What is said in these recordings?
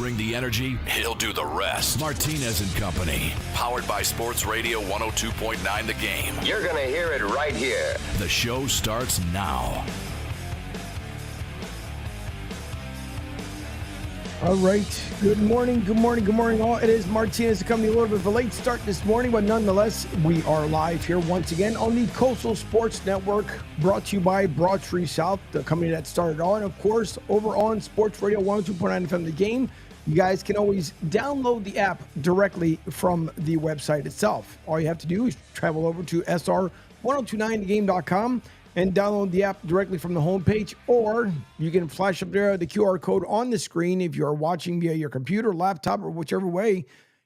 bring the energy, he'll do the rest. Martinez and Company, powered by Sports Radio 102.9 The Game. You're going to hear it right here. The show starts now. All right. Good morning all. It is Martinez and Company. A little bit of a late start this morning, but nonetheless, we are live here once again on the Coastal Sports Network, brought to you by Broad Street South, the company that started it all. And of course, over on Sports Radio 102.9 FM The Game, you guys can always download the app directly from the website itself. All you have to do is travel over to sr1029thegame.com and download the app directly from the homepage, or you can flash up there the QR code on the screen if you're watching via your computer, laptop, or whichever way.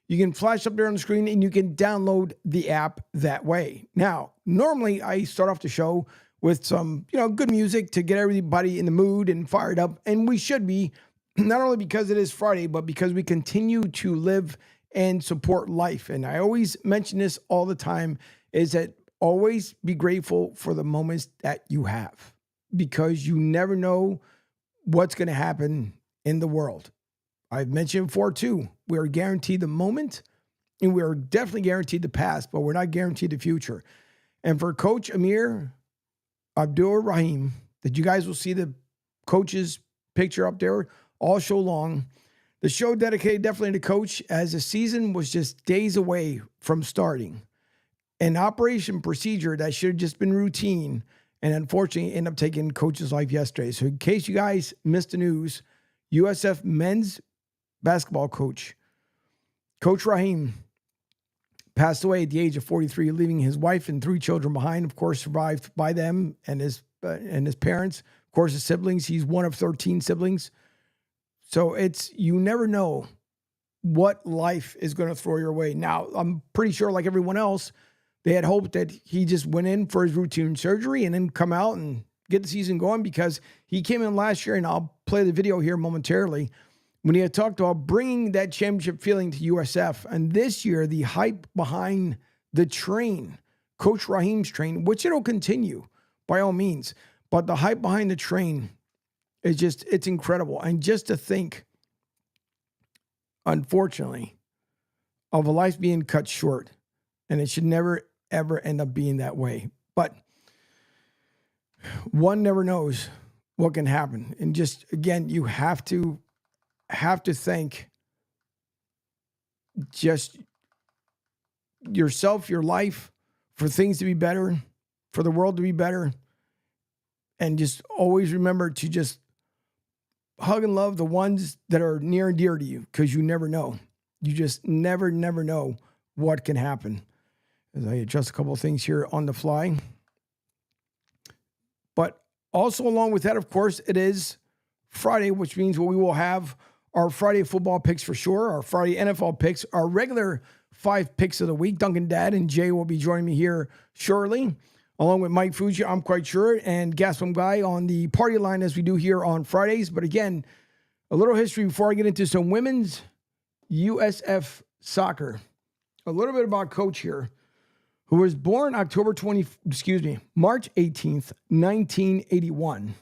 You can flash up there on the screen and you can download the app that way. Now, normally I start off the show with some, good music to get everybody in the mood and fired up, and we should be, not only because it is Friday, but because we continue to live and support life. And I always mention this all the time, is that always be grateful for the moments that you have, because you never know what's going to happen in the world. I've mentioned before too, we are guaranteed the moment and we are definitely guaranteed the past, but we're not guaranteed the future. And for Coach Amir Abdur-Rahim, that you guys will see the coach's picture up there all show long. The show dedicated definitely to Coach, as the season was just days away from starting. An operation procedure that should have just been routine, and unfortunately ended up taking Coach's life yesterday. So in case you guys missed the news, USF men's basketball coach, Coach Rahim, passed away at the age of 43, leaving his wife and 3 children behind, of course, survived by them and his parents, of course, his siblings. He's one of 13 siblings. So you never know what life is going to throw your way. Now, I'm pretty sure, like everyone else, they had hoped that he just went in for his routine surgery and then come out and get the season going, because he came in last year, and I'll play the video here momentarily, when he had talked about bringing that championship feeling to USF. And this year, the hype behind the train, Coach Rahim's train, which it'll continue by all means, but the hype behind the train is it's incredible. And just to think, unfortunately, of a life being cut short, and it should never, ever end up being that way. But one never knows what can happen. And just, again, you have to thank just yourself, your life, for things to be better, for the world to be better. And just always remember to just hug and love the ones that are near and dear to you, because you never know. You just never know what can happen. As I adjust a couple of things here on the fly. But also along with that, of course, it is Friday, which means we will have our Friday football picks for sure, our Friday NFL picks, our regular 5 picks of the week. Duncan Dad and Jay will be joining me here shortly, along with Mike Fuji, I'm quite sure, and Gaspam Guy on the party line, as we do here on Fridays. But again, a little history before I get into some women's USF soccer. A little bit about Coach here, who was born March 18th, 1981.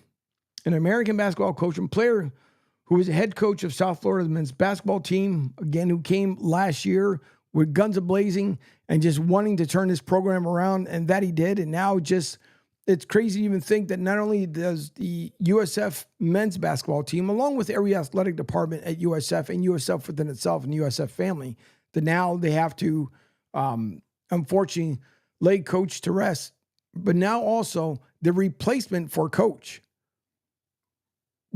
An American basketball coach and player who was the head coach of South Florida men's basketball team, again, who came last year with guns a-blazing and just wanting to turn this program around, and that he did. And now it's crazy to even think that not only does the USF men's basketball team, along with every athletic department at USF and USF within itself and the USF family, that now they have to, unfortunately, lay Coach to rest, but now also the replacement for Coach.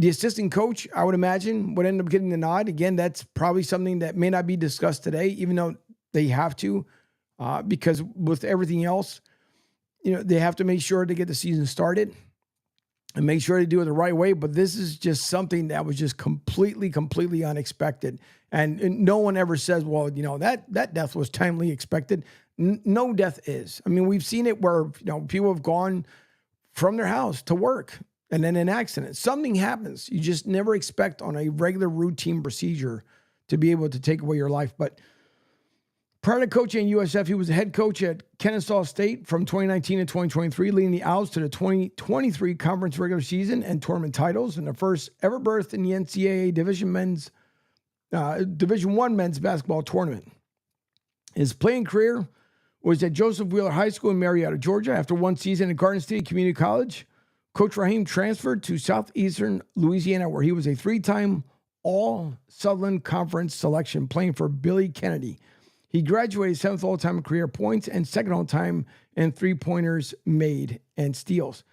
The assistant coach, I would imagine, would end up getting the nod. Again, that's probably something that may not be discussed today, even though they have to, because with everything else, they have to make sure to get the season started and make sure to do it the right way. But this is just something that was just completely unexpected. And no one ever says, well, that death was timely expected. No death is. I mean, we've seen it where, people have gone from their house to work and then an accident. Something happens. You just never expect on a regular routine procedure to be able to take away your life. But prior to coaching at USF, he was the head coach at Kennesaw State from 2019 to 2023, leading the Owls to the 2023 conference regular season and tournament titles, and the first ever berth in the NCAA Division men's Division I men's basketball tournament. His playing career was at Joseph Wheeler High School in Marietta, Georgia. After one season at Garden State Community College, Coach Raheem transferred to Southeastern Louisiana, where he was a three-time All-Southern Conference selection, playing for Billy Kennedy. He graduated 7th all-time in career points and 2nd all-time in three-pointers made and steals.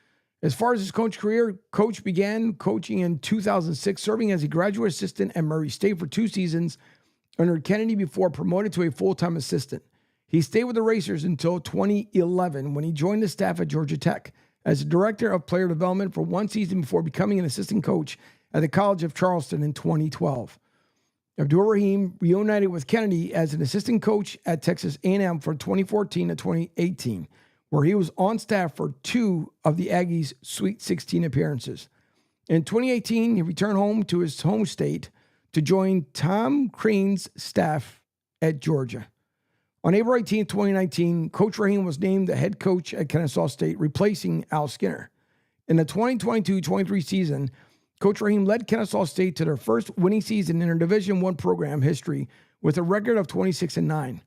As far as his coach career, Coach began coaching in 2006, serving as a graduate assistant at Murray State for 2 seasons under Kennedy before promoted to a full-time assistant. He stayed with the Racers until 2011 when he joined the staff at Georgia Tech as a director of player development for 1 season before becoming an assistant coach at the College of Charleston in 2012. Abdur-Rahim reunited with Kennedy as an assistant coach at Texas A&M from 2014 to 2018, where he was on staff for 2 of the Aggies' Sweet 16 appearances. In 2018, he returned home to his home state to join Tom Crean's staff at Georgia. On April 18, 2019, Coach Raheem was named the head coach at Kennesaw State, replacing Al Skinner. In the 2022-23 season, Coach Raheem led Kennesaw State to their first winning season in their Division I program history with a record of 26-9.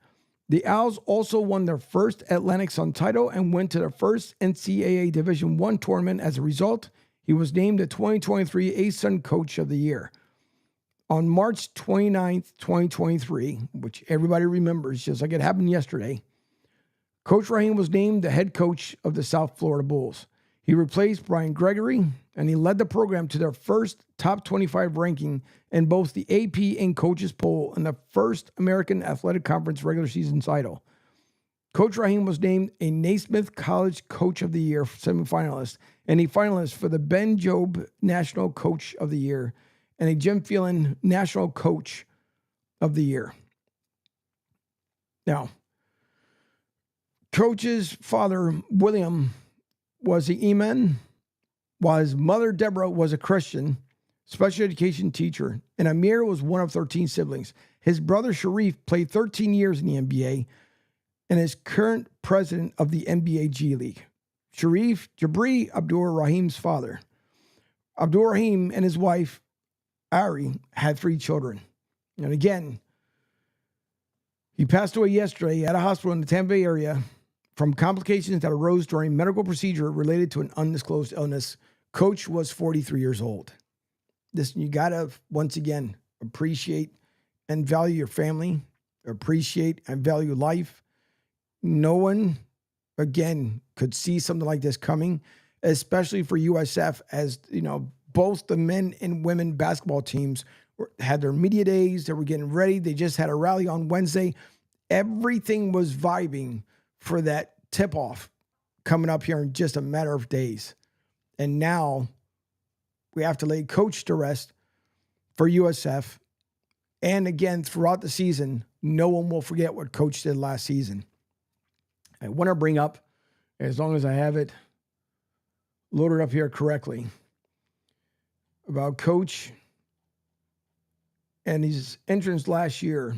The Owls also won their first Atlantic Sun title and went to their first NCAA Division I tournament. As a result, he was named the 2023 ASUN Coach of the Year. On March 29th, 2023, which everybody remembers just like it happened yesterday, Coach Raheem was named the head coach of the South Florida Bulls. He replaced Brian Gregory, and he led the program to their first top 25 ranking in both the AP and coaches poll in the first American Athletic Conference regular season title. Coach Raheem was named a Naismith College Coach of the Year semifinalist and a finalist for the Ben Jobe National Coach of the Year and a Jim Phelan National Coach of the Year. Now, Coach's father, William, was an imam, while his mother, Deborah, was a Christian special education teacher, and Amir was one of 13 siblings. His brother, Sharif, played 13 years in the NBA and is current president of the NBA G League. Sharif Jabri, Abdur-Rahim's father. Abdur-Rahim and his wife, Ari, had 3 children. And again, he passed away yesterday at a hospital in the Tampa Bay area from complications that arose during medical procedure related to an undisclosed illness. Coach was 43 years old. You got to, once again, appreciate and value your family, appreciate and value life. No one, again, could see something like this coming, especially for USF, as, you know, both the men and women basketball teams had their media days. They were getting ready. They just had a rally on Wednesday. Everything was vibing for that tip-off coming up here in just a matter of days. And now we have to lay Coach to rest for USF. And again, throughout the season, no one will forget what Coach did last season. I want to bring up, as long as I have it loaded up here correctly, about Coach and his entrance last year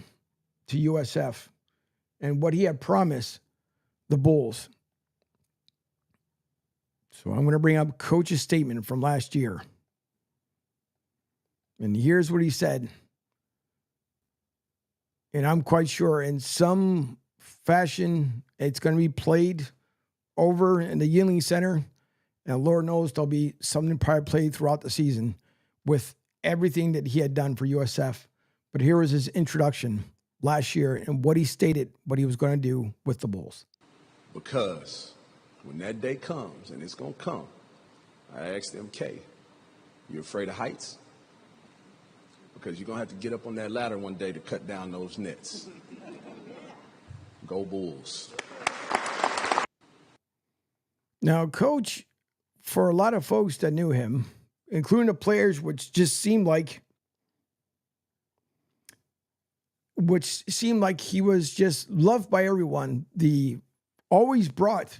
to USF and what he had promised the Bulls. So I'm going to bring up Coach's statement from last year. And here's what he said. And I'm quite sure in some fashion it's going to be played over in the Yingling Center. And Lord knows there'll be something probably played throughout the season with everything that he had done for USF. But here was his introduction last year and what he stated, what he was going to do with the Bulls. Because when that day comes, and it's going to come, I asked MK, you afraid of heights? Because you're going to have to get up on that ladder one day to cut down those nets. Go Bulls. Now, Coach, for a lot of folks that knew him, including the players, which seemed like he was just loved by everyone, always brought,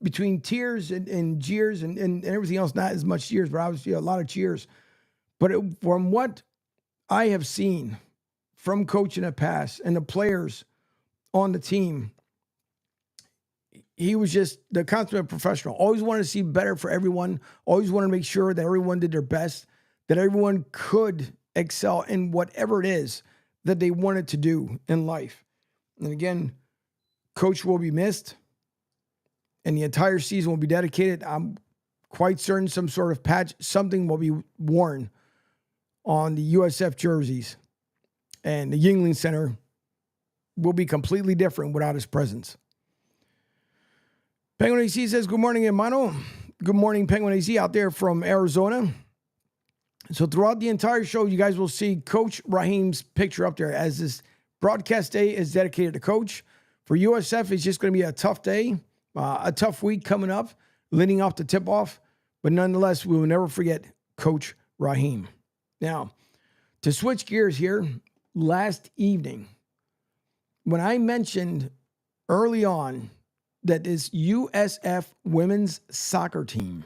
between tears and jeers and everything else, not as much cheers, but obviously a lot of cheers. But from what I have seen from Coach in the past and the players on the team, he was just the consummate professional. Always wanted to see better for everyone. Always wanted to make sure that everyone did their best, that everyone could excel in whatever it is that they wanted to do in life. And again, coach will be missed, and the entire season will be dedicated. I'm quite certain some sort of patch, something will be worn on the USF jerseys, and the Yuengling Center will be completely different without his presence. Penguin AC says, good morning, hermano. Good morning, Penguin AC out there from Arizona. So throughout the entire show, you guys will see Coach Raheem's picture up there, as this broadcast day is dedicated to Coach. For USF, it's just going to be a tough day, a tough week coming up, leading off the tip-off. But nonetheless, we will never forget Coach Raheem. Now, to switch gears here, last evening, when I mentioned early on that this USF women's soccer team,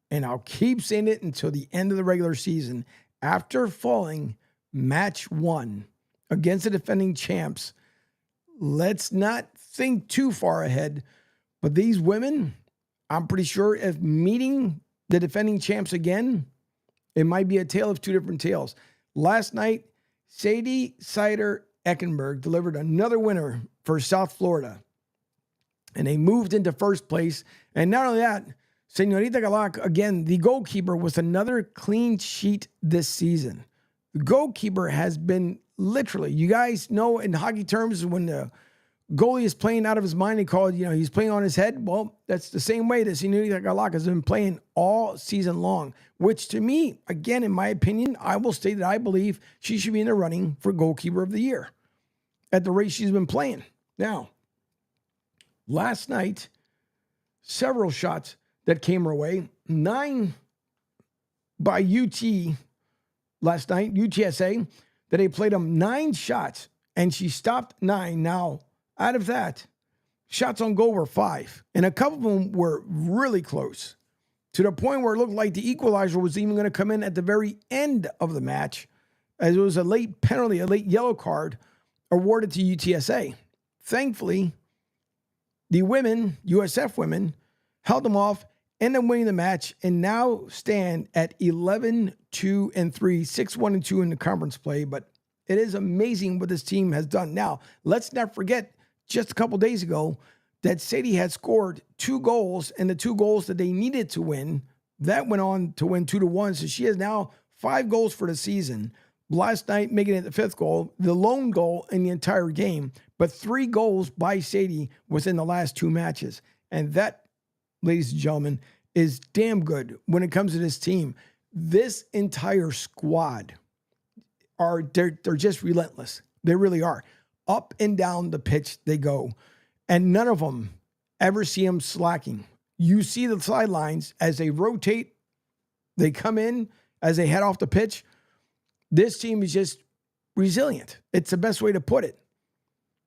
and I'll keep saying it until the end of the regular season, after falling match 1 against the defending champs, let's not think too far ahead, but these women, I'm pretty sure if meeting the defending champs again, it might be a tale of two different tales. Last night, Sadie Sider-Eckenberg delivered another winner for South Florida, and they moved into first place. And not only that, Senorita Galak, again, the goalkeeper, was another clean sheet this season. The goalkeeper has been literally, you guys know in hockey terms, when the goalie is playing out of his mind, they call it, he's playing on his head. Well, that's the same way that Senorita Galak has been playing all season long, which to me, again, in my opinion, I will state that I believe she should be in the running for goalkeeper of the year at the rate she's been playing. Now, last night, several shots that came her way. 9 by UT last night, UTSA, that they played them 9 shots, and she stopped 9. Now, out of that, shots on goal were 5, and a couple of them were really close, to the point where it looked like the equalizer was even going to come in at the very end of the match, as it was a late penalty, a late yellow card awarded to UTSA. Thankfully, the women, USF women, held them off, ended up winning the match, and now stand at 11-2-3, 6-1-2 in the conference play. But it is amazing what this team has done. Now, let's not forget, just a couple days ago, that Sadie had scored 2 goals, and the 2 goals that they needed to win, that went on to win 2-1. So she has now 5 goals for the season. Last night, making it the 5th goal, the lone goal in the entire game, but 3 goals by Sadie within the last 2 matches. And that, ladies and gentlemen, is damn good when it comes to this team. This entire squad they're just relentless. They really are. Up and down the pitch they go, and none of them ever see them slacking. You see the sidelines as they rotate, they come in as they head off the pitch. This team is just resilient. It's the best way to put it.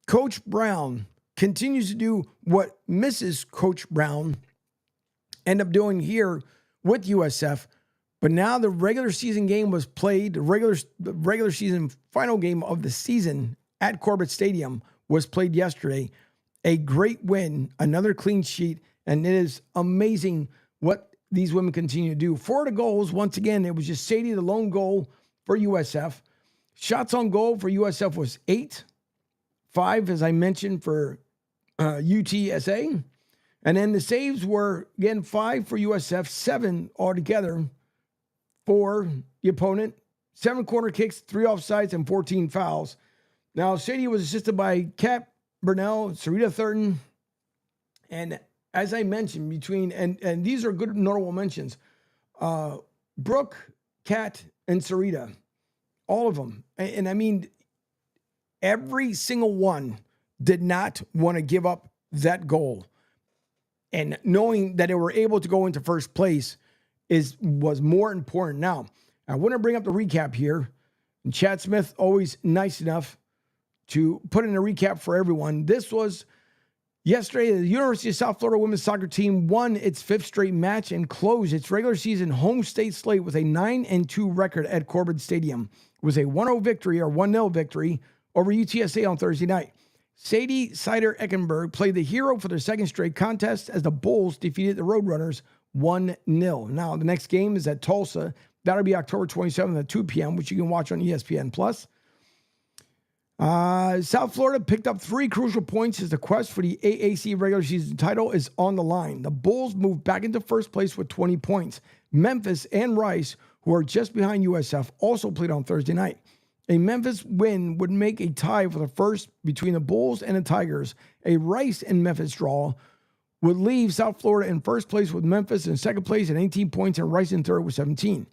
Coach Brown continues to do what Mrs. Coach Brown ended up doing here with USF, but now the regular season game was played. The regular season final game of the season at Corbett Stadium was played yesterday. A great win, another clean sheet, and it is amazing what these women continue to do. 4 the goals, once again, it was just Sadie, the lone goal for USF. Shots on goal for USF was 8. 5, as I mentioned, for UTSA. And then the saves were, again, 5 for USF, 7 altogether for the opponent. 7 corner kicks, 3 offsides, and 14 fouls. Now, Sadie was assisted by Kat Burnell, Sarita Thurton, and as I mentioned, and these are good notable mentions, Brooke, Kat, and Sarita, all of them. And I mean, every single one did not want to give up that goal. And knowing that they were able to go into first place was more important. Now, I want to bring up the recap here. And Chad Smith, always nice enough to put in a recap for everyone. This was yesterday. The University of South Florida women's soccer team won its 5th straight match and closed its regular season home state slate with a 9-2 record at Corbett Stadium. It was a 1-0 victory or 1-0 victory over UTSA on Thursday night. Sadie Sider-Eckenberg played the hero for their 2nd straight contest as the Bulls defeated the Roadrunners 1-0. Now, the next game is at Tulsa That'll be October 27th at 2 p.m., which you can watch on ESPN+. South Florida picked up 3 crucial points as the quest for the AAC regular season title is on the line. The Bulls moved back into first place with 20 points. Memphis and Rice, who are just behind USF, also played on Thursday night. A Memphis win would make a tie for the first between the Bulls and the Tigers. A Rice and Memphis draw would leave South Florida in first place with Memphis in second place at 18 points and Rice in third with 17.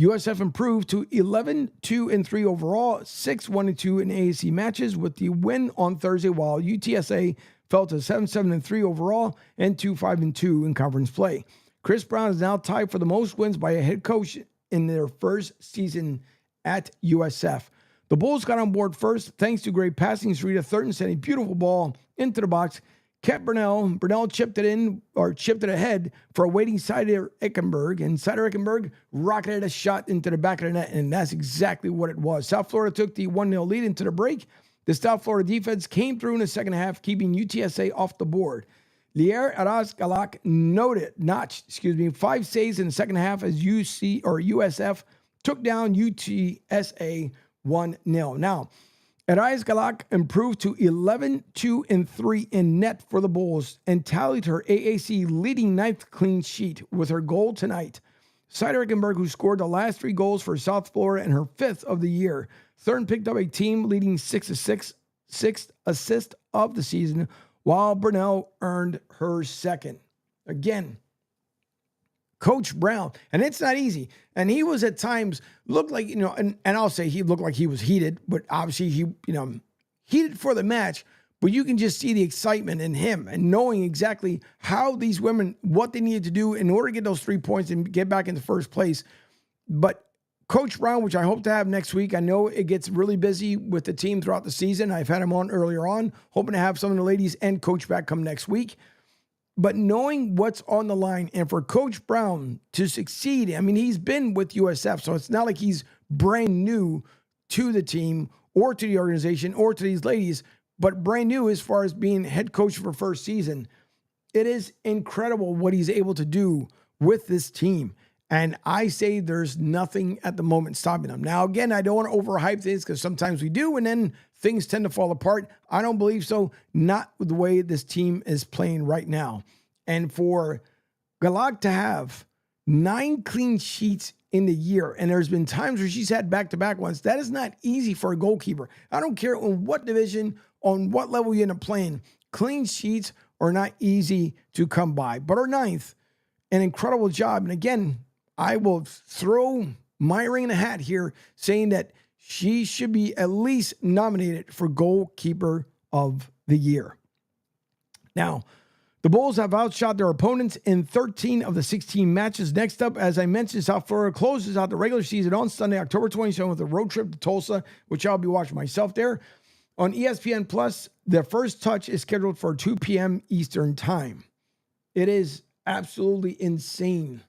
USF improved to 11-2-3 overall, 6-1-2 in AAC matches with the win on Thursday, while UTSA fell to 7-7-3 overall and 2-5-2 in conference play. Chris Brown is now tied for the most wins by a head coach in their first season at USF. The Bulls got on board first thanks to great passing. Sarita Thurton sent a beautiful ball into the box. Kept Burnell. Burnell chipped it ahead for a waiting Sider Eckenberg, and Sider Eckenberg rocketed a shot into the back of the net, and that's exactly what it was. South Florida took the 1-0 lead into the break. The South Florida defense came through in the second half, keeping UTSA off the board. Lier Araz-Galak notched 5 saves in the second half as USF took down UTSA 1-0. Now, Araz-Galak improved to 11-2-3 in net for the Bulls and tallied her AAC leading 9th clean sheet with her goal tonight. Sider Eckenberg, who scored the last 3 goals for South Florida and her 5th of the year. Thurton picked up a team leading 6th assist of the season, while Burnell earned her 2nd. Again, Coach Brown, and it's not easy. And he was at times looked like, and I'll say he looked like he was heated, but obviously he, heated for the match. But you can just see the excitement in him and knowing exactly how these women, what they needed to do in order to get those 3 points and get back into first place. But Coach Brown, which I hope to have next week, I know it gets really busy with the team throughout the season. I've had him on earlier on, hoping to have some of the ladies and Coach back come next week. But knowing what's on the line and for Coach Brown to succeed, I mean, he's been with USF, so it's not like he's brand new to the team or to the organization or to these ladies, but brand new as far as being head coach for first season. It is incredible what he's able to do with this team. And I say there's nothing at the moment stopping them. Now, again, I don't want to overhype things because sometimes we do, and then things tend to fall apart. I don't believe so. Not with the way this team is playing right now. And for Galak to have 9 clean sheets in the year, and there's been times where she's had back-to-back ones, that is not easy for a goalkeeper. I don't care on what division, on what level you end up playing. Clean sheets are not easy to come by. But her 9th, an incredible job. And again, I will throw my ring in the hat here saying that she should be at least nominated for goalkeeper of the year. Now, the Bulls have outshot their opponents in 13 of the 16 matches. Next up, as I mentioned, South Florida closes out the regular season on Sunday, October 27th with a road trip to Tulsa, which I'll be watching myself there. On ESPN Plus, their first touch is scheduled for 2 p.m. Eastern Time. It is absolutely insane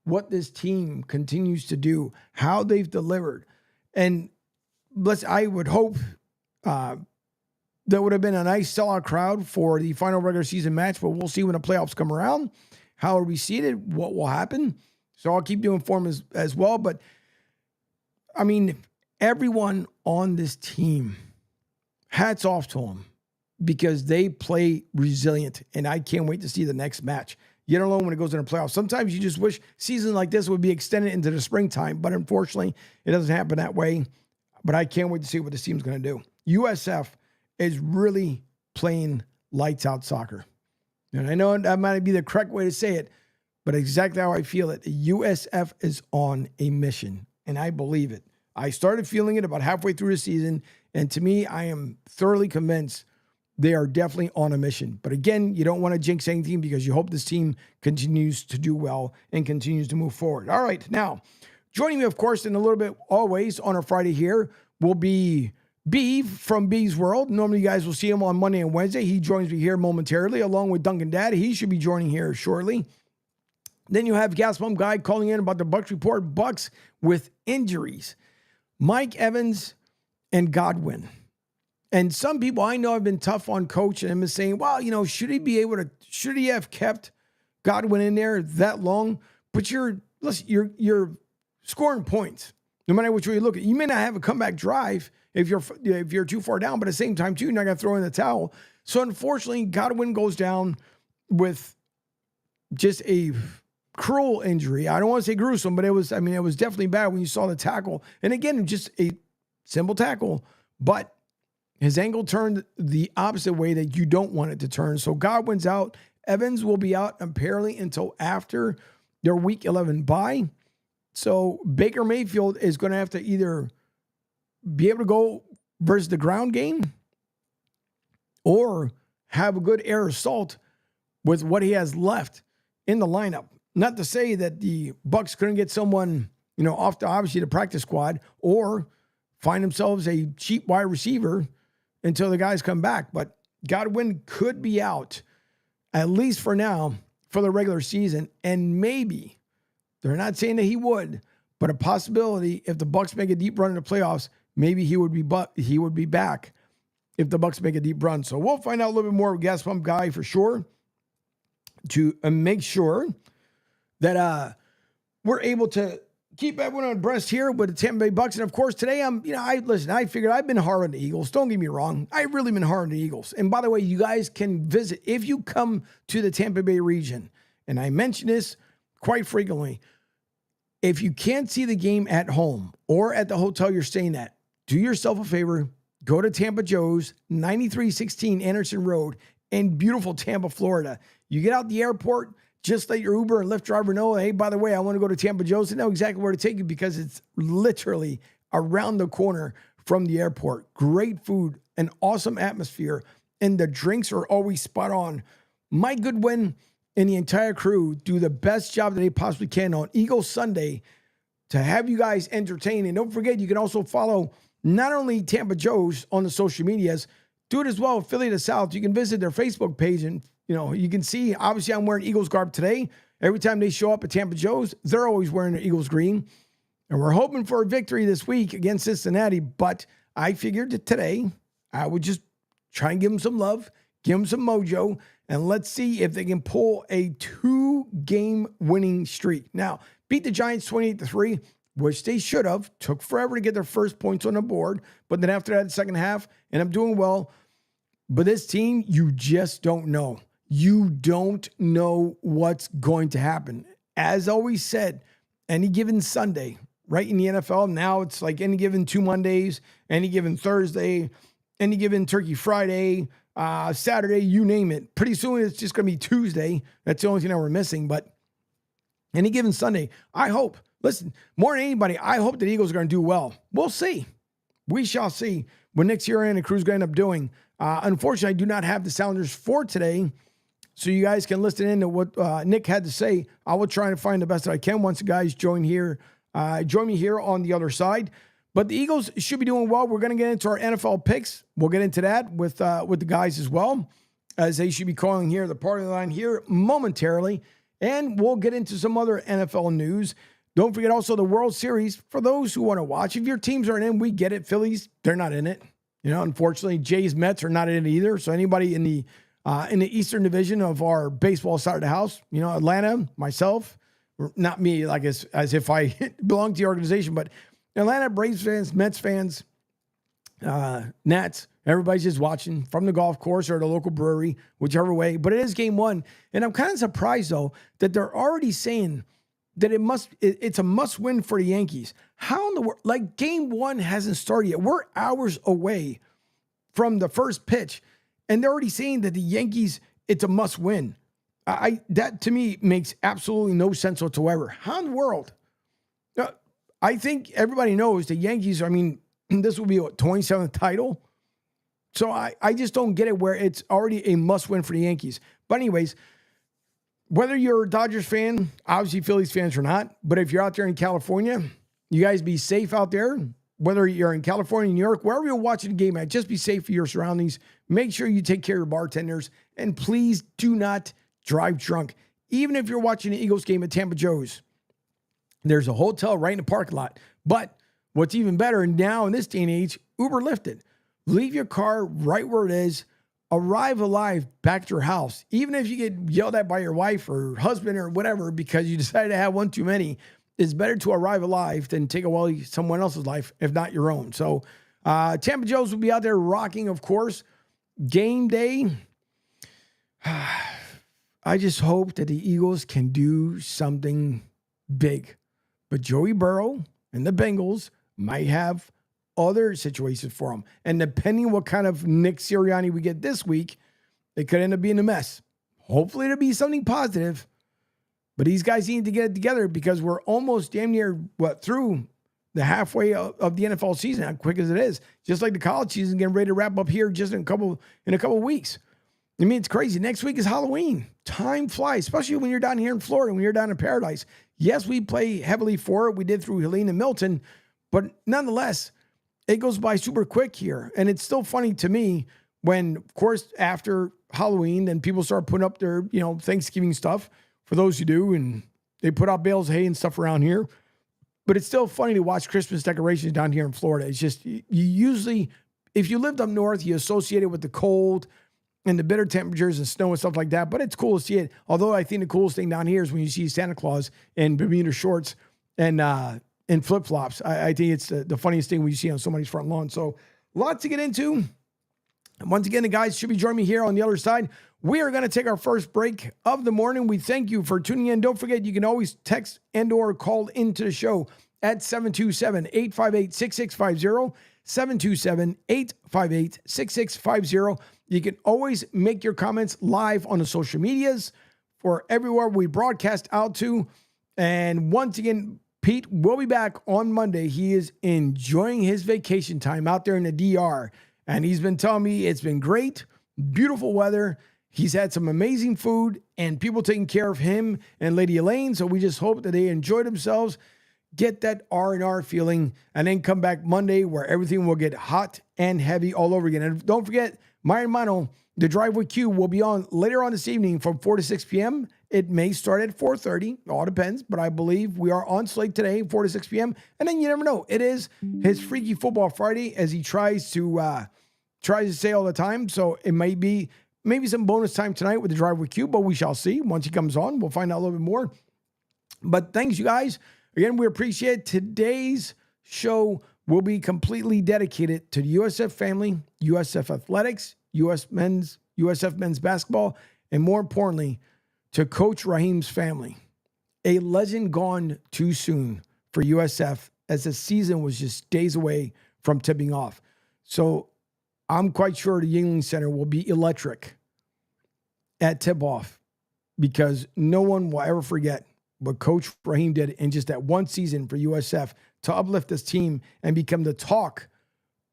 what this team continues to do, how they've delivered. And I would hope there would have been a nice sellout crowd for the final regular season match, but we'll see when the playoffs come around. How are we seated? What will happen? So I'll keep you informed as well. But, I mean, everyone on this team, hats off to them because they play resilient, and I can't wait to see the next match. Yet alone when it goes into the playoffs. Sometimes you just wish seasons like this would be extended into the springtime, but unfortunately, it doesn't happen that way. But I can't wait to see what this team's going to do. USF is really playing lights out soccer. And I know that might be the correct way to say it, but exactly how I feel it. USF is on a mission, and I believe it. I started feeling it about halfway through the season, and to me, I am thoroughly convinced they are definitely on a mission. But again, you don't want to jinx anything because you hope this team continues to do well and continues to move forward. All right, now, joining me, of course, in a little bit, always on a Friday here, will be B from B's World. Normally, you guys will see him on Monday and Wednesday. He joins me here momentarily, along with Duncan Dad. He should be joining here shortly. Then you have Gas Pump Guy calling in about the Bucks report. Bucks with injuries. Mike Evans and Godwin. And some people I know have been tough on Coach and him is saying, well, should he have kept Godwin in there that long? But you're scoring points. No matter which way you look at it. You may not have a comeback drive if you're too far down, but at the same time, too, you're not going to throw in the towel. So unfortunately, Godwin goes down with just a cruel injury. I don't want to say gruesome, but it was definitely bad when you saw the tackle. And again, just a simple tackle, but his ankle turned the opposite way that you don't want it to turn. So Godwin's out. Evans will be out apparently until after their week 11 bye. So Baker Mayfield is going to have to either be able to go versus the ground game or have a good air assault with what he has left in the lineup. Not to say that the Bucs couldn't get someone, off the practice squad or find themselves a cheap wide receiver until the guys come back. But Godwin could be out, at least for now, for the regular season. And maybe, they're not saying that he would, but a possibility if the Bucs make a deep run in the playoffs, maybe he would be back if the Bucs make a deep run. So we'll find out a little bit more with Gas Pump Guy for sure to make sure that we're able to keep everyone on breast here with the Tampa Bay Bucs. And of course, today I figured I've been hard on the Eagles. Don't get me wrong. I've really been hard on the Eagles. And by the way, you guys can visit if you come to the Tampa Bay region. And I mention this quite frequently. If you can't see the game at home or at the hotel you're staying at, do yourself a favor. Go to Tampa Joe's, 9316 Anderson Road in beautiful Tampa, Florida. You get out the airport, just let your Uber and Lyft driver know, hey, by the way, I want to go to Tampa Joe's. They know exactly where to take you because it's literally around the corner from the airport. Great food, an awesome atmosphere, and the drinks are always spot on. Mike Goodwin and the entire crew do the best job that they possibly can on Eagle Sunday to have you guys entertained. And don't forget, you can also follow not only Tampa Joe's on the social medias, do it as well, Philly to South. You can visit their Facebook page and, you can see, obviously I'm wearing Eagles garb today. Every time they show up at Tampa Joe's, they're always wearing their Eagles green. And we're hoping for a victory this week against Cincinnati. But I figured that today I would just try and give them some love, give them some mojo, and let's see if they can pull a 2-game winning streak. Now, beat the Giants 28-3, which they should have. Took forever to get their first points on the board. But then after that, the second half, and I'm doing well. But this team, you just don't know. You don't know what's going to happen. As always said, any given Sunday, right in the NFL, now it's like any given 2 Mondays, any given Thursday, any given Turkey Friday, Saturday, you name it. Pretty soon it's just going to be Tuesday. That's the only thing that we're missing. But any given Sunday, I hope, listen, more than anybody, I hope the Eagles are going to do well. We'll see. We shall see what Nick Sirianni and crew's going to end up doing. Unfortunately, I do not have the Sounders for today, so you guys can listen in to what Nick had to say. I will try and find the best that I can once the guys join me here on the other side. But the Eagles should be doing well. We're going to get into our NFL picks. We'll get into that with the guys as well, as they should be calling here the party line here momentarily. And we'll get into some other NFL news. Don't forget also the World Series for those who want to watch. If your teams aren't in, we get it. Phillies, they're not in it. Unfortunately, Jays, Mets are not in it either. So anybody in the Eastern Division of our baseball side of the house, Atlanta, myself, not me, like as if I belong to the organization, but Atlanta, Braves fans, Mets fans, Nats, everybody's just watching from the golf course or the local brewery, whichever way. But it is game 1. And I'm kind of surprised, though, that they're already saying that it's a must-win for the Yankees. How in the world? Like, game 1 hasn't started yet. We're hours away from the first pitch. And they're already saying that the Yankees, it's a must-win. That, to me, makes absolutely no sense whatsoever. How in the world? I think everybody knows the Yankees, this will be a 27th title. So I just don't get it where it's already a must-win for the Yankees. But anyways, whether you're a Dodgers fan, obviously Phillies fans or not, but if you're out there in California, you guys be safe out there. Whether you're in California, New York, wherever you're watching the game at, just be safe for your surroundings. Make sure you take care of your bartenders. And please do not drive drunk. Even if you're watching the Eagles game at Tampa Joe's, there's a hotel right in the parking lot. But what's even better now in this day and age, Uber lifted. Leave your car right where it is. Arrive alive back to your house. Even if you get yelled at by your wife or husband or whatever because you decided to have one too many, it's better to arrive alive than take away someone else's life, if not your own. So Tampa Joes will be out there rocking, of course. Game day. I just hope that the Eagles can do something big. But Joey Burrow and the Bengals might have other situations for them. And depending what kind of Nick Sirianni we get this week, it could end up being a mess. Hopefully it'll be something positive. But these guys need to get it together because we're almost damn near, through the halfway of the NFL season, how quick as it is. Just like the college season getting ready to wrap up here just in a couple of weeks. I mean, it's crazy. Next week is Halloween. Time flies, especially when you're down here in Florida, when you're down in Paradise. Yes, we play heavily for it. We did through Helene and Milton. But nonetheless, it goes by super quick here. And it's still funny to me when, of course, after Halloween, then people start putting up their, Thanksgiving stuff for those who do. And they put out bales of hay and stuff around here. But it's still funny to watch Christmas decorations down here in Florida. It's just, you usually, if you lived up north, you associate it with the cold and the bitter temperatures and snow and stuff like that. But it's cool to see it. Although I think the coolest thing down here is when you see Santa Claus in Bermuda shorts and flip-flops. I think it's the funniest thing we see on somebody's front lawn. So a lot to get into. And once again, the guys should be joining me here on the other side. We are going to take our first break of the morning. We thank you for tuning in. Don't forget, you can always text and or call into the show at 727-858-6650, 727-858-6650. You can always make your comments live on the social medias for everywhere we broadcast out to. And once again, Pete will be back on Monday. He is enjoying his vacation time out there in the DR. And he's been telling me it's been great, beautiful weather. He's had some amazing food and people taking care of him and Lady Elaine. So we just hope that they enjoy themselves, get that R&R feeling, and then come back Monday where everything will get hot and heavy all over again. And don't forget, my hermano, The Drive with Q, will be on later on this evening from 4 to 6 p.m. It may start at 4:30. All depends. But I believe we are on slate today, 4 to 6 p.m. And then you never know. It is his Freaky Football Friday, as he tries to say all the time. So it might be maybe some bonus time tonight with The Drive with Q, but we shall see. Once he comes on, we'll find out a little bit more. But thanks, you guys. Again, we appreciate today's show. Will be completely dedicated to the USF family, USF athletics, USF men's basketball, and more importantly, to Coach Raheem's family. A legend gone too soon for USF, as the season was just days away from tipping off. So I'm quite sure the Yuengling Center will be electric at tip-off, because no one will ever forget what Coach Raheem did in just that one season for USF to uplift this team and become the talk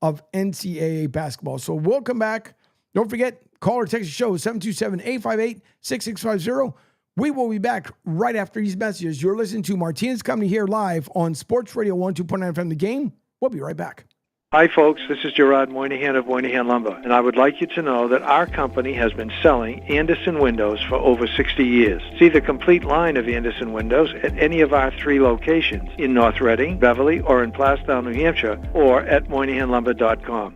of NCAA basketball. So we'll come back. Don't forget, call or text the show, 727-858-6650. We will be back right after these messages. You're listening to Martinez Company here live on Sports Radio 102.9 FM The Game. We'll be right back. Hi, folks. This is Gerard Moynihan of Moynihan Lumber, and I would like you to know that our company has been selling Anderson windows for over 60 years. See the complete line of Anderson windows at any of our 3 locations in North Reading, Beverly, or in Plastown, New Hampshire, or at MoynihanLumber.com.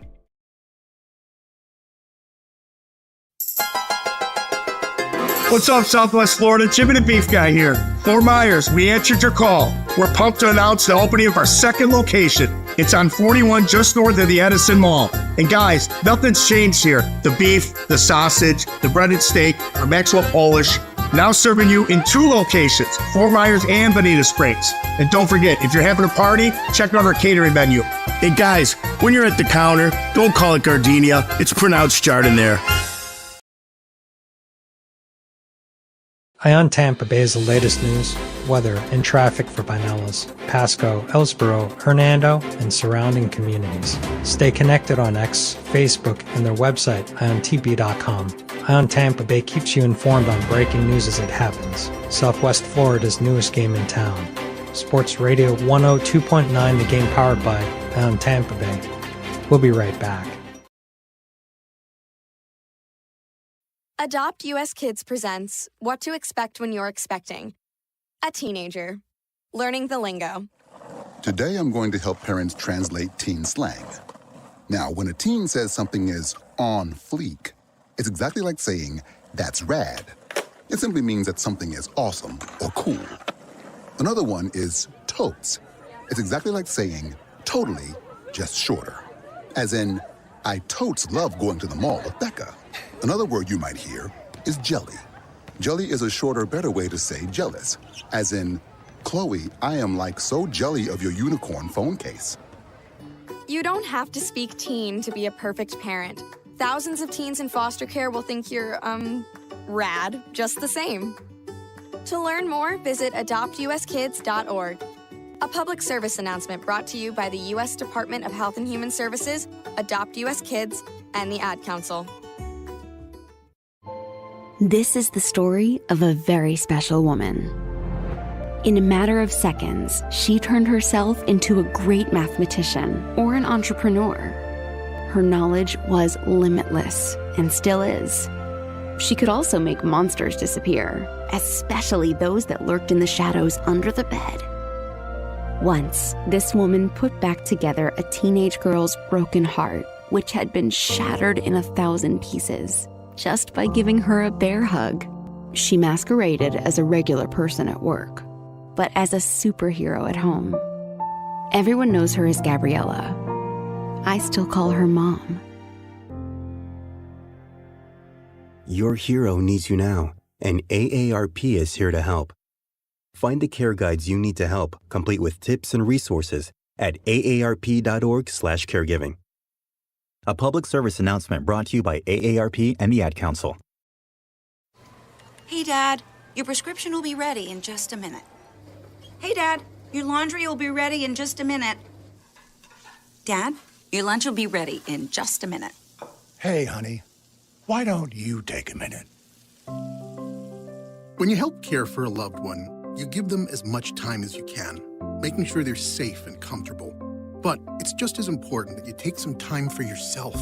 What's up, Southwest Florida? Jimmy the Beef Guy here. Fort Myers, we answered your call. We're pumped to announce the opening of our second location. It's on 41 just north of the Edison Mall. And guys, nothing's changed here. The beef, the sausage, the breaded steak, our Maxwell Polish. Now serving you in 2 locations, Fort Myers and Bonita Springs. And don't forget, if you're having a party, check out our catering menu. Hey guys, when you're at the counter, don't call it gardenia. It's pronounced Jardiniere. Ion Tampa Bay is the latest news, weather, and traffic for Pinellas, Pasco, Ellsboro, Hernando, and surrounding communities. Stay connected on X, Facebook, and their website, iontp.com. Ion Tampa Bay keeps you informed on breaking news as it happens. Southwest Florida's newest game in town. Sports Radio 102.9, the game powered by Ion Tampa Bay. We'll be right back. Adopt US Kids presents What to Expect When You're Expecting. A teenager. Learning the lingo. Today I'm going to help parents translate teen slang. Now, when a teen says something is on fleek, it's exactly like saying, that's rad. It simply means that something is awesome or cool. Another one is totes. It's exactly like saying totally, just shorter. As in, I totes love going to the mall with Becca. Another word you might hear is jelly. Jelly is a shorter, better way to say jealous. As in, Chloe, I am like so jelly of your unicorn phone case. You don't have to speak teen to be a perfect parent. Thousands of teens in foster care will think you're, rad, just the same. To learn more, visit adoptuskids.org. A public service announcement brought to you by the U.S. Department of Health and Human Services, Adopt U.S. Kids, and the Ad Council. This is the story of a very special woman. In a matter of seconds, she turned herself into a great mathematician or an entrepreneur. Her knowledge was limitless and still is. She could also make monsters disappear, especially those that lurked in the shadows under the bed. Once, this woman put back together a teenage girl's broken heart, which had been shattered in 1,000 pieces, just by giving her a bear hug. She masqueraded as a regular person at work, but as a superhero at home. Everyone knows her as Gabriella. I still call her Mom. Your hero needs you now, and AARP is here to help. Find the care guides you need to help, complete with tips and resources at aarp.org/caregiving. A public service announcement brought to you by AARP and the Ad Council. Hey, Dad, your prescription will be ready in just a minute. Hey, Dad, your laundry will be ready in just a minute. Dad, your lunch will be ready in just a minute. Hey, honey, why don't you take a minute? When you help care for a loved one, you give them as much time as you can, making sure they're safe and comfortable. But it's just as important that you take some time for yourself.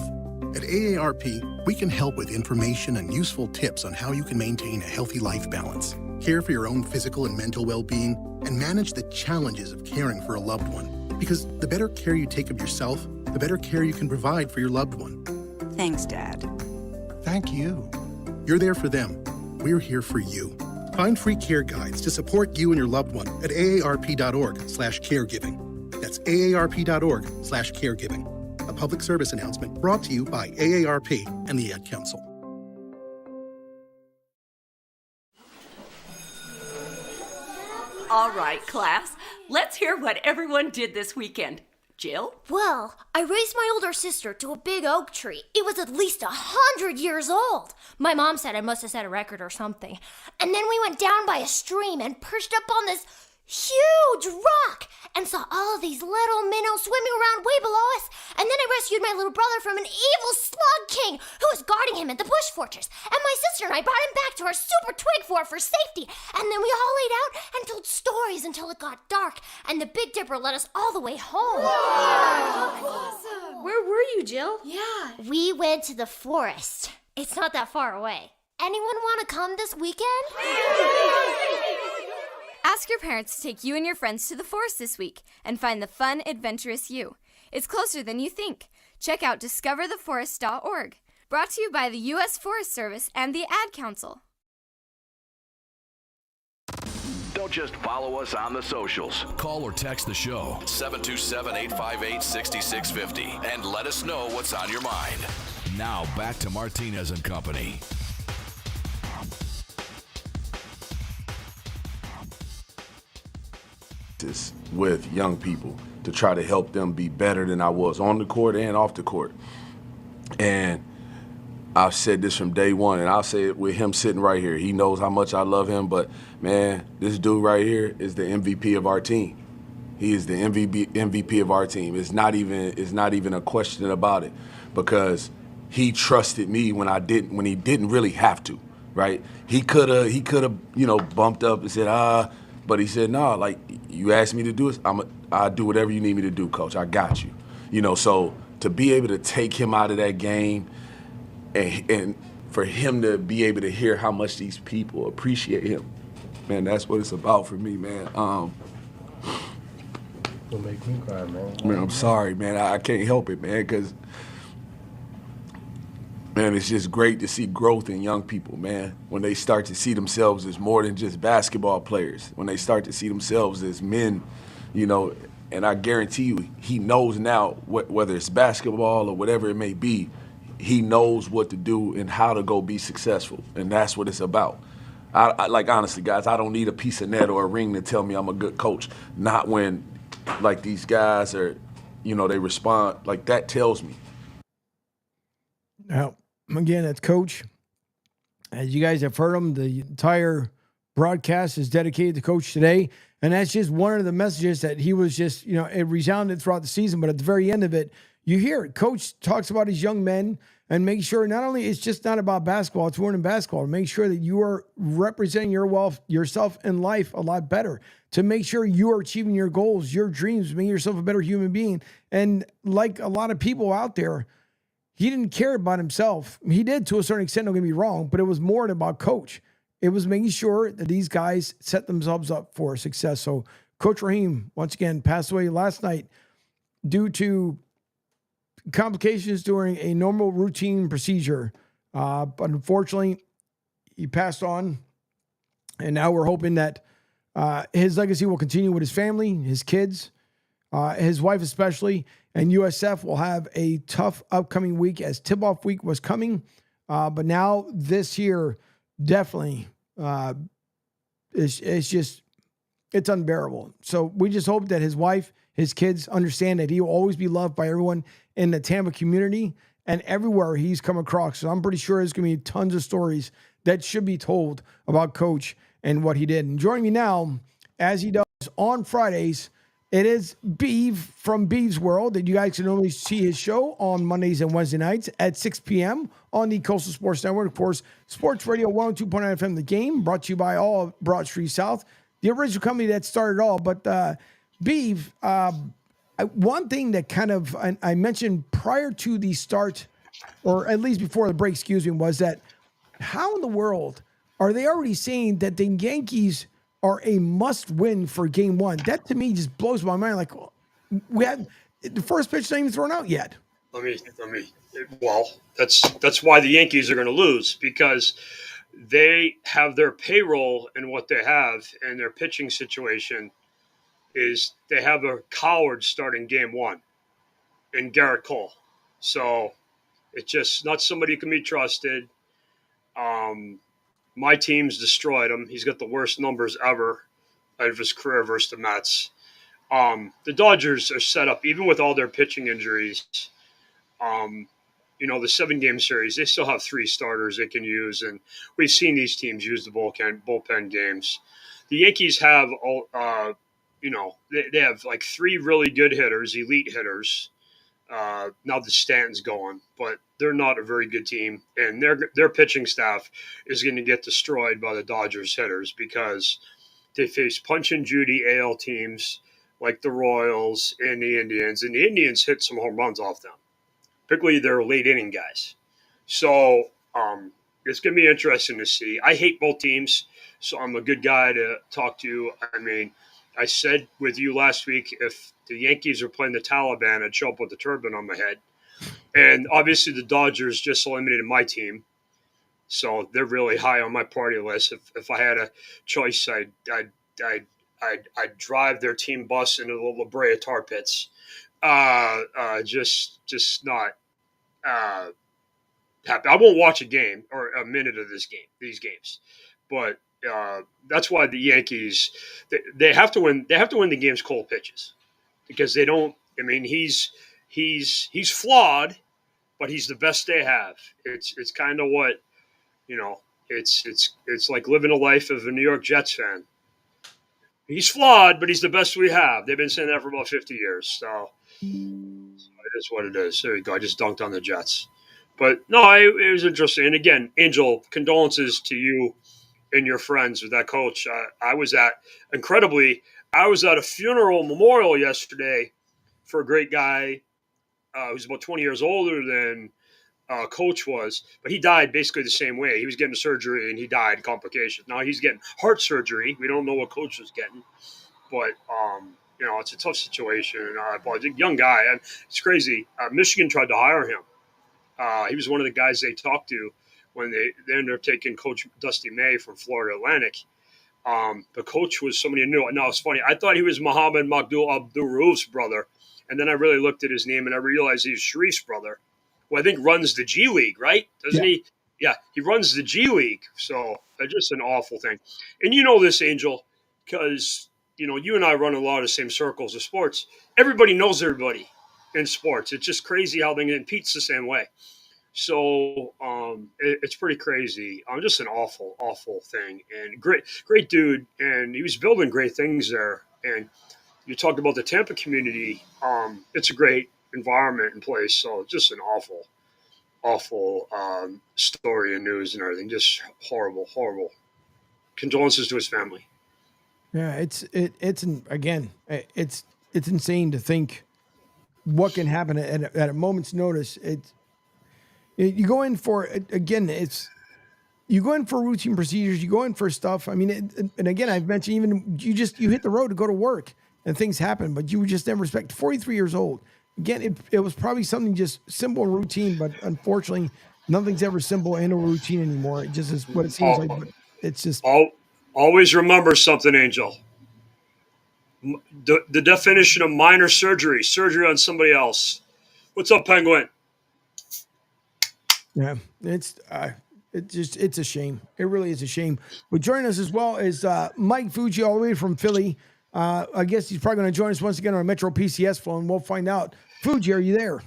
At AARP, we can help with information and useful tips on how you can maintain a healthy life balance, care for your own physical and mental well-being, and manage the challenges of caring for a loved one. Because the better care you take of yourself, the better care you can provide for your loved one. Thanks, Dad. Thank you. You're there for them. We're here for you. Find free care guides to support you and your loved one at aarp.org/caregiving. That's aarp.org/caregiving. A public service announcement brought to you by AARP and the Ad Council. All right, class, let's hear what everyone did this weekend. Jill? Well, I raised my older sister to a big oak tree. It was at least 100 years old. My mom said I must have set a record or something. And then we went down by a stream and perched up on this huge rock and saw all of these little minnows swimming around way below us. And then I rescued my little brother from an evil slug king who was guarding him at the bush fortress. And my sister and I brought him back to our super twig fort for safety. And then we all laid out and told stories until it got dark. And the Big Dipper led us all the way home. Wow. Awesome. Where were you, Jill? Yeah. We went to the forest. It's not that far away. Anyone want to come this weekend? Ask your parents to take you and your friends to the forest this week and find the fun, adventurous you. It's closer than you think. Check out discovertheforest.org. Brought to you by the U.S. Forest Service and the Ad Council. Don't just follow us on the socials. Call or text the show 727-858-6650 and let us know what's on your mind. Now back to Martinez and Company. With young people to try to help them be better than I was on the court and off the court. And I've said this from day one, and I'll say it with him sitting right here. He knows how much I love him, but man, this dude right here is the MVP of our team. He is the MVP of our team. It's not even a question about it, because he trusted me when he didn't really have to, right? He could have, bumped up and said, but he said, no, like, you asked me to do this, I'll do whatever you need me to do, Coach. I got you. So to be able to take him out of that game and for him to be able to hear how much these people appreciate him, man, that's what it's about for me, man. You'll make me cry, man. Man, I'm sorry, man. I can't help it, man, because, Man, it's just great to see growth in young people, man. When they start to see themselves as more than just basketball players, when they start to see themselves as men, you know, and I guarantee you, he knows now whether it's basketball or whatever it may be, he knows what to do and how to go be successful, and that's what it's about. I like, honestly, guys, I don't need a piece of net or a ring to tell me I'm a good coach. Not when, like, these guys are, you know, they respond. Like, that tells me. Now, again, that's Coach. As you guys have heard him, the entire broadcast is dedicated to Coach today. And that's just one of the messages that he was just, you know, it resounded throughout the season. But at the very end of it, you hear it. Coach talks about his young men and make sure not only it's just not about basketball, it's more than basketball. Make sure that you are representing yourself in life a lot better. To make sure you are achieving your goals, your dreams, making yourself a better human being. And like a lot of people out there, he didn't care about himself. He did to a certain extent, don't get me wrong, but it was more about Coach. It was making sure that these guys set themselves up for success. So Coach Raheem, once again, passed away last night due to complications during a normal routine procedure. But unfortunately, he passed on. And now we're hoping that his legacy will continue with his family, his kids, his wife especially. And USF will have a tough upcoming week as tip-off week was coming. But now this year, definitely, it's unbearable. So we just hope that his wife, his kids understand that he will always be loved by everyone in the Tampa community and everywhere he's come across. So I'm pretty sure there's going to be tons of stories that should be told about Coach and what he did. And joining me now, as he does on Fridays, it is Beeve from Beeve's World, that you guys can only see his show on Mondays and Wednesday nights at 6 p.m. on the Coastal Sports Network. Of course, Sports Radio 102.9 FM, The Game, brought to you by all of Broad Street South, the original company that started it all. But Beeve, one thing that kind of I mentioned prior to the start, or at least before the break, was that how in the world are they already saying that the Yankees are a must-win for Game 1? That to me just blows my mind. Like, we had the first pitch not even thrown out yet. Well, that's why the Yankees are going to lose, because they have their payroll, and what they have and their pitching situation is they have a coward starting Game 1 in Garrett Cole. So it's just not somebody who can be trusted. My team's destroyed him. He's got the worst numbers ever of his career versus the Mets. The Dodgers are set up, even with all their pitching injuries. The 7-game series, they still have 3 starters they can use, and we've seen these teams use the bullpen games. The Yankees have, they have like 3 really good hitters, elite hitters. Now that Stanton's going, but they're not a very good team, and their pitching staff is going to get destroyed by the Dodgers hitters because they face Punch and Judy AL teams like the Royals and the Indians hit some home runs off them, particularly their late inning guys. So it's going to be interesting to see. I hate both teams, so I'm a good guy to talk to. I mean, I said with you last week, if the Yankees are playing the Taliban, I'd show up with a turban on my head. And obviously the Dodgers just eliminated my team, so they're really high on my party list. If I had a choice, I'd drive their team bus into the La Brea Tar Pits. Just not happy. I won't watch a game or a minute of these games, but that's why the Yankees they have to win. They have to win the games Cole pitches, because they don't. I mean, he's flawed, but he's the best they have. It's kind of what, it's like living a life of a New York Jets fan. He's flawed, but he's the best we have. They've been saying that for about 50 years. So it is what it is. There you go. I just dunked on the Jets. But no, it was interesting. And again, Angel, condolences to you and your friends with that coach. I was at a funeral memorial yesterday for a great guy who's about 20 years older than Coach was, but he died basically the same way. He was getting surgery and he died, complications. Now he's getting heart surgery. We don't know what Coach was getting, but it's a tough situation. But a young guy, and it's crazy. Michigan tried to hire him He was one of the guys they talked to when they ended up taking Coach Dusty May from Florida Atlantic. The coach was somebody I knew. Now, it's funny. I thought he was Muhammad Magdul Abdul-Rauf's brother. And then I really looked at his name and I realized he was Sharif's brother, who I think runs the G League, right? Doesn't he? Yeah, he runs the G League. So just an awful thing. And you know this, Angel, because, you and I run a lot of the same circles of sports. Everybody knows everybody in sports. It's just crazy how they get Pete's the same way. So it's pretty crazy. Just an awful, awful thing. And great dude. And he was building great things there. And you talked about the Tampa community. It's a great environment and place. So just an awful, awful story and news and everything. Just horrible, horrible. Condolences to his family. Yeah, it's insane to think what can happen at a moment's notice. You go in for you go in for routine procedures. You go in for stuff. I mean, and again, I've mentioned even you hit the road to go to work and things happen, but you just never expect. 43 years old. Again, it was probably something just simple and routine, but unfortunately, nothing's ever simple and a routine anymore. It just is what it seems like. But it's just always remember something, Angel. The definition of minor surgery on somebody else. What's up, Penguin? Yeah, it's a shame. It really is a shame. But joining us as well is Mike Fuji, all the way from Philly. I guess he's probably going to join us once again on a Metro PCS phone. We'll find out. Fuji, are you there?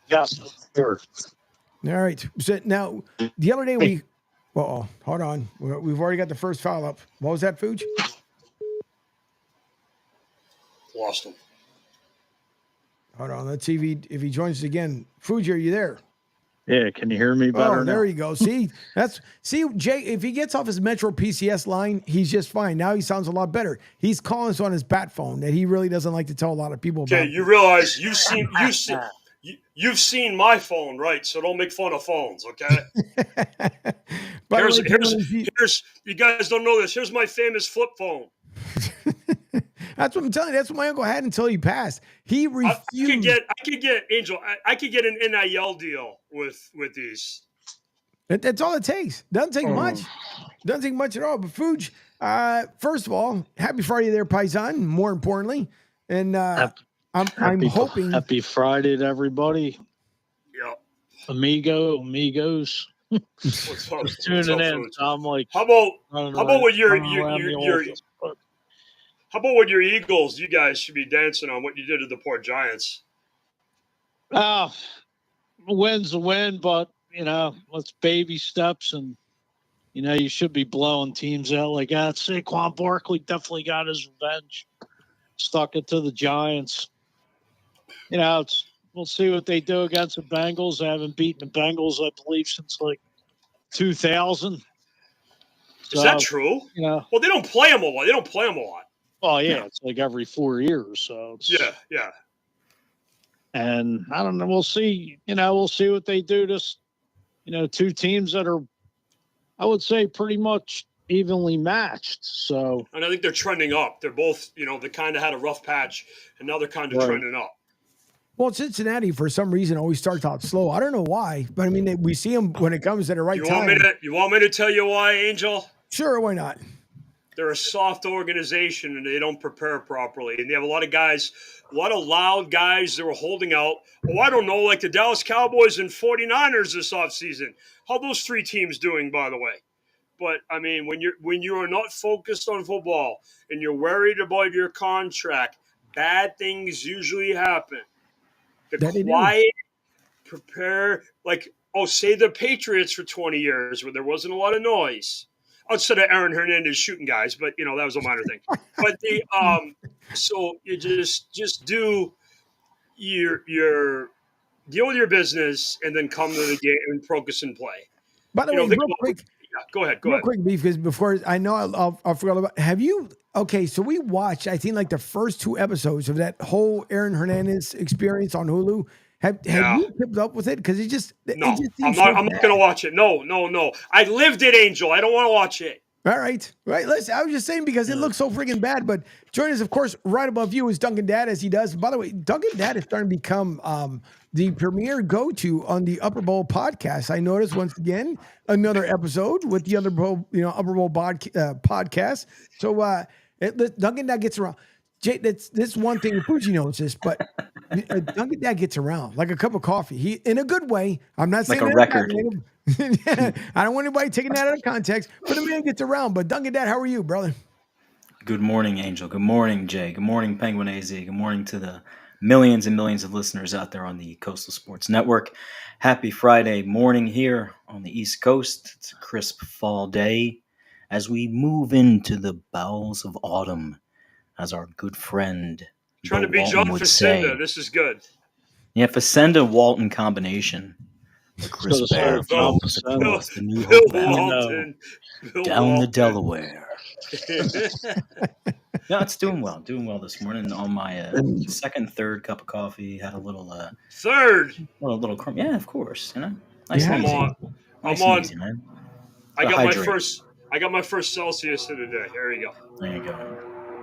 Yes, sure. All right. So now, the other day hold on. We've already got the first foul up. What was that, Fuji? Lost him. Hold on. Let's see if he joins us again. Fuji, are you there? Yeah, can you hear me better now? There you go. See, Jay, if he gets off his Metro PCS line, he's just fine. Now he sounds a lot better. He's calling us on his bat phone that he really doesn't like to tell a lot of people about. Okay, you realize you've seen my phone, right? So don't make fun of phones, okay? Here's you guys don't know this. Here's my famous flip phone. That's what I'm telling you. That's what my uncle had until he passed. He refused. I could get Angel. I could get an NIL deal with these. That's all it takes. Doesn't take much. Doesn't take much at all. But Fuj, first of all, happy Friday there, Paisan. More importantly, and I'm hoping happy Friday to everybody. Yep. Amigos. What's up? Tuning in. So I'm like, how about with your how about with your Eagles? You guys should be dancing on what you did to the poor Giants. Win's a win, but let's baby steps, and you should be blowing teams out like that. Saquon Barkley definitely got his revenge. Stuck it to the Giants. We'll see what they do against the Bengals. They haven't beaten the Bengals, I believe, since like 2000. Is that true? Well, they don't play them a lot. Well, yeah, it's like every 4 years. So yeah. And I don't know. We'll see. We'll see what they do. Just two teams that are, I would say, pretty much evenly matched. So, and I think they're trending up. They're both, they kind of had a rough patch, and now they're kind of trending up. Well, Cincinnati, for some reason, always starts out slow. I don't know why, but I mean, we see them when it comes at the right time. You want me to tell you why, Angel? Sure, why not? They're a soft organization, and they don't prepare properly. And they have a lot of loud guys that were holding out. Oh, I don't know, like the Dallas Cowboys and 49ers this offseason. How those three teams doing, by the way? But, I mean, when you are not focused on football and you're worried about your contract, bad things usually happen. The quiet, prepare, say the Patriots for 20 years where there wasn't a lot of noise. Outside of Aaron Hernandez shooting guys, but that was a minor thing. But so you just do your deal with your business and then come to the game and focus and play. By the way, real quick. Yeah, go ahead. Quick, Beef, because before I know I'll forget about. Have you? Okay, so we watched, I think, like the first 2 episodes of that whole Aaron Hernandez experience on Hulu. Have you kept up with it? Because I'm not going to watch it. No. I lived it, Angel. I don't want to watch it. All right. Right. Listen, I was just saying because it looks so freaking bad. But join us, of course, right above you is Duncan Dad, as he does. By the way, Duncan Dad is starting to become the premier go-to on the Upper Bowl podcast. I noticed once again another episode with the Upper Bowl, podcast. So Duncan Dad gets around. Jay, this one thing. Fuji knows this, but Duncan Dad gets around like a cup of coffee. He in a good way. I'm not saying like a record. I don't want anybody taking that out of context, but the man gets around. But Duncan Dad, how are you, brother? Good morning, Angel. Good morning, Jay. Good morning, Penguin AZ. Good morning to the millions and millions of listeners out there on the Coastal Sports Network. Happy Friday morning here on the East Coast. It's a crisp fall day as we move into the bowels of autumn, as our good friend Trying to be Walton John would Facenda. say. This is good. Yeah, Facenda-Walton combination. The crisp air flows across the New Bill Hope Valley, Walton. Bill down the Walton. Delaware. No, it's doing well. Doing well this morning on my third cup of coffee. Had a little third. Little crumb. Yeah, of course. You know, nice Yeah. and easy. I'm on. Easy, man. I Hydrate. got my first Celsius in a day. There you go. There you go.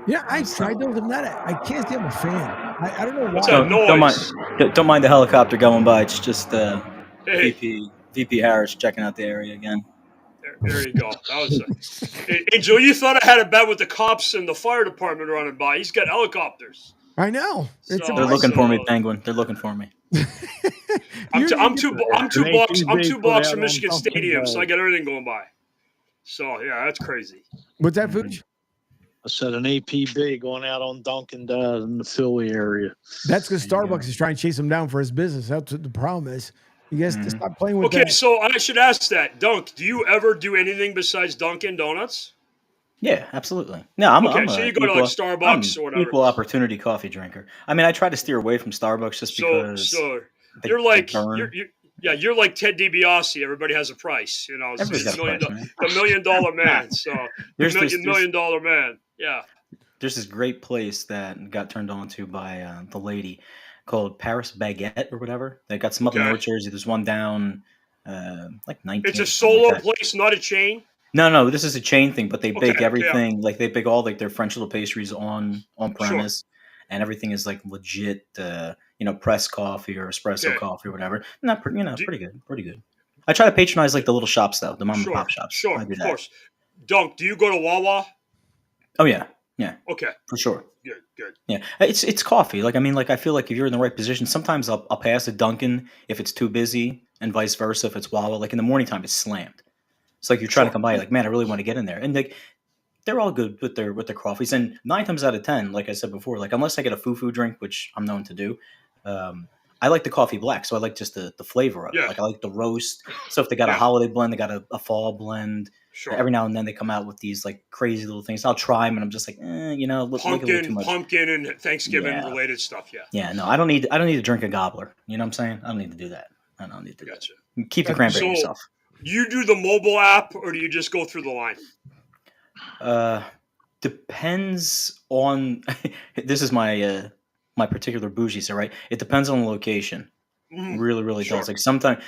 Yeah, I tried those. I can't say I'm a fan. I don't know why. What's that noise? Don't mind the helicopter going by. It's just Hey. VP Harris checking out the area again. There you go. That was Angel, you thought I had a bet with the cops and the fire department running by. He's got helicopters. I know. They're looking for me, Penguin. They're looking for me. I'm two blocks from Michigan Stadium, so I got everything going by. So yeah, that's crazy. What's that, Fuji? I said an APB going out on Duncan Dad in the Philly area. That's because Starbucks is trying to chase him down for his business. That's what the problem is. You guys to stop playing with that. Okay, so I should ask that. Dunk, do you ever do anything besides Dunkin' Donuts? Yeah, absolutely. No, I'm so you go to like Starbucks or whatever. Equal opportunity coffee drinker. I mean, I try to steer away from Starbucks just because. So you're like you're like Ted DiBiase. Everybody has a price, you know. The $1 million man. So the million dollar man. Yeah. There's this great place that got turned on to by the lady called Paris Baguette or whatever. They got some up in North Jersey. There's one down like 19. It's a solo place, not a chain. No, this is a chain thing, but they bake everything. Yeah. Like they bake all like their French little pastries on premise, and everything is like legit, pressed coffee or espresso coffee or whatever. Pretty good. I try to patronize like the little shops though, the mom and pop shops. Sure, of course. Dunk, do you go to Wawa? Oh yeah. Okay. For sure. Good. Yeah, it's coffee. Like I feel like if you're in the right position, sometimes I'll pass a Dunkin' if it's too busy, and vice versa if it's Wawa. Like in the morning time, it's slammed. It's like you're trying to come by, like, man, I really want to get in there. And like they're all good with their coffees. And 9 times out of 10, like I said before, like unless I get a foo drink, which I'm known to do, I like the coffee black. So I like just the flavor of it. Like I like the roast. So if they got a holiday blend, they got a fall blend. Sure. Every now and then they come out with these like crazy little things. I'll try them, and I'm just like, pumpkin and Thanksgiving related stuff. Yeah. Yeah. No, I don't need to drink a gobbler. You know what I'm saying? I don't need to do that. I don't need to do that. Keep the cranberry yourself. You do the mobile app, or do you just go through the line? Depends on. This is my my particular bougie, so right. It depends on the location. Really, really does. Like sometimes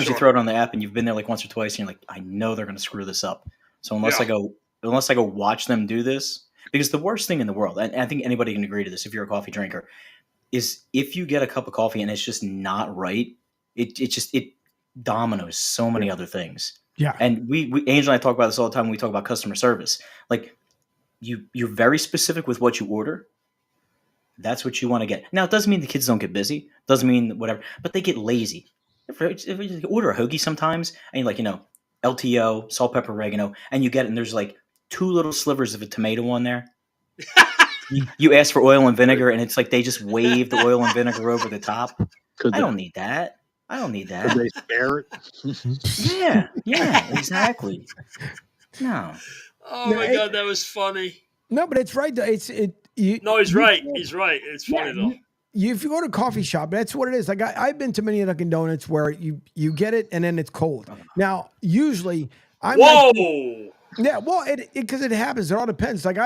you throw it on the app and you've been there like once or twice and you're like, I know they're going to screw this up. So unless I go watch them do this, because the worst thing in the world, and I think anybody can agree to this if you're a coffee drinker, is if you get a cup of coffee and it's just not right, it dominoes so many other things. Yeah. And we Angel and I talk about this all the time when we talk about customer service. Like you're very specific with what you order. That's what you want to get. Now, it doesn't mean the kids don't get busy. Doesn't mean whatever, but they get lazy. If you order a hoagie sometimes, and you're like, LTO, salt, pepper, oregano, and you get it, and there's like 2 little slivers of a tomato on there. you ask for oil and vinegar, and it's like they just wave the oil and vinegar over the top. I don't need that. Could they spare it? Yeah, exactly. No. Oh my God, that was funny. No, but it's right. He's right. He's right. It's funny though. If you go to a coffee shop, that's what it is. Like I've been to many Dunkin' Donuts where you get it and then it's cold. Now, usually I'm because it happens. It all depends. Like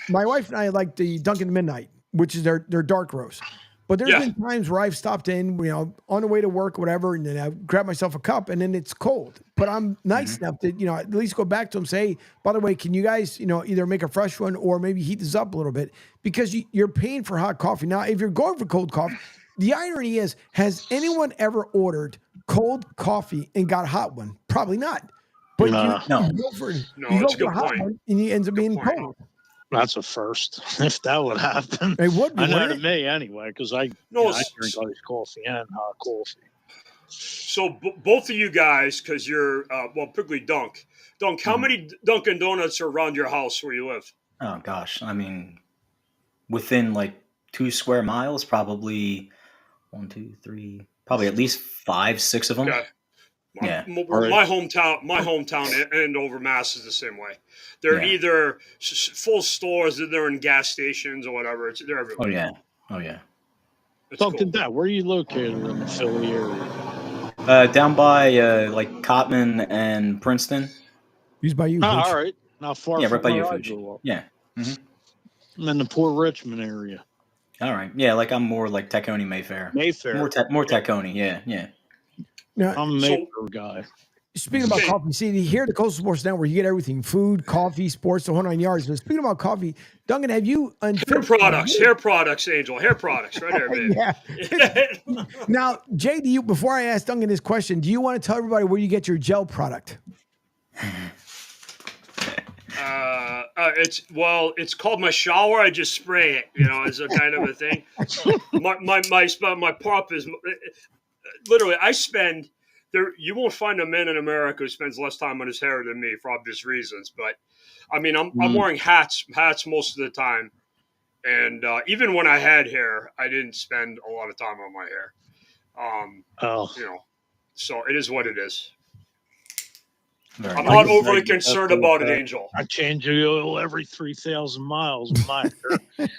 my wife and I like the Dunkin' Midnight, which is their dark roast. But there's been times where I've stopped in, on the way to work, whatever, and then I grab myself a cup, and then it's cold. But I'm nice enough to, at least go back to them, say, hey, by the way, can you guys, either make a fresh one or maybe heat this up a little bit, because you're paying for hot coffee. Now, if you're going for cold coffee, the irony is, has anyone ever ordered cold coffee and got a hot one? Probably not. But you go for a hot one, and it ends up being cold. That's a first, if that would happen. It would be. I know to me anyway, because I drink ice coffee and hot coffee. So both of you guys, because you're, particularly Dunk. Dunk, how many Dunkin' Donuts are around your house where you live? Oh, gosh. I mean, within like 2 square miles, probably 1, 2, 3, probably at least 5, 6 of them. Okay. Yeah. My hometown Andover, Mass is the same way. They're either full stores, or they're in gas stations or whatever. They're everywhere. Oh yeah. Dunkin' Dad, where are you located in the Philly area? Down by like Cotman and Princeton. Used by you. All right. Not far from right by where you, I Fuji. grew up. Yeah. I'm in the Port Richmond area. All right. Yeah, like I'm more like Tacony, Mayfair. More Tacony. Yeah. Now, I'm a Mayfair guy. Speaking about coffee, see, here at the Coastal Sports Network, you get everything: food, coffee, sports, the whole 9 yards. But speaking about coffee, Duncan, have you hair products, Angel, hair products, right there, baby. Yeah. Now, Jay, before I ask Duncan this question, do you want to tell everybody where you get your gel product? It's called my shower. I just spray it, as a kind of a thing. My pop is literally, I spend there. You won't find a man in America who spends less time on his hair than me for obvious reasons. But I mean, I'm wearing hats most of the time, and even when I had hair, I didn't spend a lot of time on my hair. So it is what it is. I'm not overly concerned about it, Angel. I change the oil every 3,000 miles in my hair.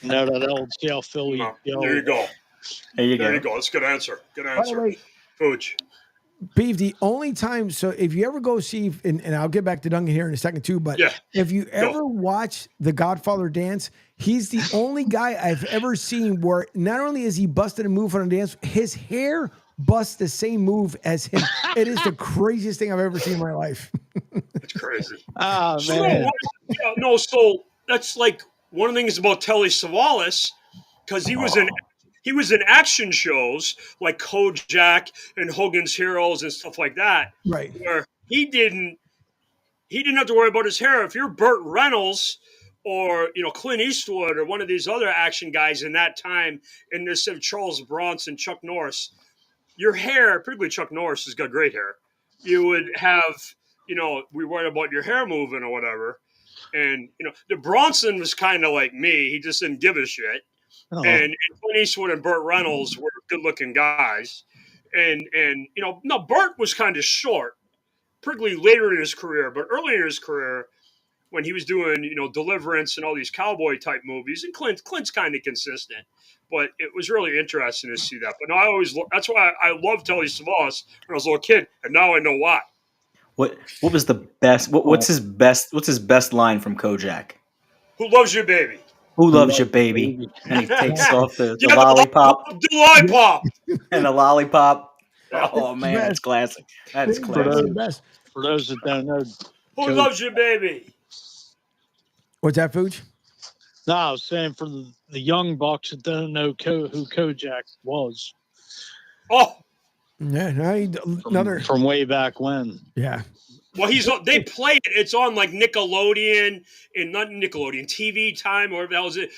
That old South Philly. There you go. There you go. That's a good answer. Good answer. By the way, Pooch. Beef, the only time, so if you ever go see, and I'll get back to Duncan here in a second too, but if you ever watch The Godfather dance, he's the only guy I've ever seen where not only is he busted a move on a dance, his hair busts the same move as him. It is the craziest thing I've ever seen in my life. That's crazy. Oh, man. So that's like one of the things about Telly Savalas, because he was in action shows like Kojak and Hogan's Heroes and stuff like that. Right. Where he didn't have to worry about his hair. If you're Burt Reynolds or Clint Eastwood or one of these other action guys in that time, and this of Charles Bronson, Chuck Norris, your hair, particularly Chuck Norris, has got great hair. You would have, we worried about your hair moving or whatever. And, the Bronson was kind of like me. He just didn't give a shit. Oh. And Clint Eastwood and Burt Reynolds were good-looking guys. And Burt was kind of short, particularly later in his career. But early in his career, when he was doing, Deliverance and all these cowboy-type movies, and Clint's kind of consistent. But it was really interesting to see that. But no, that's why I loved Telly Savalas when I was a little kid, and now I know why. What was the best? What's his best line from Kojak? Who loves you, baby? Who loves you, baby? And he takes off the Yeah, lollipop. The lollipop. And the lollipop. Oh man, that's classic. That's classic. For those that don't know, who loves you, baby? What's that, Fuge? No, I was saying for the young bucks that don't know who Kojak was. Oh, yeah, from way back when. Yeah. Well, they play it. It's on like Nickelodeon and not Nickelodeon TV Time or whatever the hell is it.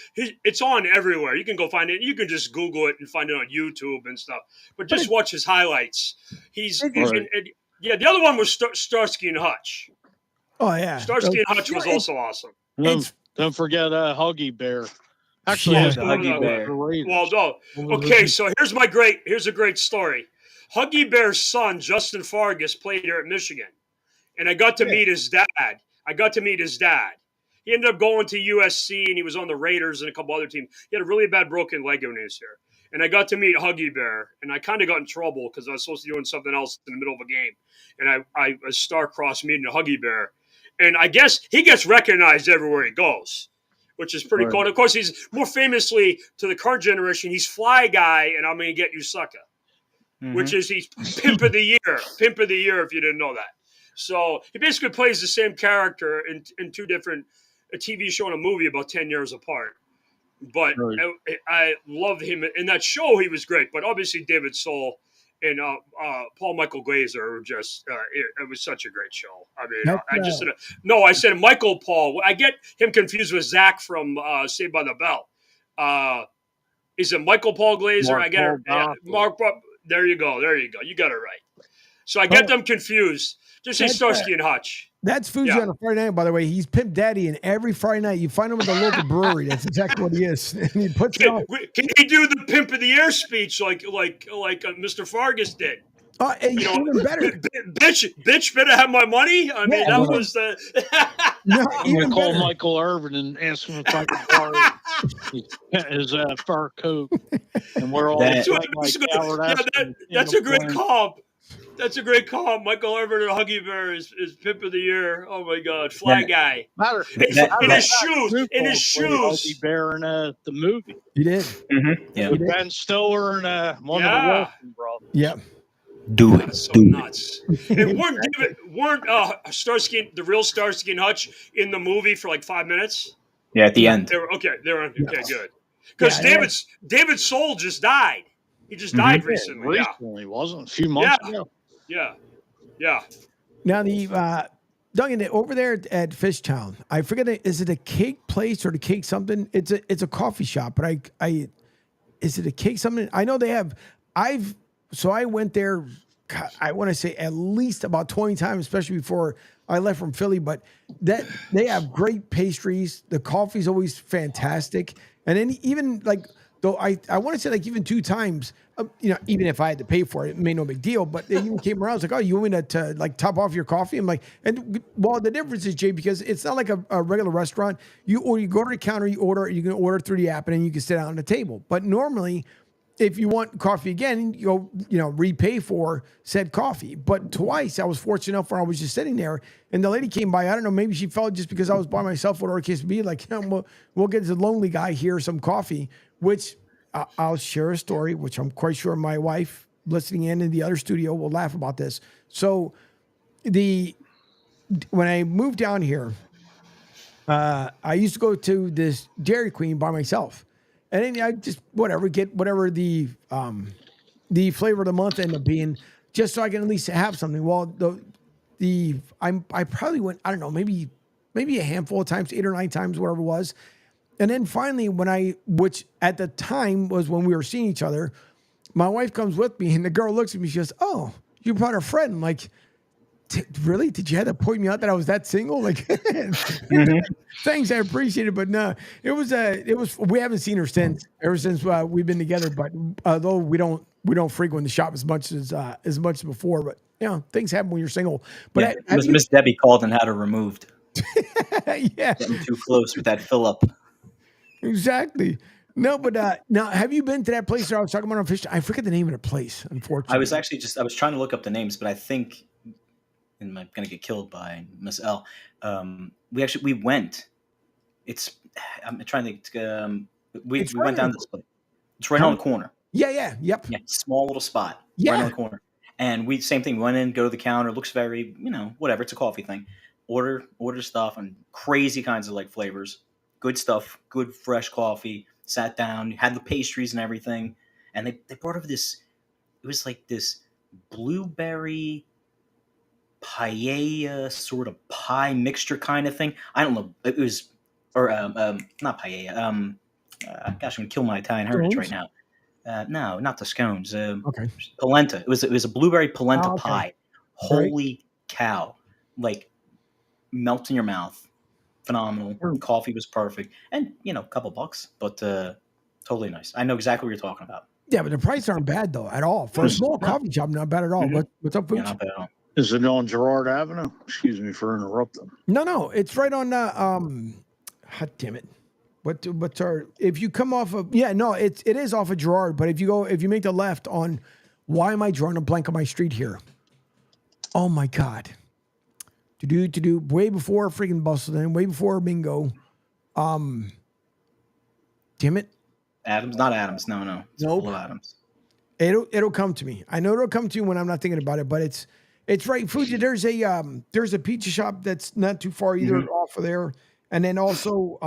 It's on everywhere. You can go find it. You can just Google it and find it on YouTube and stuff. But just watch his highlights. The other one was Starsky and Hutch. Oh yeah, Starsky and Hutch was also awesome. Don't forget Huggy Bear. Actually, Huggy Bear. Well, no. Okay, so here's a great story. Huggy Bear's son, Justin Fargas, played here at Michigan. And I got to meet his dad. He ended up going to USC, and he was on the Raiders and a couple other teams. He had a really bad broken leg when he was here. And I got to meet Huggy Bear, and I kind of got in trouble because I was supposed to be doing something else in the middle of a game. And I was star-crossed meeting a Huggy Bear. And I guess he gets recognized everywhere he goes. which is pretty Right. cool. And of course, he's more famously to the current generation, he's Fly Guy, and I'm going to get you, sucker. Which is he's Pimp of the Year if you didn't know that. So he basically plays the same character in two different, a TV show and a movie about 10 years apart. But I love him in that show. He was great, but obviously David Soul and Paul Michael Glazer were just it was such a great show. I mean, I said Michael Paul. I get him confused with Zach from Saved by the Bell. Is it Michael Paul Glazer? Mark I get it. Yeah, Mark. There you go. You got it right. So I get them confused. Just say Starsky and Hutch. That's Fuji on a Friday night, by the way. He's Pimp Daddy, and every Friday night you find him at the local brewery. That's exactly what he is. And he puts it on. Can he do the Pimp of the Year speech like Mr. Fargus did? Even better. Bitch, better have my money. I mean, that was the. I'm going to call Michael Irvin and ask him if I can borrow his fur coat. And we're all That's a great comp. That's a great comp. Michael Irvin and Huggy Bear is Pimp of the Year. Oh my God, Fly Guy. In his shoes. Huggy Bear in the movie. He did. Yeah. With Ben Stiller and one of the Wilson brothers. Yeah. Do it. So nuts. And weren't Starsky, the real Starsky and Hutch, in the movie for like 5 minutes? Yeah, at the end. They were okay, good. Because David Soul just died. He just died recently. Recently, wasn't a few months ago. Yeah. Now the Duncan, over there at Fishtown, I forget, is it a cake place or the cake something? It's a coffee shop, but I is it a cake something? I know they have. I went there, I want to say at least about 20 times, especially before I left from Philly. But that they have great pastries. The coffee's always fantastic, and then even like. Though I want to say like even 2 times, even if I had to pay for it, it made no big deal. But they even came around. I was like, oh, you want me to like top off your coffee? I'm like, and well, the difference is, Jay, because it's not like a regular restaurant. You go to the counter, you can order through the app, and then you can sit down at the table. But normally, if you want coffee again, you repay for said coffee. But twice I was fortunate enough where I was just sitting there and the lady came by. I don't know, maybe she felt just because I was by myself, whatever the case may be, like, we'll get the lonely guy here some coffee, which I'll share a story, which I'm quite sure my wife listening in the other studio will laugh about this. So when I moved down here, I used to go to this Dairy Queen by myself. And then I just get whatever the flavor of the month ended up being, just so I can at least have something. Well, I probably went, I don't know, maybe a handful of times, 8 or 9 times, whatever it was. And then finally, which at the time was when we were seeing each other, my wife comes with me and the girl looks at me. She goes, "Oh, you brought a friend." I'm like, really? Did you have to point me out that I was that single? Like, thanks, I appreciate it, but no, it was. We haven't seen her ever since we've been together. But although we don't frequent the shop as much as before, but things happen when you're single. But Miss Debbie called and had her removed. Yeah, getting too close with that fill up. Exactly. No, but now have you been to that place that I was talking about on Fish? I forget the name of the place. Unfortunately, I was actually I was trying to look up the names, but I think. And I'm gonna get killed by Miss L. We went. I'm trying to. We went down this place. It's right on the corner. Yeah. Yep. Yeah, small little spot. Yeah. Right on the corner. And same thing. Went in, go to the counter. Looks very, whatever. It's a coffee thing. Order stuff and crazy kinds of like flavors. Good stuff. Good fresh coffee. Sat down. Had the pastries and everything. And they brought over this. It was like this blueberry paella sort of pie mixture kind of thing. I don't know. It was, or not paella. Gosh, I'm gonna kill my Italian heritage right now. No, not the scones. Okay. Polenta. It was a blueberry polenta pie. Holy cow! Like melts in your mouth. Phenomenal. Coffee was perfect, and a couple bucks, but totally nice. I know exactly what you're talking about. Yeah, but the prices aren't bad though at all for a small coffee shop. Not bad at all. Mm-hmm. What's up, Pooch? Yeah, not bad at all. Is it on Girard Avenue? Excuse me for interrupting. No, it's right on. Hot damn it! What's our? If you come off of it is off of Girard. But if you make the left on, why am I drawing a blank on my street here? Oh my God! To do way before freaking Bustleton, way before Bingo. Damn it. Adams, not Adams. No. It's Nope. full of Adams. It'll come to me. I know it'll come to you when I'm not thinking about it, but it's right. Fuji, there's a pizza shop that's not too far either off of there. And then also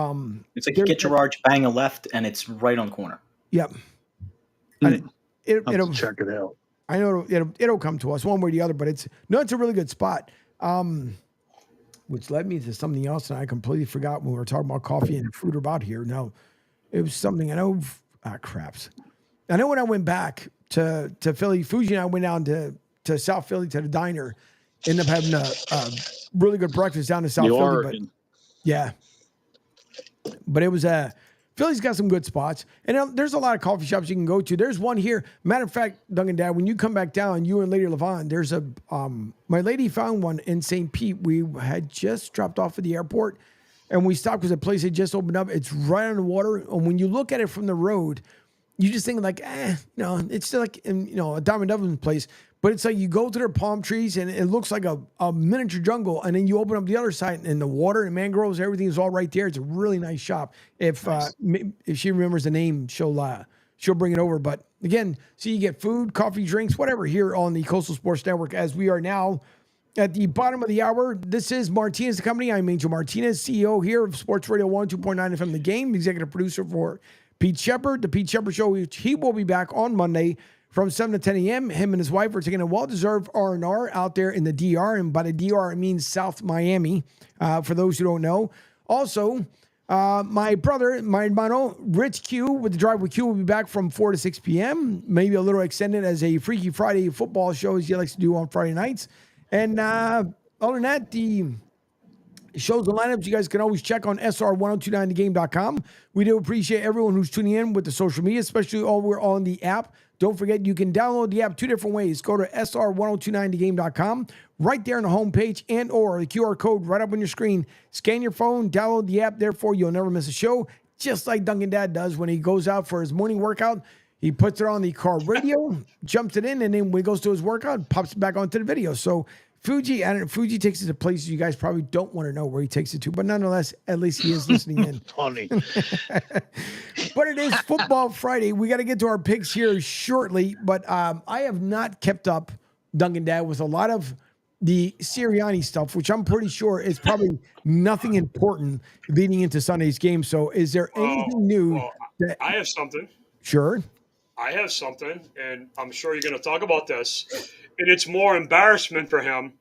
it's like you get Gerard, bang a left, and it's right on the corner. Yep. It'll check it out. I know it'll come to us one way or the other, but it's a really good spot. Which led me to something else, and I completely forgot when we were talking about coffee and food about here. No, it was something I know. Craps. I know when I went back to Philly, Fuji and I went down to South Philly to the diner, ended up having a really good breakfast down in South Philly. But yeah, but it was Philly's got some good spots, and there's a lot of coffee shops you can go to. There's one here. Matter of fact, Duncan Dad, when you come back down, you and Lady Levon, there's my lady found one in St. Pete. We had just dropped off at the airport, and we stopped because the place had just opened up. It's right on the water, and when you look at it from the road, you just think like, it's still like a Diamond Double's place. But it's like you go to their palm trees and it looks like a miniature jungle. And then you open up the other side and the water and mangroves, everything is all right there. It's a really nice shop. If she remembers the name, she'll bring it over. But again, so you get food, coffee, drinks, whatever here on the Coastal Sports Network as we are now at the bottom of the hour. This is Martinez, the company. I'm Angel Martinez, CEO here of Sports Radio 102.9 FM The Game, executive producer for Pete Shepard. The Pete Shepard Show, he will be back on Monday from 7 to 10 a.m. Him and his wife are taking a well-deserved R&R out there in the DR. And by the DR, it means South Miami, for those who don't know. Also, my brother, my hermano, Rich Q, with the Drive with Q, will be back from 4 to 6 p.m., maybe a little extended as a Freaky Friday football show, as he likes to do on Friday nights. And other than that, the shows and lineups you guys can always check on sr1029thegame.com. We do appreciate everyone who's tuning in with the social media, especially all we're on the app. Don't forget, you can download the app two different ways. Go to sr1029thegame.com, right there on the homepage, and or the QR code right up on your screen. Scan your phone, download the app. Therefore, you'll never miss a show, just like Duncan Dad does when he goes out for his morning workout. He puts it on the car radio, jumps it in, and then when he goes to his workout, pops it back onto the video. So Fuji takes it to places you guys probably don't want to know where he takes it to, but nonetheless, at least he is listening in. Funny. But it is Football Friday. We got to get to our picks here shortly, but I have not kept up, Duncan Dad, with a lot of the Sirianni stuff, which I'm pretty sure is probably nothing important leading into Sunday's game. So is there anything new? I have something. Sure. I have something, and I'm sure you're going to talk about this. And it's more embarrassment for him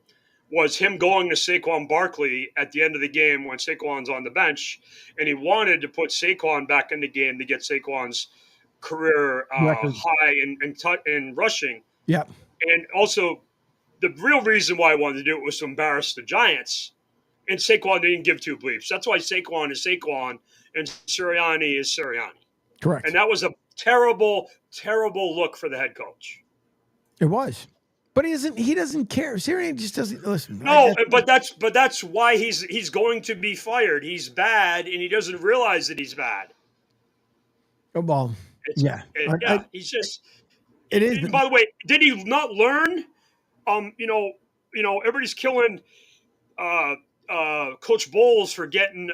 was him going to Saquon Barkley at the end of the game when Saquon's on the bench, and he wanted to put Saquon back in the game to get Saquon's career high in rushing. Yeah. And also, the real reason why I wanted to do it was to embarrass the Giants, and Saquon didn't give two bleeps. That's why Saquon is Saquon and Sirianni is Sirianni. Correct. And that was a terrible, terrible look for the head coach. It was. But he doesn't care. Sirianni just doesn't listen. No, but that's why he's going to be fired. He's bad, and he doesn't realize that he's bad. Oh, well, yeah. He's just. It is. By the way, did he not learn? Everybody's killing Coach Bowles for getting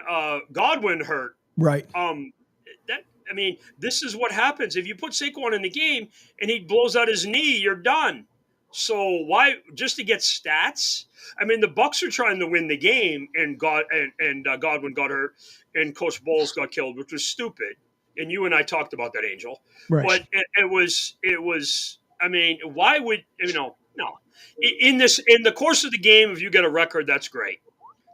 Godwin hurt. Right. This is what happens if you put Saquon in the game and he blows out his knee. You're done. So why just to get stats? I mean, the Bucs are trying to win the game, and Godwin got hurt, and Coach Bowles got killed, which was stupid. And you and I talked about that, Angel. Right. But it was. I mean, why would no? In the course of the game, if you get a record, that's great.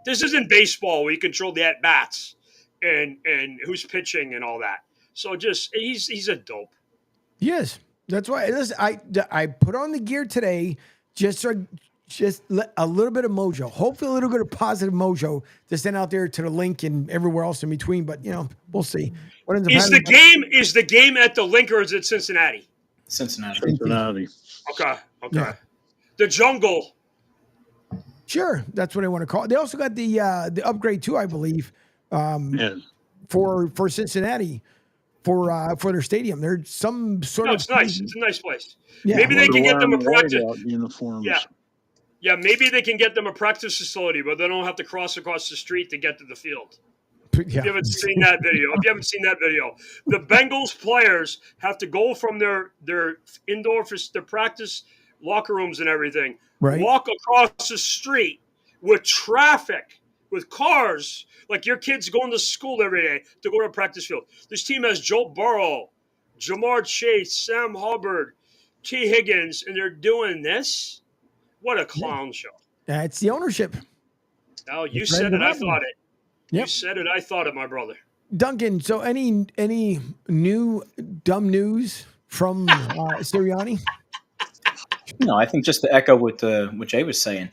This isn't baseball where you control the at bats and who's pitching and all that. So just he's a dope. Yes. That's why. Listen, I put on the gear today just a little bit of mojo. Hopefully, a little bit of positive mojo to send out there to the link and everywhere else in between. But we'll see. Is the game at the link or is it Cincinnati? Cincinnati. Okay. Yeah. The jungle. Sure, that's what I want to call it. They also got the upgrade too, I believe, for Cincinnati. For their stadium, there's some sort of. It's nice. It's a nice place. Yeah. Maybe they can get them a practice uniforms. Yeah. Maybe they can get them a practice facility, but they don't have to cross across the street to get to the field. If you haven't seen that video, the Bengals players have to go from their indoor their practice locker rooms and everything, Right. walk across the street with traffic, with cars, like your kids going to school every day to go to a practice field. This team has Joe Burrow, Jamar Chase, Sam Hubbard, T. Higgins, and they're doing this? What a clown show. That's the ownership. Oh, you It's said ready it, to I happen. thought it. Yep. You said it, I thought it, my brother. Duncan, so any new dumb news from Sirianni? No, I think just to echo what Jay was saying,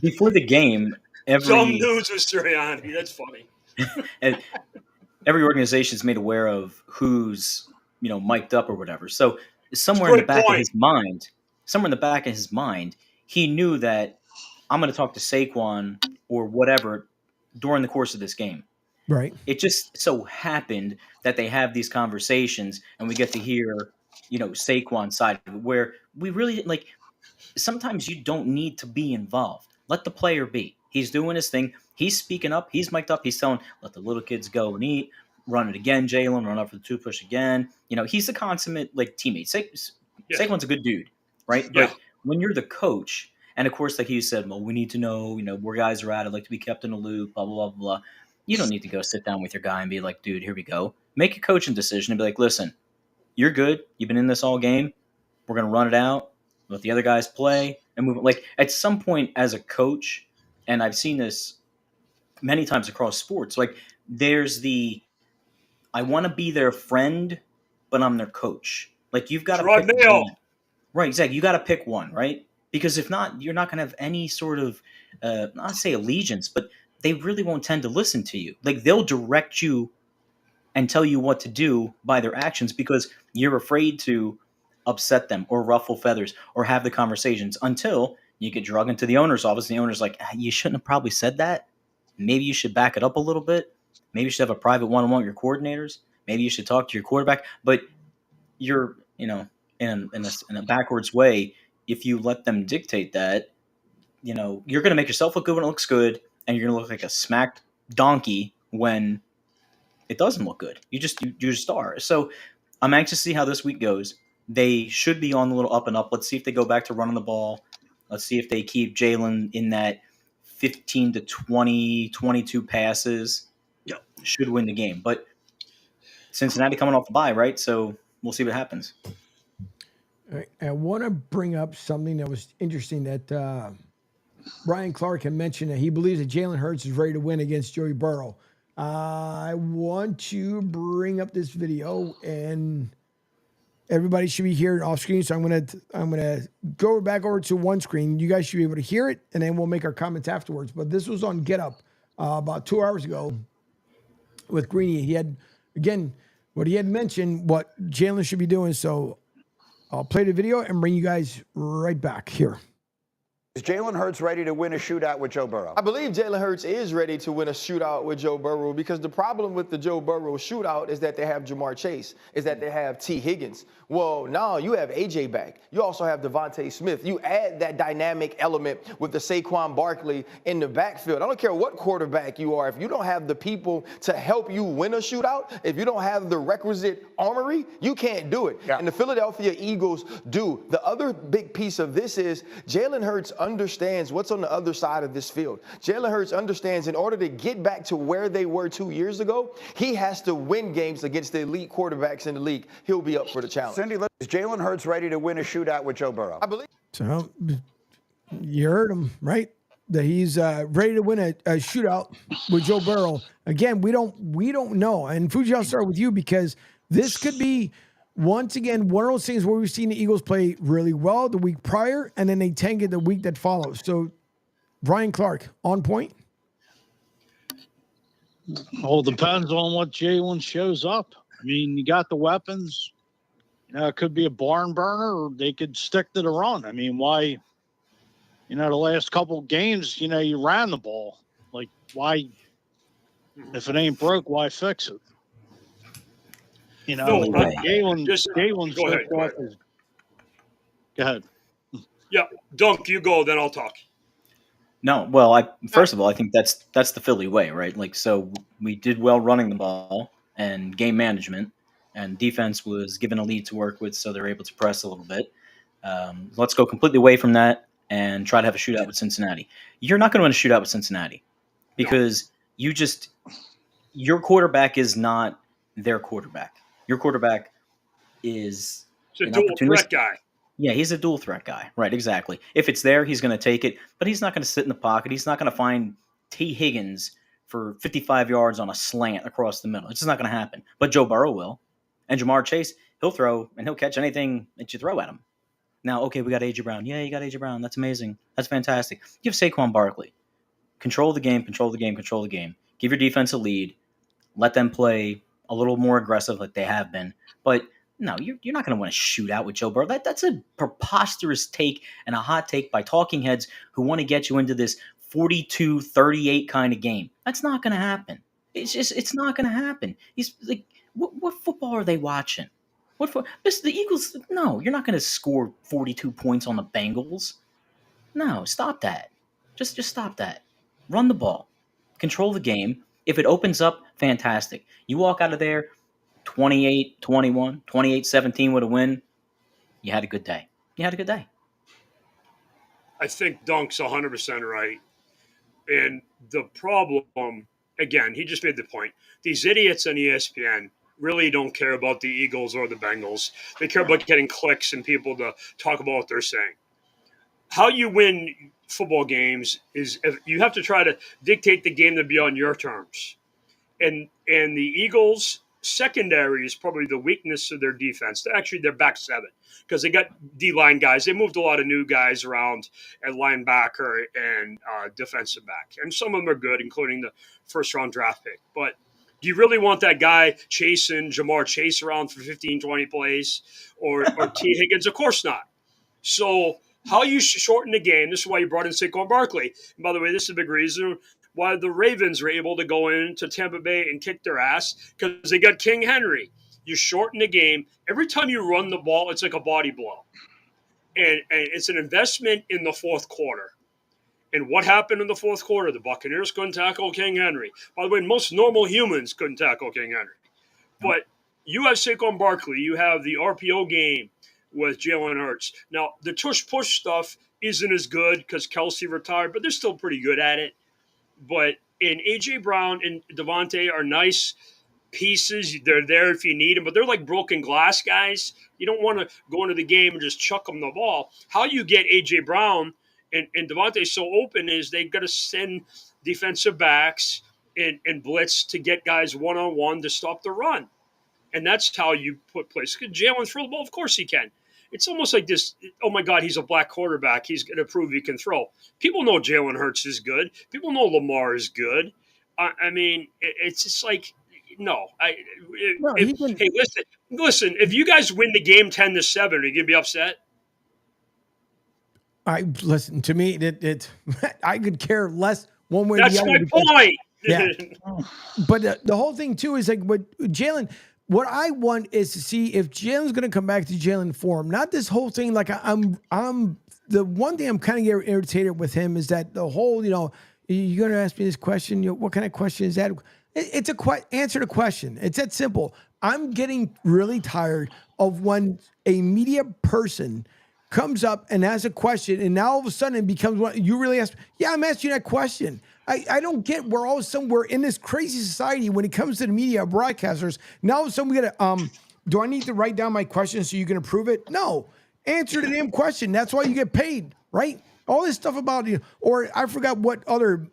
before the game, Dumb every news with Sirianni. That's funny. every organization is made aware of who's mic'd up or whatever. So somewhere in the back of his mind, he knew that I'm going to talk to Saquon or whatever during the course of this game. Right. It just so happened that they have these conversations and we get to hear, Saquon's side of it, where we really sometimes you don't need to be involved. Let the player be. He's doing his thing. He's speaking up. He's mic'd up. He's telling, let the little kids go and eat. Run it again, Jalen. Run up for the 2-push again. He's the consummate teammate. Saquon's a good dude, right? Yeah. But when you're the coach, and of course, like he said, well, we need to know, where guys are at. I'd like to be kept in the loop, blah, blah, blah, blah. You don't need to go sit down with your guy and be like, dude, here we go. Make a coaching decision and be like, listen, you're good. You've been in this all game. We're going to run it out. Let the other guys play and move. At some point as a coach, and I've seen this many times across sports, there's I want to be their friend, but I'm their coach. You've got to pick one. Right, exactly. You got to pick one, right? Because if not, you're not going to have any sort of, not say allegiance, but they really won't tend to listen to you. They'll direct you and tell you what to do by their actions because you're afraid to upset them or ruffle feathers or have the conversations until you get drug into the owner's office. And the owner's like, you shouldn't have probably said that. Maybe you should back it up a little bit. Maybe you should have a private one-on-one with your coordinators. Maybe you should talk to your quarterback. But you're, in a backwards way, if you let them dictate that, you're going to make yourself look good when it looks good, and you're going to look like a smacked donkey when it doesn't look good. You just are. So I'm anxious to see how this week goes. They should be on the little up and up. Let's see if they go back to running the ball. Let's see if they keep Jalen in that 15 to 20, 22 passes. Yep. Should win the game. But Cincinnati coming off the bye, right? So we'll see what happens. All right. I want to bring up something that was interesting that Brian Clark had mentioned that he believes that Jalen Hurts is ready to win against Joey Burrow. I want to bring up this video, and everybody should be here off screen. So I'm gonna go back over to one screen. You guys should be able to hear it, and then we'll make our comments afterwards. But this was on Get Up about 2 hours ago with Greeny. He had what he had mentioned what Jalen should be doing. So I'll play the video and bring you guys right back here. Is Jalen Hurts ready to win a shootout with Joe Burrow? I believe Jalen Hurts is ready to win a shootout with Joe Burrow because the problem with the Joe Burrow shootout is that they have Jamar Chase, is that they have T. Higgins. Well, now you have A.J. back. You also have Devontae Smith. You add that dynamic element with the Saquon Barkley in the backfield. I don't care what quarterback you are. If you don't have the people to help you win a shootout, if you don't have the requisite armory, you can't do it. Yeah. And the Philadelphia Eagles do. The other big piece of this is Jalen Hurts understands what's on the other side of this field. Jalen Hurts understands in order to get back to where they were 2 years ago, he has to win games against the elite quarterbacks in the league. He'll be up for the challenge. Cindy, is Jalen Hurts ready to win a shootout with Joe Burrow? I believe. So you heard him, right? That he's ready to win a shootout with Joe Burrow. Again, we don't know. And Fuji, I'll start with you because this could be once again one of those things where we've seen the Eagles play really well the week prior, and then they tank it the week that follows. So, Brian Clark, on point? Well, it depends on what Jalen shows up. I mean, you got the weapons. It could be a barn burner, or they could stick to the run. I mean, why? The last couple of games, you ran the ball. Why? If it ain't broke, why fix it? Jalen's go ahead. Go ahead. Yeah, Dunk, you go, then I'll talk. No, well, first of all, I think that's the Philly way, right? Like, so we did well running the ball and game management, and defense was given a lead to work with, so they're able to press a little bit. Let's go completely away from that and try to have a shootout with Cincinnati. You're not going to win a shootout with Cincinnati because your quarterback is not their quarterback. Your quarterback is It's a an dual opportunist. threat guy. Yeah, he's a dual threat guy. Right, exactly. If it's there, he's going to take it, but he's not going to sit in the pocket. He's not going to find T. Higgins for 55 yards on a slant across the middle. It's just not going to happen. But Joe Burrow will. And Jamar Chase, he'll throw and he'll catch anything that you throw at him. Now, okay, we got A.J. Brown. Yeah, you got A.J. Brown. That's amazing. That's fantastic. Give Saquon Barkley. Control the game, control the game, control the game. Give your defense a lead. Let them play a little more aggressive like they have been. But no, you're not going to win a shootout with Joe Burrow. That's a preposterous take and a hot take by talking heads who want to get you into this 42-38 kind of game. That's not going to happen. It's not going to happen. He's like, what football are they watching? The Eagles? No, you're not going to score 42 points on the Bengals. No, stop that. Just stop that. Run the ball. Control the game. If it opens up, fantastic. You walk out of there 28-21, 28-17 with a win. You had a good day. You had a good day. I think Dunk's 100% right. And the problem, again, he just made the point. These idiots on ESPN really don't care about the Eagles or the Bengals. They care about getting clicks and people to talk about what they're saying. How you win football games is if you have to try to dictate the game to be on your terms. And the Eagles' secondary is probably the weakness of their defense. Actually, they're back seven because they got D-line guys. They moved a lot of new guys around at linebacker and defensive back. And some of them are good, including the first-round draft pick. But do you really want that guy chasing Jamar Chase around for 15, 20 plays or T. Higgins? Of course not. So how you shorten the game, this is why you brought in Saquon Barkley. And by the way, this is a big reason why the Ravens were able to go into Tampa Bay and kick their ass because they got King Henry. You shorten the game. Every time you run the ball, it's like a body blow. And it's an investment in the fourth quarter. And what happened in the fourth quarter? The Buccaneers couldn't tackle King Henry. By the way, most normal humans couldn't tackle King Henry. But you have Saquon Barkley. You have the RPO game with Jalen Hurts. Now, the tush-push stuff isn't as good because Kelsey retired, but they're still pretty good at it. But A.J. Brown and Devontae are nice pieces. They're there if you need them, but they're like broken glass guys. You don't want to go into the game and just chuck them the ball. How you get A.J. Brown and Devontae so open is they've got to send defensive backs and blitz to get guys one-on-one to stop the run. And that's how you put plays. Could Jalen throw the ball? Of course he can. It's almost like this, oh, my God, he's a black quarterback. He's going to prove he can throw. People know Jalen Hurts is good. People know Lamar is good. I mean, it's just like, no. Hey, listen, if you guys win the game 10-7, are you going to be upset? Listen, to me, I could care less one way or the other. That's my point. Yeah. But the whole thing, too, is like what Jalen – what I want is to see if Jalen's going to come back to Jalen form. Not this whole thing. Like I'm the one thing I'm kind of irritated with him is that the whole, you're going to ask me this question. What kind of question is that? It's answer the question. It's that simple. I'm getting really tired of when a media person comes up and asks a question, and now all of a sudden it becomes what you really ask. Yeah, I'm asking you that question. I don't get where all of a sudden we're in this crazy society when it comes to the media broadcasters. Now all of a sudden we gotta do I need to write down my question so you can approve it? No. Answer the damn question. That's why you get paid, right? All this stuff about you, or I forgot what other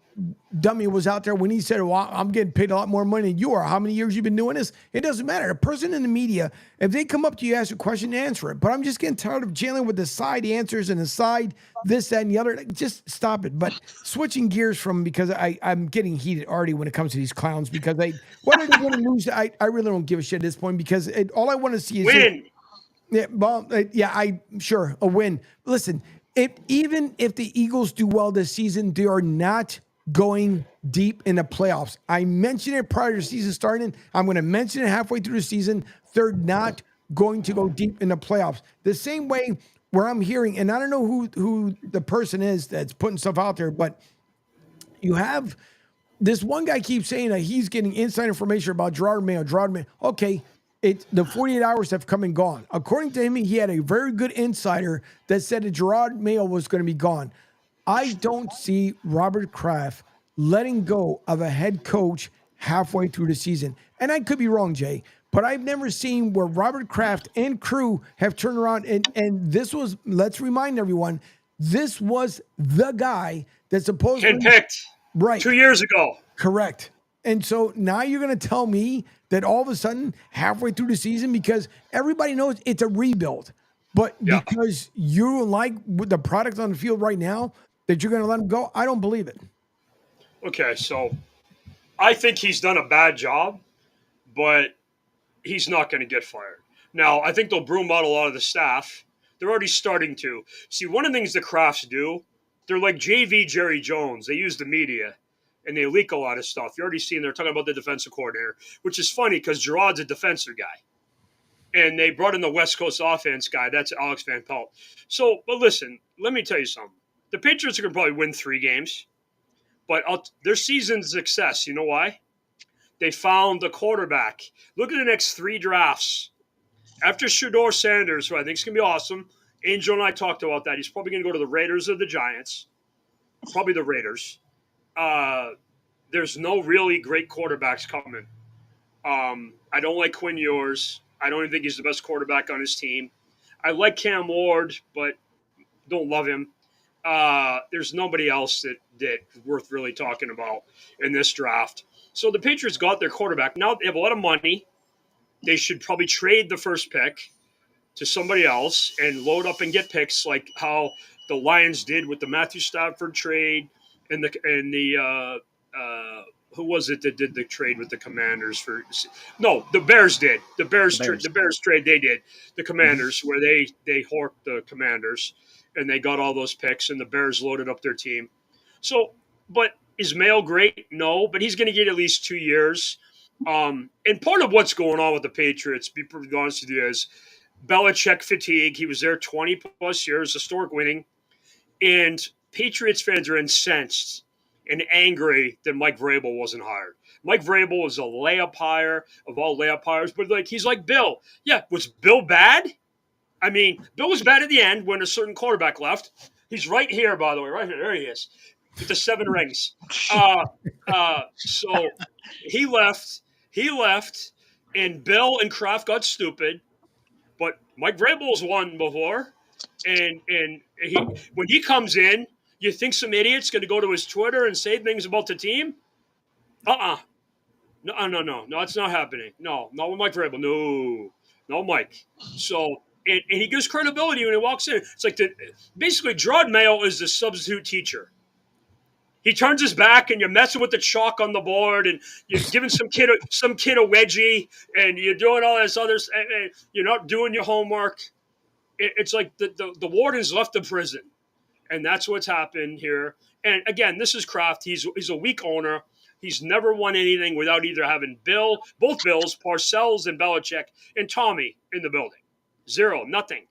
dummy was out there when he said, well, I'm getting paid a lot more money than you are. How many years you've been doing this? It doesn't matter. A person in the media, if they come up to you, ask a question, answer it. But I'm just getting tired of Jalen with the side answers and the side this, that, and the other. Just stop it. But switching gears from, because I'm getting heated already when it comes to these clowns, because whether they win or lose, I really don't give a shit at this point, because all I want to see is win. Sure, a win. Listen, even if the Eagles do well this season, they are not going deep in the playoffs. I mentioned it prior to the season starting. I'm going to mention it halfway through the season. They're not going to go deep in the playoffs. The same way where I'm hearing, and I don't know who the person is that's putting stuff out there, but you have this one guy keeps saying that he's getting inside information about Gerard Mayo. Okay, the 48 hours have come and gone. According to him, he had a very good insider that said that Gerard Mayo was going to be gone. I don't see Robert Kraft letting go of a head coach halfway through the season. And I could be wrong, Jay, but I've never seen where Robert Kraft and crew have turned around. And this was, let's remind everyone, this was the guy that supposedly handpicked right 2 years ago. Correct. And so now you're going to tell me that all of a sudden, halfway through the season, because everybody knows it's a rebuild, but because you like the product on the field right now, that you're going to let him go? I don't believe it. Okay, so I think he's done a bad job, but he's not going to get fired. Now, I think they'll broom out a lot of the staff. They're already starting to. See, one of the things the Crafts do, they're like JV Jerry Jones. They use the media, and they leak a lot of stuff. You already seen they're talking about the defensive coordinator, which is funny because Gerard's a defensive guy. And they brought in the West Coast offense guy. That's Alex Van Pelt. So, but listen, let me tell you something. The Patriots are going to probably win 3 games, but their season's success, you know why? They found the quarterback. Look at the next 3 drafts. After Shedeur Sanders, who I think is going to be awesome, Angel and I talked about that. He's probably going to go to the Raiders or the Giants. Probably the Raiders. There's no really great quarterbacks coming. I don't like Quinn Ewers. I don't even think he's the best quarterback on his team. I like Cam Ward, but don't love him. There's nobody else that worth really talking about in this draft. So the Patriots got their quarterback. Now they have a lot of money. They should probably trade the first pick to somebody else and load up and get picks like how the Lions did with the Matthew Stafford trade and the who was it that did the trade with the Commanders for? No, the Bears did. The Bears trade they did. The Commanders where they horked the Commanders and they got all those picks and the Bears loaded up their team. So, but is Mayo great? No, but he's going to get at least 2 years. And part of what's going on with the Patriots, be pretty honest with you, is Belichick fatigue. He was there 20 plus years, historic winning, and Patriots fans are incensed and angry that Mike Vrabel wasn't hired. Mike Vrabel was a layup hire of all layup hires, but he's like Bill. Yeah, was Bill bad? I mean, Bill was bad at the end when a certain quarterback left. He's right here, by the way, right here. There he is, with the 7 rings. So he left, and Bill and Kraft got stupid. But Mike Vrabel's won before, and when he comes in, you think some idiot's going to go to his Twitter and say things about the team? No, it's not happening. No, not with Mike Vrabel. No, Mike. So, and he gives credibility when he walks in. It's like basically Gerard Mayo is the substitute teacher. He turns his back, and you're messing with the chalk on the board, and you're giving some kid a wedgie, and you're doing all this other. And you're not doing your homework. It's like the warden's left the prison, and that's what's happened here. And again, this is Kraft. He's a weak owner. He's never won anything without either having both Bills, Parcells, and Belichick, and Tommy in the building. 0, nothing.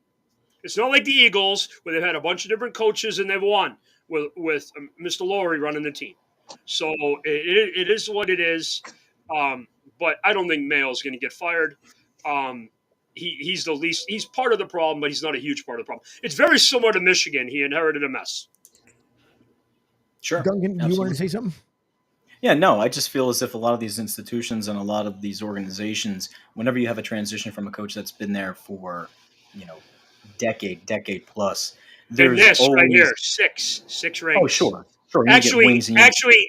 It's not like the Eagles where they've had a bunch of different coaches and they've won with Mr. Laurie running the team. So it is what it is. But I don't think Mayo's going to get fired. He's the least. He's part of the problem, but he's not a huge part of the problem. It's very similar to Michigan. He inherited a mess. Sure. Duncan, Absolutely. you want to say something? Yeah, no, I just feel as if a lot of these institutions and a lot of these organizations, whenever you have a transition from a coach that's been there for, decade plus, there's this always... right here, six rings. Oh, sure. Actually,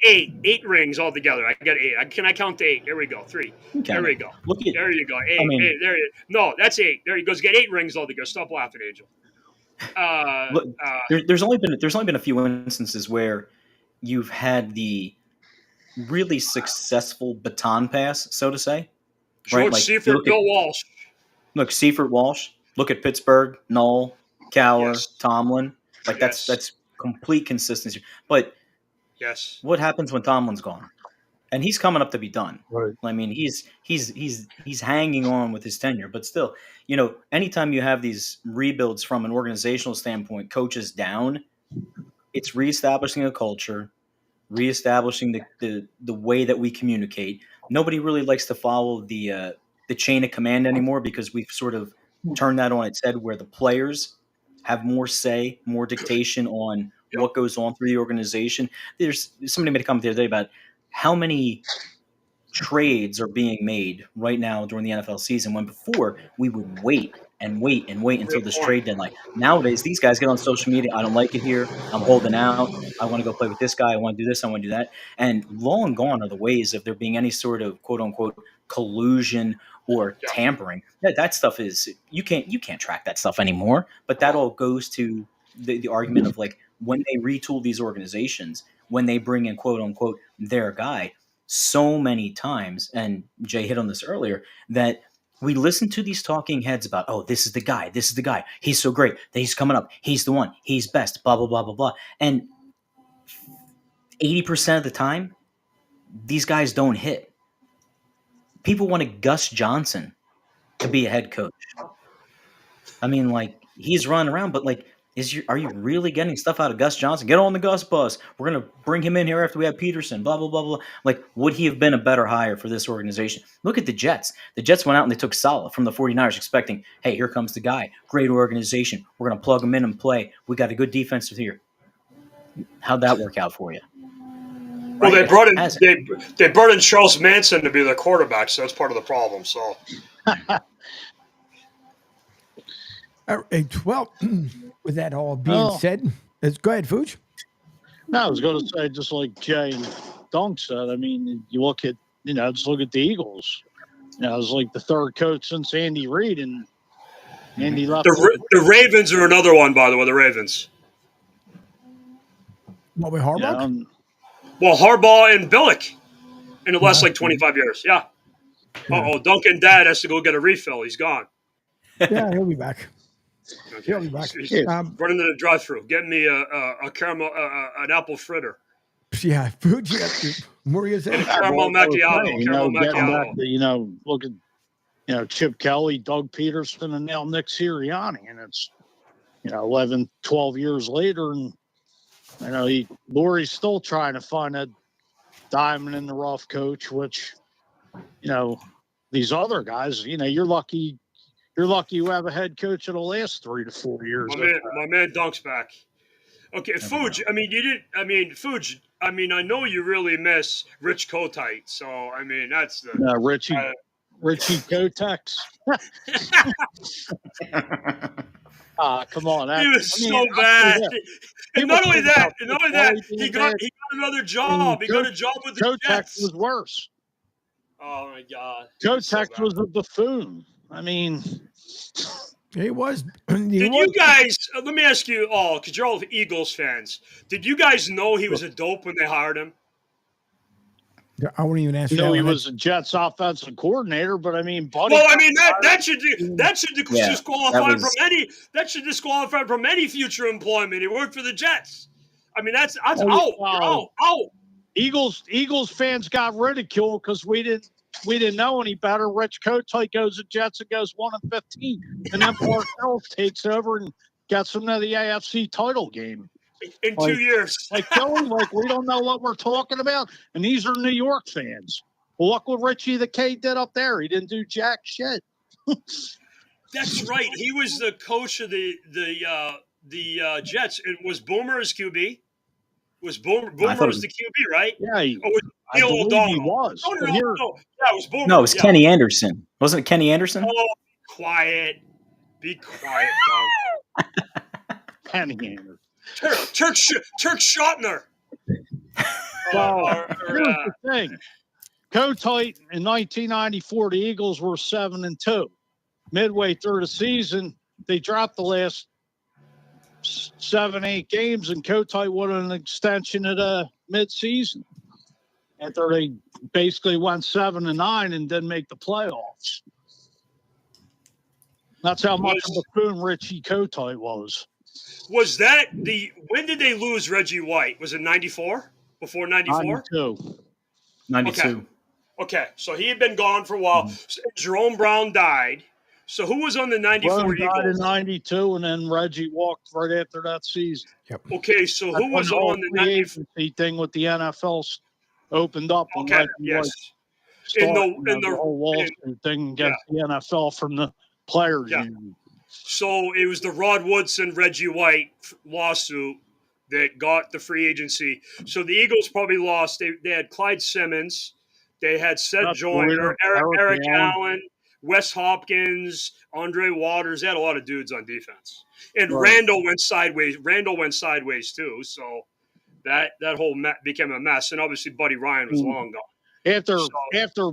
8 rings altogether. I got 8. Can I count to 8? There we go. 3. There we go. There you go. 8. There you go. No, that's 8. There he goes. Get 8 rings altogether. Stop laughing, Angel. There's only been a few instances where you've had the really successful baton pass, so to say. George right? Seifert, Bill Walsh. Look, Seifert, Walsh. Look at Pittsburgh, Knoll, Cowher, Tomlin. That's complete consistency. But what happens when Tomlin's gone? And he's coming up to be done. Right. I mean, he's hanging on with his tenure, but still, anytime you have these rebuilds from an organizational standpoint, coaches down, it's reestablishing a culture, reestablishing the way that we communicate. Nobody really likes to follow the chain of command anymore because we've sort of turned that on its head, where the players have more say, more dictation on what goes on through the organization. There's somebody made a comment the other day about how many trades are being made right now during the NFL season, when before we would wait and wait and wait until this trade deadline. Nowadays, these guys get on social media. I don't like it here. I'm holding out. I want to go play with this guy. I want to do this. I want to do that. And long gone are the ways of there being any sort of quote unquote collusion or tampering. That stuff is you can't track that stuff anymore. But that all goes to the argument of like when they retool these organizations, when they bring in quote unquote their guy, so many times, and Jay hit on this earlier, that we listen to these talking heads about, oh, this is the guy, he's so great, that he's coming up, he's the one, he's best, blah, blah, blah, blah, blah. And 80% of the time, these guys don't hit. People wanted Gus Johnson to be a head coach. I mean, like, he's running around, but like, are you really getting stuff out of Gus Johnson? Get on the Gus bus. We're going to bring him in here after we have Peterson, blah, blah, blah, blah. Like, would he have been a better hire for this organization? Look at the Jets. The Jets went out and they took Saleh from the 49ers expecting, hey, here comes the guy. Great organization. We're going to plug him in and play. We got a good defense here. How'd that work out for you? Well, they brought in Charles Manson to be their quarterback, so that's part of the problem. So, all right, well, with that all being said, let's go ahead, Fuge. No, I was going to say, just like Jay and Dunk said, I mean, you look at, just look at the Eagles. It was like the third coach since Andy Reid, and Andy left. The Ravens are another one, by the way, the Ravens. What, with Harbaugh? Well, Harbaugh and Billick in the last, 25 years, yeah. Uh-oh, Duncan Dad has to go get a refill. He's gone. Yeah, he'll be back. Okay. He'll be back. Running to the drive-thru. Get me a caramel, an apple fritter. Yeah, food. More you say? Caramel macchiato. Caramel macchiato. Getting back to, look at, Chip Kelly, Doug Peterson, and now Nick Sirianni, and it's 11, 12 years later, and Lurie's still trying to find that diamond in the rough coach, which these other guys, you're lucky. You're lucky you have a head coach that'll last 3 to 4 years. My man Dunk's back. Okay, Fuge. I know you really miss Rich Kotite. So that's the Richie Kotex. Come on! He was so bad. And not only that, he got another job. He got a job with the Jets. Kotex was worse. Oh my God! Kotex was a buffoon. He was. You guys? Let me ask you all, because you're all Eagles fans. Did you guys know he was a dope when they hired him? I wouldn't even ask. He was a Jets offensive coordinator, but Buddy. Well, that should disqualify from any future employment. He worked for the Jets. That's out. Eagles fans got ridiculed because we didn't know any better. Rich Kotite goes to Jets and goes 1-15, and then Parcells takes over and gets them to the AFC title game in 2 years. Joey, we don't know what we're talking about, and these are New York fans. Well, look what Richie the K did up there. He didn't do jack shit. That's right. He was the coach of the Jets. It was Boomer as QB. Boomer was the QB, right? Yeah, he was. No. Yeah, it was Boomer. No, it was Kenny Anderson. Wasn't it Kenny Anderson? Oh, quiet. Be quiet, dog. Kenny Anderson. Turk Schottner. Here's the thing. Kotite in 1994, the Eagles were 7-2. Midway through the season, they dropped the last 7-8 games, and Kotite wanted an extension at a mid-season. After they basically went 7-9 and didn't make the playoffs. That's how much of a buffoon Richie Kotite was. Was that when did they lose Reggie White? Was it 94? Before 94? 92. Okay, so he had been gone for a while. Jerome Brown died. So who was on the 94 Rome died in Eagles? 92, and then Reggie walked right after that season. Yep. Okay, so That's who when was the whole on the free 94? agency thing with the NFL opened up when Okay, Reggie yes. started, In the whole lawsuit thing against the NFL from the players union. So it was the Rod Woodson, Reggie White lawsuit that got the free agency. So the Eagles probably lost. They had Clyde Simmons. They had Seth Joyner, Eric Allen, Wes Hopkins, Andre Waters. They had a lot of dudes on defense. And Right. Randall went sideways. Randall went sideways too. So that whole became a mess. And obviously Buddy Ryan was long gone. After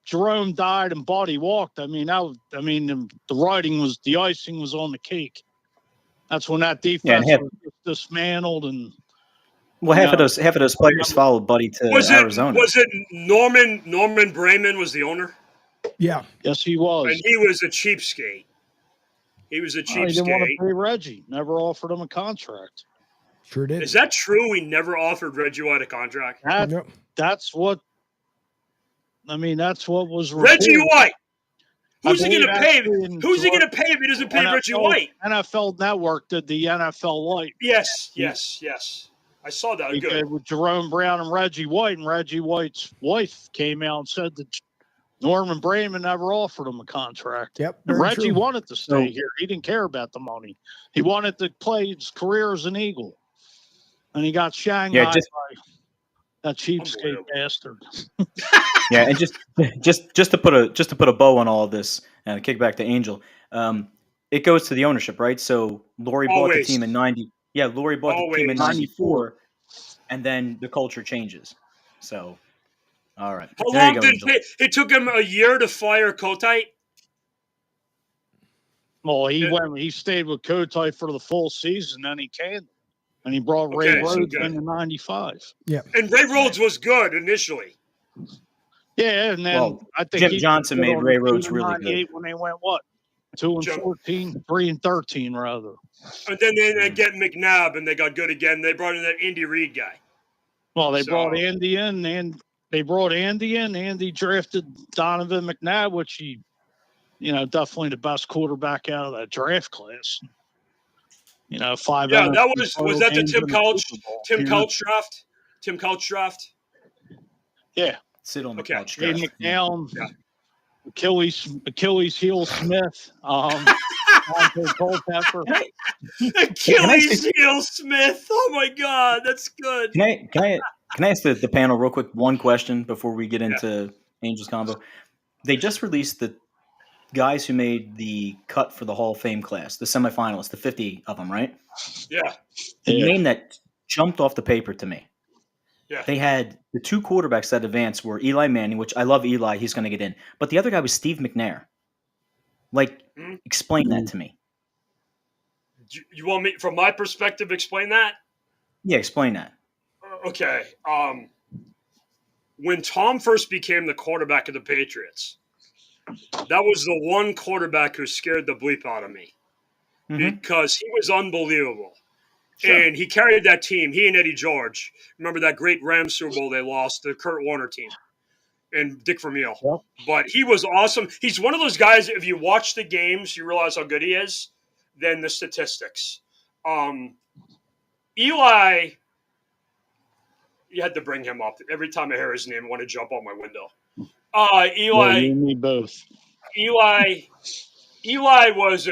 Jerome died and Buddy walked, the writing was, the icing was on the cake. That's when that defense was dismantled, and half of those players followed Buddy to Arizona. Was it Norman Brayman was the owner? Yeah. Yes, he was. And he was a cheapskate. He didn't want to pay Reggie. Never offered him a contract. Sure did. Is that true? We never offered Reggie White a contract. That's what was Reggie reported. White. Who's he believe going to pay? actually Who's he going to pay if he doesn't pay Reggie White? NFL Network did the NFL Light. Yes. I saw that. He did with Jerome Brown and Reggie White, and Reggie White's wife came out and said that Norman Brayman never offered him a contract. Yep. And Reggie wanted to stay here. He didn't care about the money. He wanted to play his career as an Eagle. And he got shanghaied by that cheapskate bastard. Yeah, and just to put a bow on all of this and kick back to Angel, it goes to the ownership, right? So Laurie bought the team in 90. Yeah, Laurie bought the team in 94, and then the culture changes. So, all right. How long did it took him a year to fire Kotite? Well, he stayed with Kotite for the full season, then he came. And he brought Ray Rhodes in 95. Yeah. And Ray Rhodes was good initially. Yeah, and then I think Jim Johnson made Ray Rhodes really good. When they went 2-14, 3-13 rather. And then they get McNabb, and they got good again. They brought in that Andy Reid guy. Well, they brought Andy in, and Andy drafted Donovan McNabb, which he, definitely the best quarterback out of that draft class. 5. Yeah, was that the Tim Couch draft? Tim Couch draft? Yeah. Sit on the couch. Dave McNown, Achilles heel Smith, Culpepper. Achilles heel Smith. Oh my God, that's good. Can I ask the panel real quick one question before we get into Angels combo? They just released the guys who made the cut for the Hall of Fame class, the semifinalists, the 50 of them, right? Yeah. The name that jumped off the paper to me. Yeah. They had the 2 quarterbacks that advanced were Eli Manning, which I love Eli, he's going to get in. But the other guy was Steve McNair. Explain that to me. You want me, from my perspective, explain that? Yeah, explain that. Okay. When Tom first became the quarterback of the Patriots, that was the one quarterback who scared the bleep out of me because he was unbelievable. Sure. And he carried that team, he and Eddie George. Remember that great Rams Super Bowl they lost, the Kurt Warner team, and Dick Vermeil. Yep. But he was awesome. He's one of those guys, if you watch the games, you realize how good he is, than the statistics. Eli, you had to bring him up. Every time I hear his name, I want to jump out my window. Eli, you and me both. Eli was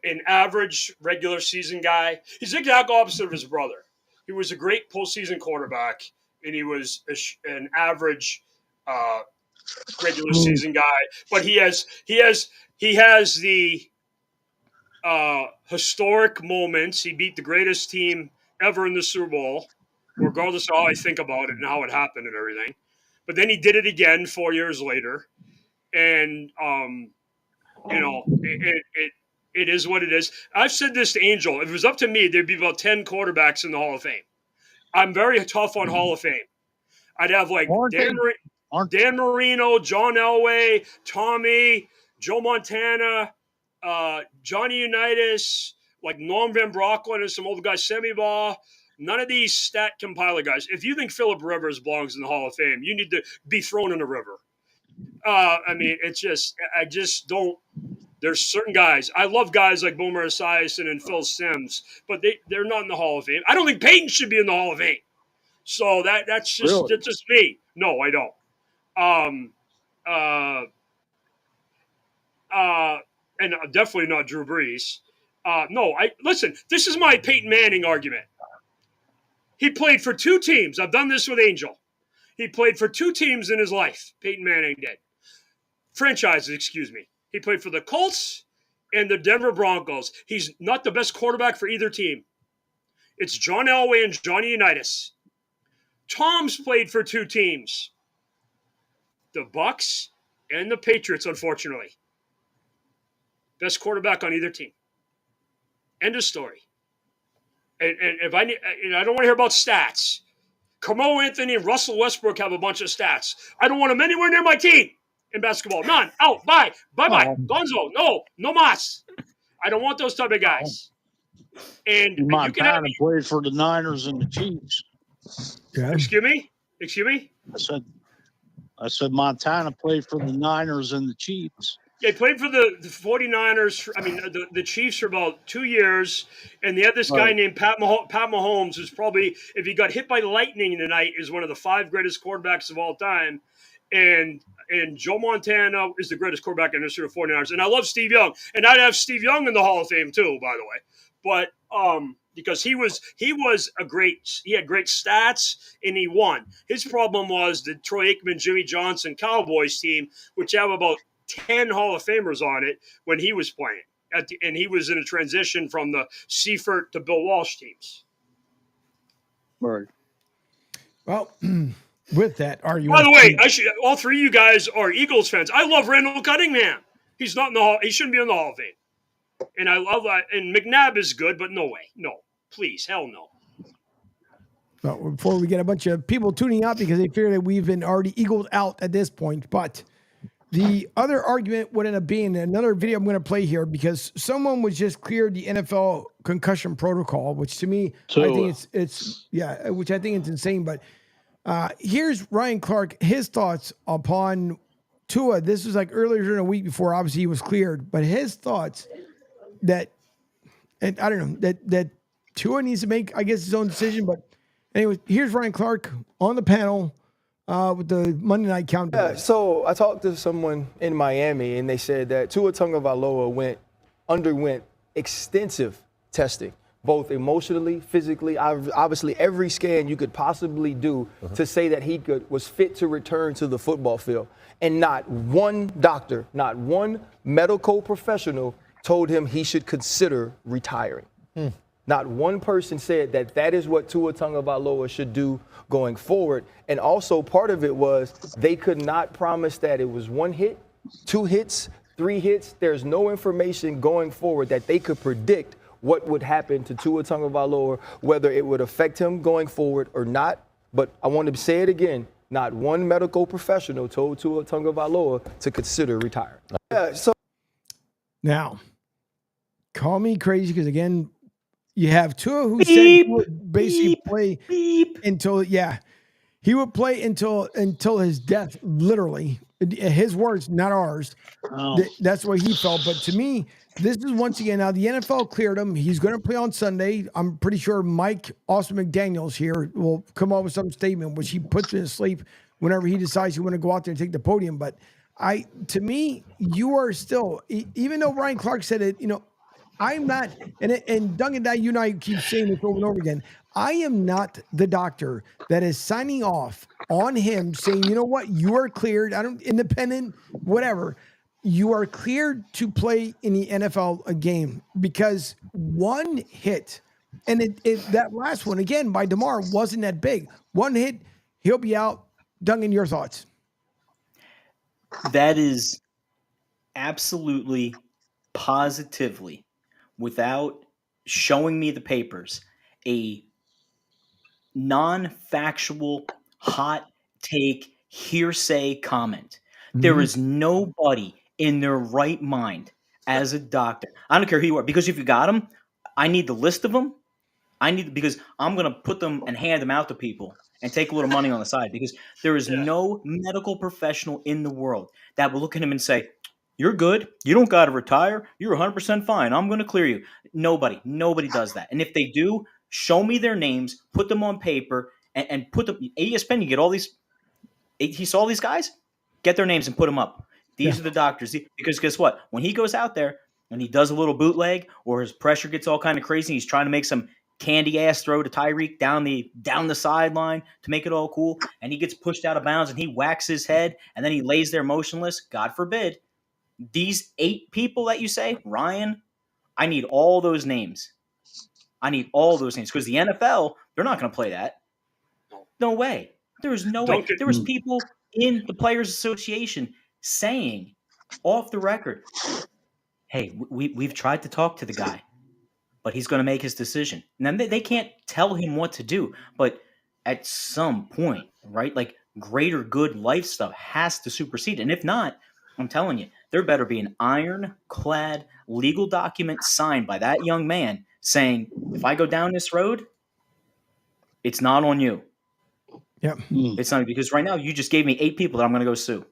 an average regular season guy. He's the exact opposite of his brother. He was a great postseason quarterback, and he was an average regular season guy. But he has the historic moments. He beat the greatest team ever in the Super Bowl, regardless of how I think about it and how it happened and everything. But then he did it again 4 years later, and it is what it is. I've said this to Angel. If it was up to me, there'd be about 10 quarterbacks in the Hall of Fame. I'm very tough on Hall of Fame. I'd have Dan Marino, John Elway, Tommy, Joe Montana, Johnny Unitas, like Norm Van Brocklin and some old guys, Sammy Baugh. None of these stat compiler guys. If you think Phillip Rivers belongs in the Hall of Fame, you need to be thrown in the river. I just don't. There's certain guys. I love guys like Boomer Esiason and Phil Simms, but they're not in the Hall of Fame. I don't think Peyton should be in the Hall of Fame. So that's just me. No, I don't. And definitely not Drew Brees. No, listen. This is my Peyton Manning argument. He played for 2 teams. I've done this with Angel. He played for 2 teams in his life. Peyton Manning did. Franchises, excuse me. He played for the Colts and the Denver Broncos. He's not the best quarterback for either team. It's John Elway and Johnny Unitas. Tom's played for 2 teams. The Bucs and the Patriots, unfortunately. Best quarterback on either team. End of story. And if I don't want to hear about stats. Carmelo Anthony and Russell Westbrook have a bunch of stats. I don't want them anywhere near my team in basketball. None. Out. Bye. Bye-bye. Gonzo. No mas. I don't want those type of guys. And Montana played for the Niners and the Chiefs. Yeah. Excuse me? I said Montana played for the Niners and the Chiefs. They played for the 49ers. I mean, the Chiefs for about 2 years. And they had this guy named Pat Mahomes, who's probably, if he got hit by lightning tonight, is one of the 5 greatest quarterbacks of all time. And Joe Montana is the greatest quarterback in the history of 49ers. And I love Steve Young. And I'd have Steve Young in the Hall of Fame too, by the way. But because he had great stats and he won. His problem was the Troy Aikman, Jimmy Johnson Cowboys team, which have about 10 Hall of Famers on it when he was playing. And he was in a transition from the Seifert to Bill Walsh teams. Right. Well, with that argument. By the way, all 3 of you guys are Eagles fans. I love Randall Cunningham. He's not in the Hall. He shouldn't be in the Hall of Fame. And I love that. And McNabb is good, but no way. No. Please. Hell no. Well, before we get a bunch of people tuning out because they fear that we've been already eagled out at this point. But the other argument would end up being another video I'm going to play here because someone was just cleared the NFL concussion protocol, which to me, I think which I think it's insane. But here's Ryan Clark, his thoughts upon Tua. This was like earlier in the week before obviously he was cleared, but his thoughts that, and I don't know, that Tua needs to make, I guess, his own decision. But anyway, here's Ryan Clark on the panel with the Monday Night Countdown. Yeah, so I talked to someone in Miami, and they said that Tua Tagovailoa underwent extensive testing, both emotionally, physically, obviously every scan you could possibly do to say that he was fit to return to the football field. And not one doctor, not one medical professional told him he should consider retiring. Not one person said that is what Tua Tagovailoa should do going forward. And also part of it was they could not promise that it was 1 hit, 2 hits, 3 hits. There's no information going forward that they could predict what would happen to Tua Tagovailoa, whether it would affect him going forward or not. But I want to say it again. Not one medical professional told Tua Tagovailoa to consider retiring. Now, call me crazy because, again, you have Tua who said he would basically play until, he would play until his death, literally. His words, not ours. That's what he felt. But to me, this is once again, now the NFL cleared him. He's going to play on Sunday. I'm pretty sure Mike Austin McDaniels here will come up with some statement, which he puts in his sleep whenever he decides he want to go out there and take the podium. But to me, you are still, even though Ryan Clark said it, I'm not, and Duncan, you and I keep saying this over and over again. I am not the doctor that is signing off on him saying, you know what, you are cleared. Independent, whatever. You are cleared to play in the NFL game because 1 hit, and that last one, again, by DeMar, wasn't that big. 1 hit, he'll be out. Duncan, your thoughts? That is absolutely, positively, without showing me the papers, a non-factual, hot take, hearsay comment. There is nobody in their right mind as a doctor. I don't care who you are, because if you got them, I need the list of them. Because I'm going to put them and hand them out to people and take a little money on the side, because there is no medical professional in the world that will look at him and say, you're good. You don't got to retire. You're 100% fine. I'm going to clear you. Nobody does that. And if they do, show me their names, put them on paper, and put them. ESPN, you get all these. He saw these guys, get their names and put them up. These are the doctors. Because guess what? When he goes out there and he does a little bootleg, or his pressure gets all kind of crazy, and he's trying to make some candy ass throw to Tyreek down the sideline to make it all cool, and he gets pushed out of bounds and he whacks his head and then he lays there motionless. God forbid. These 8 people that you say, Ryan, I need all those names. I need all those names because the NFL, they're not going to play that. No way. There is no way. There was people in the Players Association saying off the record, hey, we've tried to talk to the guy, but he's going to make his decision. And then they can't tell him what to do. But at some point, right, like greater good life stuff has to supersede. And if not, I'm telling you, there better be an ironclad legal document signed by that young man saying, if I go down this road, it's not on you. Yep. It's not, because right now you just gave me 8 people that I'm going to go sue.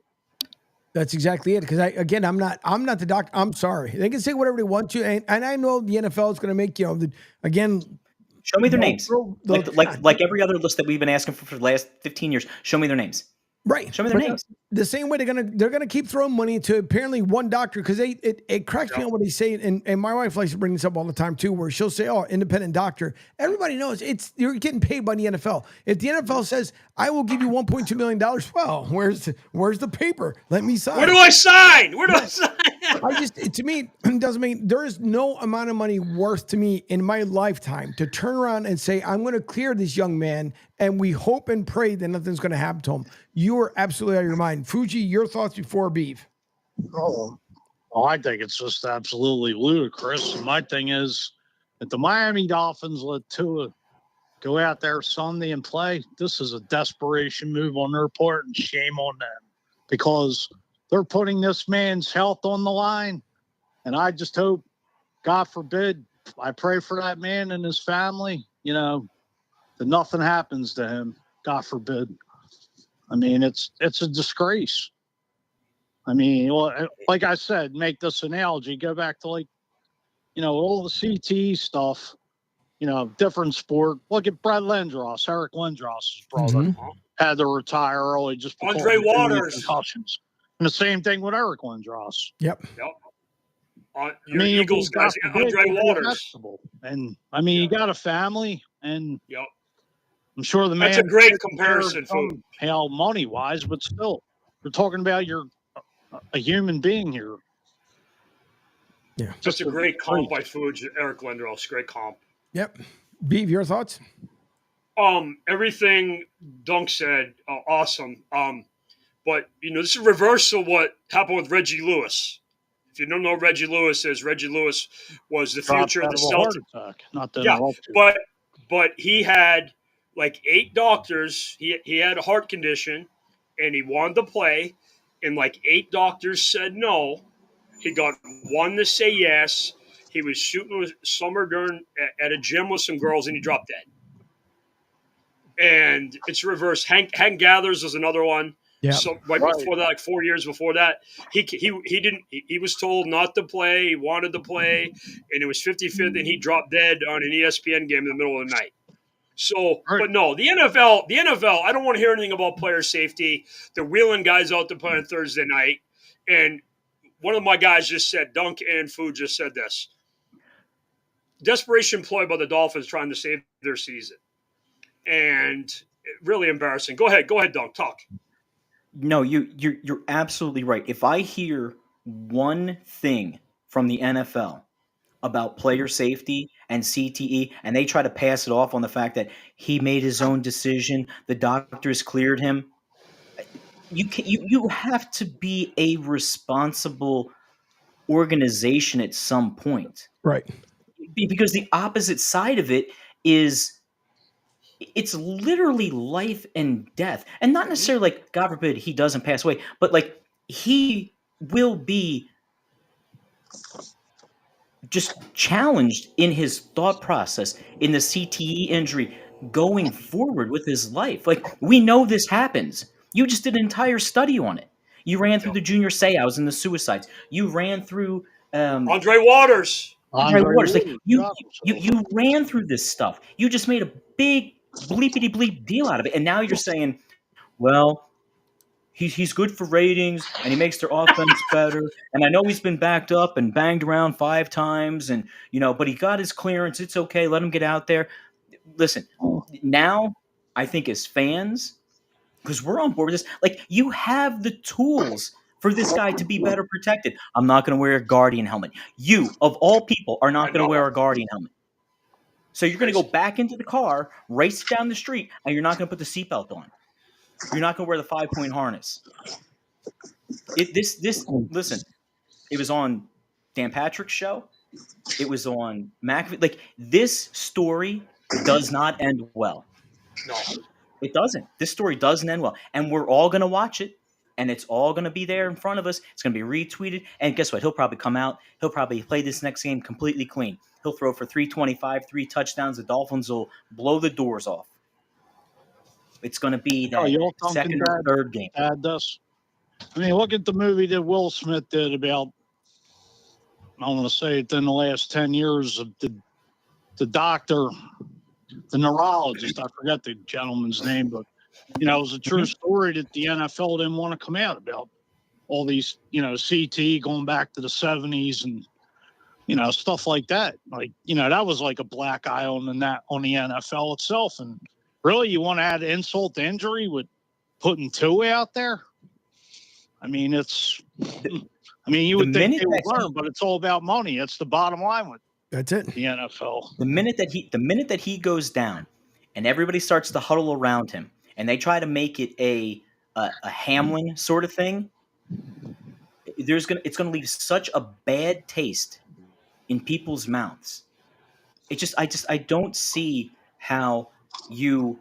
That's exactly it. Because I'm not the doctor. I'm sorry. They can say whatever they want to, and I know the NFL is going to make Show me their names. Like every other list that we've been asking for the last 15 years. Show me their names. Right. Show me their names. The same way they're gonna keep throwing money to apparently one doctor, because it cracks me up when they say it, and my wife likes to bring this up all the time too, where she'll say, "Oh, independent doctor." Everybody knows you're getting paid by the NFL. If the NFL says, "I will give you $1.2 million," well, where's the paper? Let me sign. Where do I sign? To me, it doesn't mean there is no amount of money worth to me in my lifetime to turn around and say, I'm going to clear this young man, and we hope and pray that nothing's going to happen to him. You are absolutely out of your mind. Fuji, your thoughts before Beef? Oh, I think it's just absolutely ludicrous. And my thing is, if the Miami Dolphins let Tua go out there Sunday and play, this is a desperation move on their part, and shame on them, because they're putting this man's health on the line. And I just hope, God forbid, I pray for that man and his family, that nothing happens to him. God forbid. I mean, it's a disgrace. I mean, like I said, make this analogy, go back to all the CTE stuff, different sport. Look at Brett Lindros, Eric Lindros' brother, had to retire early just because Andre of Waters. concussions. And the same thing with Eric Lindros. Yep. Your Eagles guys, Andre Waters. And I mean, you got a family, and I'm sure the man. That's a great comparison, hell, money wise, but still, we're talking about a human being here. Yeah, just a great comp by Fuji, Eric Lindros. Great comp. Yep. Beef, your thoughts? Everything Dunk said, awesome. But this is reverse of what happened with Reggie Lewis. If you don't know who Reggie Lewis is, Reggie Lewis was the future of the Celtics. Not that but he had like 8 doctors. He had a heart condition, and he wanted to play, and like 8 doctors said no. He got 1 to say yes. He was shooting with summer during at a gym with some girls, and he dropped dead. And it's reverse. Hank Gathers was another one. Yeah. So before that, like 4 years before that, he didn't. He was told not to play. He wanted to play, and it was 50-50, and he dropped dead on an ESPN game in the middle of the night. So, but no, the NFL. I don't want to hear anything about player safety. They're wheeling guys out to play on Thursday night, and one of my guys just said, Dunk and Food just said this. Desperation ploy by the Dolphins trying to save their season, and really embarrassing. Go ahead, Dunk. Talk. No, you're absolutely right. If I hear one thing from the NFL about player safety and CTE, and they try to pass it off on the fact that he made his own decision, the doctors cleared him, you have to be a responsible organization at some point, right? Because the opposite side of it is. It's literally life and death, and not necessarily like, God forbid, he doesn't pass away, but like he will be just challenged in his thought process, in the CTE injury going forward with his life. Like, we know this happens. You just did an entire study on it. You ran through the Junior Seaus and the Suicides. You ran through Andre Waters. Andre Waters. Like you ran through this stuff. You just made a big bleepity bleep deal out of it, and now you're saying, well, he's good for ratings and he makes their offense better. And I know he's been backed up and banged around 5 times, and but he got his clearance. It's okay. Let him get out there. Listen, now I think as fans, because we're on board with this, like you have the tools for this guy to be better protected. I'm not going to wear a Guardian helmet. You, of all people, are not going to wear a Guardian helmet. So you're going to go back into the car, race down the street, and you're not going to put the seatbelt on. You're not going to wear the 5-point harness. Listen, it was on Dan Patrick's show. It was on McAfee. Like, this story does not end well. No. It doesn't. This story doesn't end well. And we're all going to watch it, and it's all going to be there in front of us. It's going to be retweeted. And guess what? He'll probably come out. He'll probably play this next game completely clean. He'll throw for 325, 3 touchdowns. The Dolphins will blow the doors off. It's going to be that second or third game. Add this. I mean, look at the movie that Will Smith did about, I want to say it in the last 10 years, of the doctor, the neurologist. I forgot the gentleman's name, but, it was a true story that the NFL didn't want to come out about. All these, CT going back to the 70s and, stuff like that. Like, that was like a black eye on the NFL itself. And really, you want to add insult to injury with putting 2 out there? I mean, you would think they would learn, but it's all about money. That's the bottom line with the NFL. The minute that he goes down, and everybody starts to huddle around him, and they try to make it a Hamlin sort of thing, it's gonna leave such a bad taste in people's mouths. I don't see how you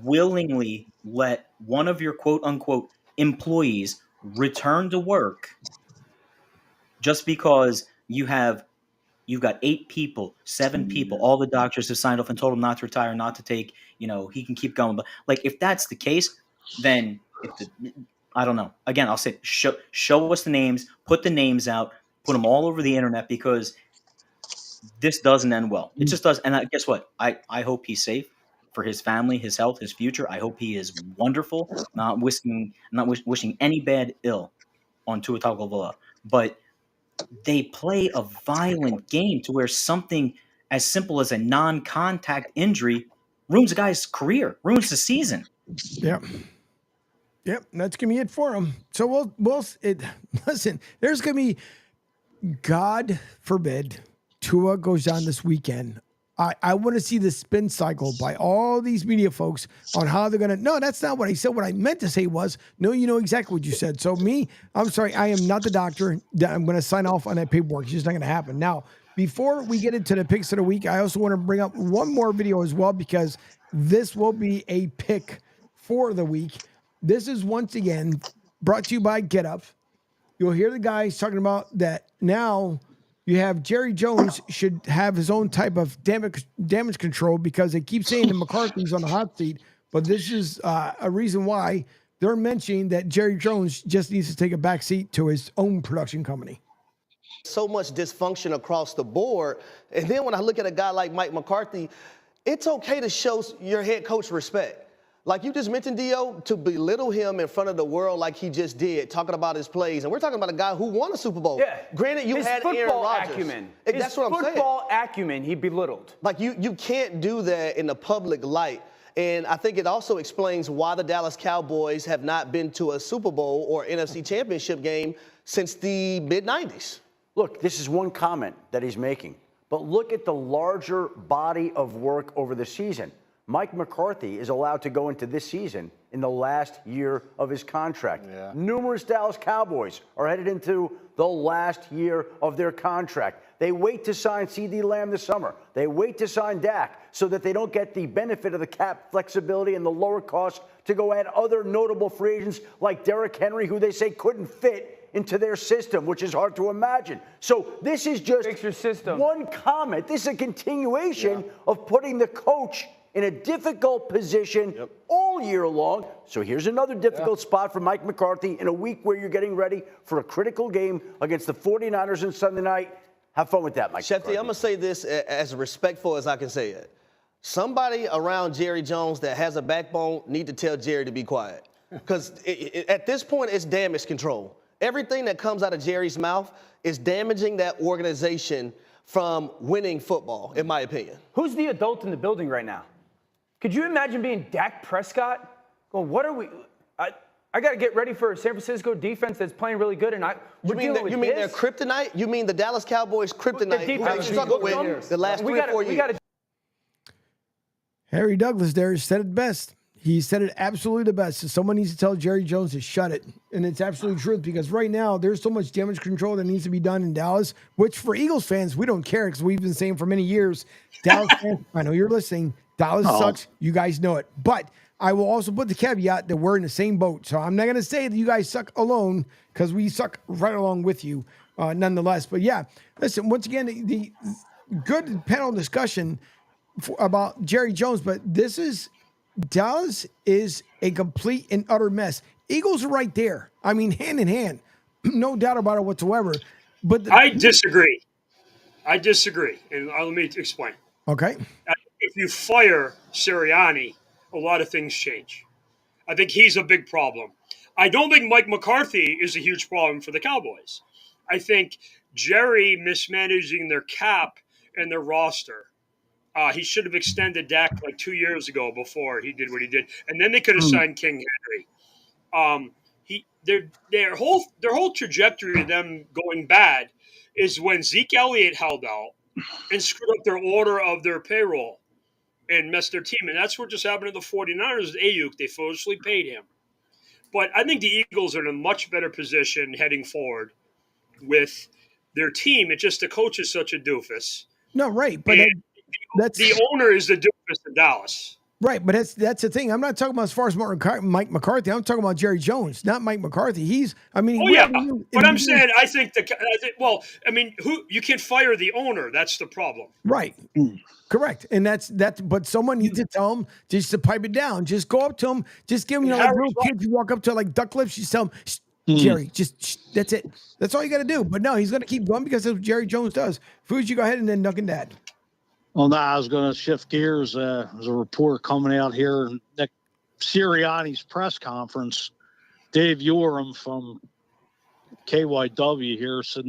willingly let one of your quote unquote employees return to work just because you've got 8 people, 7 people, all the doctors have signed off and told him not to retire, not to take, he can keep going. But like, if that's the case, then I don't know. Again, I'll say, show us the names, put the names out, put them all over the internet, because this doesn't end well. It just does. And guess what? I hope he's safe for his family, his health, his future. I hope he is wonderful. Not wishing any bad ill on Tua Tagovailoa. But they play a violent game to where something as simple as a non-contact injury ruins a guy's career, ruins the season. Yep. That's gonna be it for him. So listen. There's gonna be, God forbid, Tua goes down this weekend. I want to see the spin cycle by all these media folks on how they're going to. No, that's not what I said. What I meant to say was, no, you know exactly what you said. So I'm sorry, I am not the doctor. I'm going to sign off on that paperwork. It's just not going to happen. Now, before we get into the picks of the week, I also want to bring up one more video as well, because this will be a pick for the week. This is once again brought to you by Get Up. You'll hear the guys talking about that now. You have Jerry Jones should have his own type of damage control, because they keep saying that McCarthy's on the hot seat, but this is a reason why they're mentioning that Jerry Jones just needs to take a back seat to his own production company. So much dysfunction across the board. And then when I look at a guy like Mike McCarthy, it's okay to show your head coach respect. Like you just mentioned, Dio, to belittle him in front of the world like he just did, talking about his plays. And we're talking about a guy who won a Super Bowl. Yeah. Granted, you had Aaron Rodgers. Acumen. That's what I'm saying. Football acumen, he belittled. Like you can't do that in the public light. And I think it also explains why the Dallas Cowboys have not been to a Super Bowl or NFC Championship game since the mid-90s. Look, this is one comment that he's making. But look at the larger body of work over the season. Mike McCarthy is allowed to go into this season in the last year of his contract. Yeah. Numerous Dallas Cowboys are headed into the last year of their contract. They wait to sign CD Lamb this summer. They wait to sign Dak so that they don't get the benefit of the cap flexibility and the lower cost to go add other notable free agents like Derrick Henry, who they say couldn't fit into their system, which is hard to imagine. So this is just one comment. This is a continuation of putting the coach in a difficult position all year long. So here's another difficult spot for Mike McCarthy in a week where you're getting ready for a critical game against the 49ers on Sunday night. Have fun with that, Mike Shefty, McCarthy. I'm going to say this as respectful as I can say it. Somebody around Jerry Jones that has a backbone need to tell Jerry to be quiet. Because at this point, it's damage control. Everything that comes out of Jerry's mouth is damaging that organization from winning football, in my opinion. Who's the adult in the building right now? Could you imagine being Dak Prescott? Going, what are we? I got to get ready for a San Francisco defense that's playing really good, and we're dealing with You mean this? their kryptonite? You mean the Dallas Cowboys' kryptonite? The who they struggled with the last 3 or 4 years. Harry Douglas there said it best. He said it absolutely the best. So someone needs to tell Jerry Jones to shut it. And it's absolutely true because right now there's so much damage control that needs to be done in Dallas, which for Eagles fans, we don't care because we've been saying for many years, Dallas fans, I know you're listening, Dallas sucks. You guys know it. But I will also put the caveat that we're in the same boat. So I'm not going to say that you guys suck alone because we suck right along with you nonetheless. But yeah, listen, once again, the good panel discussion about Jerry Jones, but Dallas is a complete and utter mess. Eagles are right there. I mean, hand in hand. No doubt about it whatsoever. But I disagree. And let me explain. Okay. If you fire Sirianni, a lot of things change. I think he's a big problem. I don't think Mike McCarthy is a huge problem for the Cowboys. I think Jerry mismanaging their cap and their roster. He should have extended Dak like 2 years ago before he did what he did, and then they could have signed King Henry. Their whole trajectory of them going bad is when Zeke Elliott held out and screwed up their order of their payroll and messed their team, and that's what just happened to the 49ers. Ayuk, they foolishly paid him. But I think the Eagles are in a much better position heading forward with their team. It's just the coach is such a doofus. No, right, but the owner is the doofus in Dallas. Right, but that's the thing. I'm not talking about as far as Mike McCarthy. I'm talking about Jerry Jones, not Mike McCarthy. But I'm saying I think who you can't fire the owner. That's the problem. Right. Correct. And that's but someone needs to tell him just to pipe it down. Just go up to him. Just give him, like little kids, you walk up to like duck lips, just tell him, Jerry, that's it. That's all you got to do. But no, he's going to keep going because that's what Jerry Jones does. Fuji, go ahead and then Duck and Dad. Well, now I was going to shift gears. There's a report coming out here. Nick Sirianni's press conference. Dave Uram from KYW here says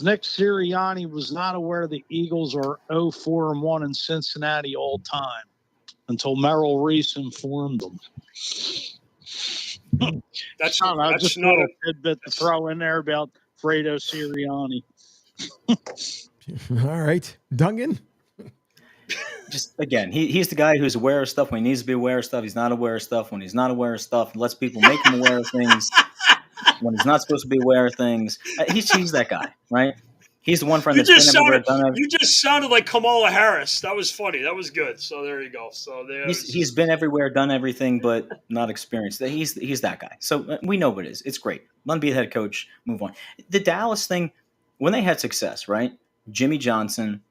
Nick Sirianni was not aware the Eagles are 0-4-1 in Cincinnati all time until Merrill Reese informed them. That's not a tidbit to throw in there about Fredo Sirianni. All right, Duncan. Just again, he's the guy who's aware of stuff when he needs to be aware of stuff. He's not aware of stuff when he's not aware of stuff. He lets people make him aware of things when he's not supposed to be aware of things. He's that guy, right? He's the one friend that's been everywhere, done everything. You just sounded like Kamala Harris. That was funny. That was good. So there you go. So he's been everywhere, done everything, but not experienced. He's that guy. So we know what it is. It's great. Let him be the head coach. Move on. The Dallas thing, when they had success, right? Jimmy Johnson,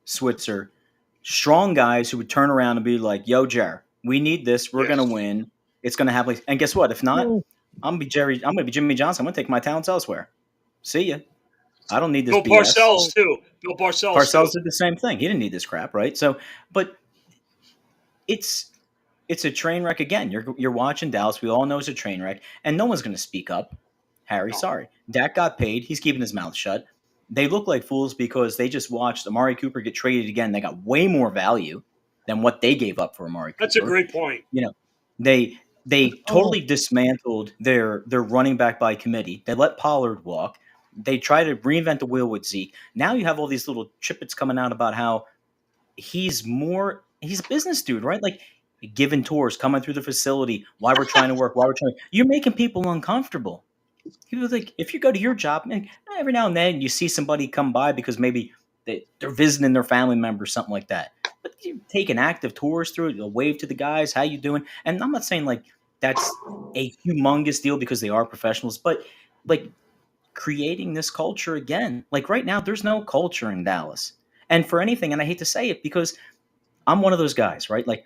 Switzer, strong guys who would turn around and be like, "Yo, Jer, we need this. We're gonna win. It's gonna happen." And guess what? If not, I'm gonna be Jimmy Johnson. I'm gonna take my talents elsewhere. See ya. I don't need this. Bill BS. Parcells too. Bill Parcells did the same thing. He didn't need this crap, right? So, but it's a train wreck again. You're watching Dallas. We all know it's a train wreck, and no one's gonna speak up. Harry, sorry. Dak got paid. He's keeping his mouth shut. They look like fools because they just watched Amari Cooper get traded again. They got way more value than what they gave up for Amari Cooper. That's a great point. They totally dismantled their running back by committee. They let Pollard walk. They try to reinvent the wheel with Zeke. Now you have all these little chippets coming out about how he's a business dude, right? Like giving tours, coming through the facility, why we're trying to work, you're making people uncomfortable. People like, if you go to your job, man, every now and then you see somebody come by because maybe they're visiting their family member, something like that. But you taking active tours through it, wave to the guys, how you doing? And I'm not saying like that's a humongous deal because they are professionals, but like creating this culture again. Like right now, there's no culture in Dallas. And for anything, and I hate to say it because I'm one of those guys, right? Like,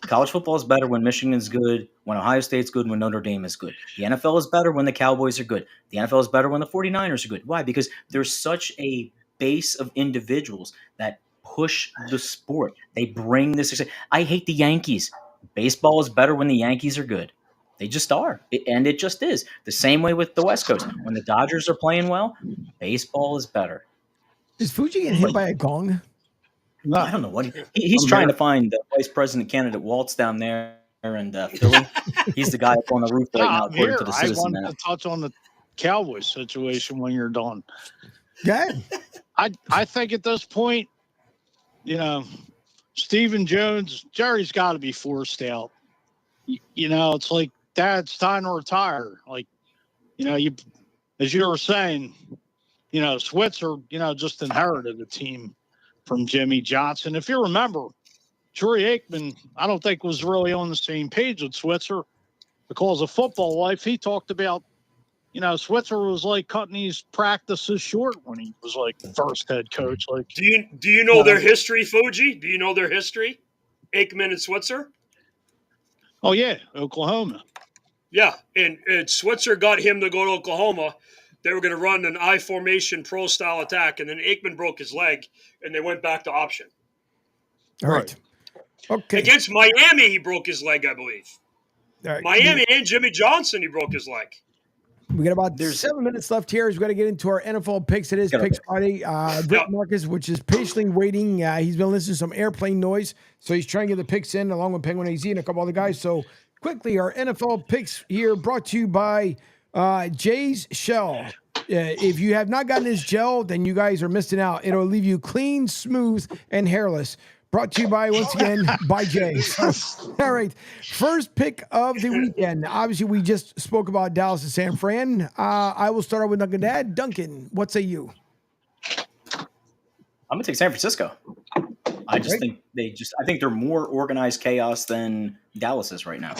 college football is better when Michigan is good, when Ohio State's good, when Notre Dame is good. The NFL is better when the Cowboys are good. The NFL is better when the 49ers are good. Why? Because there's such a base of individuals that push the sport. They bring this. I hate the Yankees. Baseball is better when the Yankees are good. They just are. And it just is. The same way with the West Coast. When the Dodgers are playing well, baseball is better. Is Fuji getting hit by a gong? No. I don't know what he's trying to find the vice president candidate Waltz down there in Philly. He's the guy up on the roof right now, according to the I Citizen. want to touch on the Cowboys situation when you're done. Yeah. I think at this point, Stephen Jones, Jerry's got to be forced out. It's like, Dad, it's time to retire. Like, you, as you were saying, Switzer, just inherited the team from Jimmy Johnson. If you remember, Troy Aikman, I don't think was really on the same page with Switzer because of football life. He talked about, Switzer was like cutting these practices short when he was like first head coach. Like, do you know their history, Fuji? Do you know their history, Aikman and Switzer? Oh yeah, Oklahoma. Yeah, and Switzer got him to go to Oklahoma. They were going to run an I formation pro style attack, and then Aikman broke his leg, and they went back to option. All right. Okay. Against Miami, he broke his leg, I believe. All right. Miami and Jimmy Johnson, he broke his leg. We got about 7 minutes left here. We've got to get into our NFL picks. It is Picks Friday. Rick Marcus, which is patiently waiting. He's been listening to some airplane noise, so he's trying to get the picks in along with Penguin AZ and a couple other guys. So quickly, our NFL picks here brought to you by Jay's Shell. If you have not gotten this gel, then you guys are missing out. It'll leave you clean, smooth, and hairless. Brought to you by, once again, by Jay. All right. First pick of the weekend. Obviously, we just spoke about Dallas and San Fran. I will start out with Duncan Dad. Duncan, what say you? I'm going to take San Francisco. I think they're more organized chaos than Dallas is right now.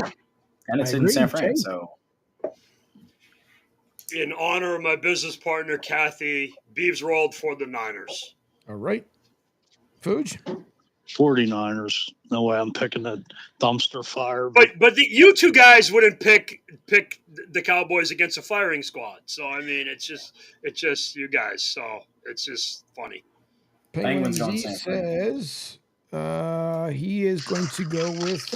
And it's in San Fran, so. In honor of my business partner, Kathy, Beeves rolled for the Niners. All right. Fuge? 49ers. No way I'm picking the dumpster fire. But you two guys wouldn't pick the Cowboys against a firing squad. So I mean, it's just you guys. So it's just funny. Penguin Z says he is going to go with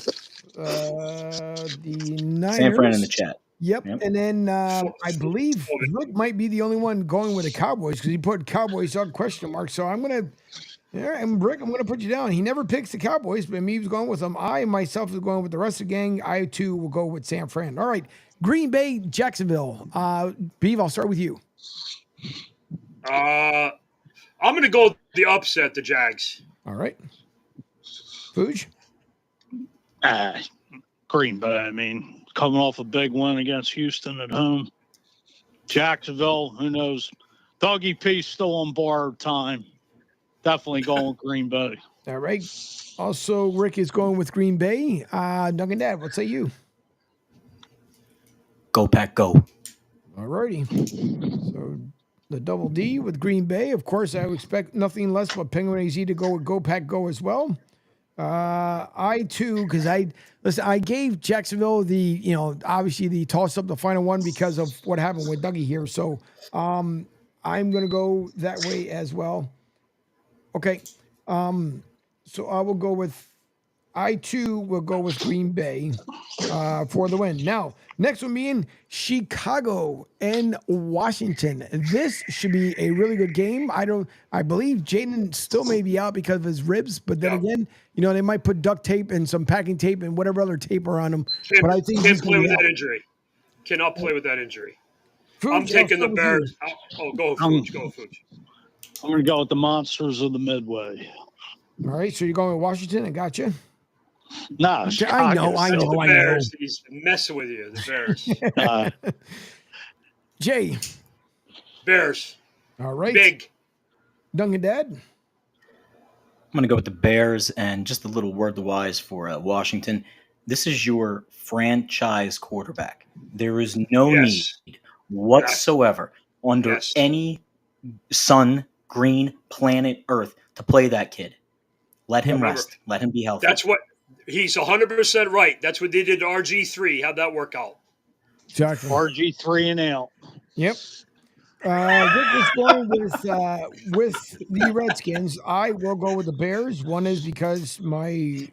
the Niners. San Fran in the chat. Yep. And then I believe Rick might be the only one going with the Cowboys because he put Cowboys on question mark. So I'm going to. Yeah, and Rick, I'm going to put you down. He never picks the Cowboys, but me was going with them. I myself is going with the rest of the gang. I, too, will go with San Fran. All right. Green Bay, Jacksonville. Beav, I'll start with you. I'm going to go the upset, the Jags. All right. Fuge? Green Bay. I mean, coming off a big win against Houston at home. Jacksonville, who knows? Dougie P still on borrowed time. Definitely going with Green Bay. All right. Also, Rick is going with Green Bay. Duncan Dad, what say you? Go Pack, go. All righty. So the double D with Green Bay. Of course, I would expect nothing less but Penguin AZ to go with Go Pack, go as well. I too, because I gave Jacksonville obviously the toss up the final one because of what happened with Dougie here. So I'm going to go that way as well. Okay, so I too will go with Green Bay for the win. Now, next one being Chicago and Washington. This should be a really good game. I believe Jaden still may be out because of his ribs, but then again, they might put duct tape and some packing tape and whatever other tape around him. But I think can't play with that injury. Cannot play with that injury. Fuge, I'm taking the Bears. Go Fuge. I'm going to go with the Monsters of the Midway. All right, so you're going with Washington. I got you. Nah, I know. The Bears. He's messing with you. The Bears. Jay. Bears. All right. Big. Duncan Dad. I'm going to go with the Bears, and just a little word to wise for Washington. This is your franchise quarterback. There is no need whatsoever under any sun, green, planet, Earth to play that kid. Let him Remember, rest. Let him be healthy. That's what he's 100% right. That's what they did to RG3. How'd that work out? Exactly. RG3 and out. Yep. Rick is going with the Redskins. I will go with the Bears. One is because my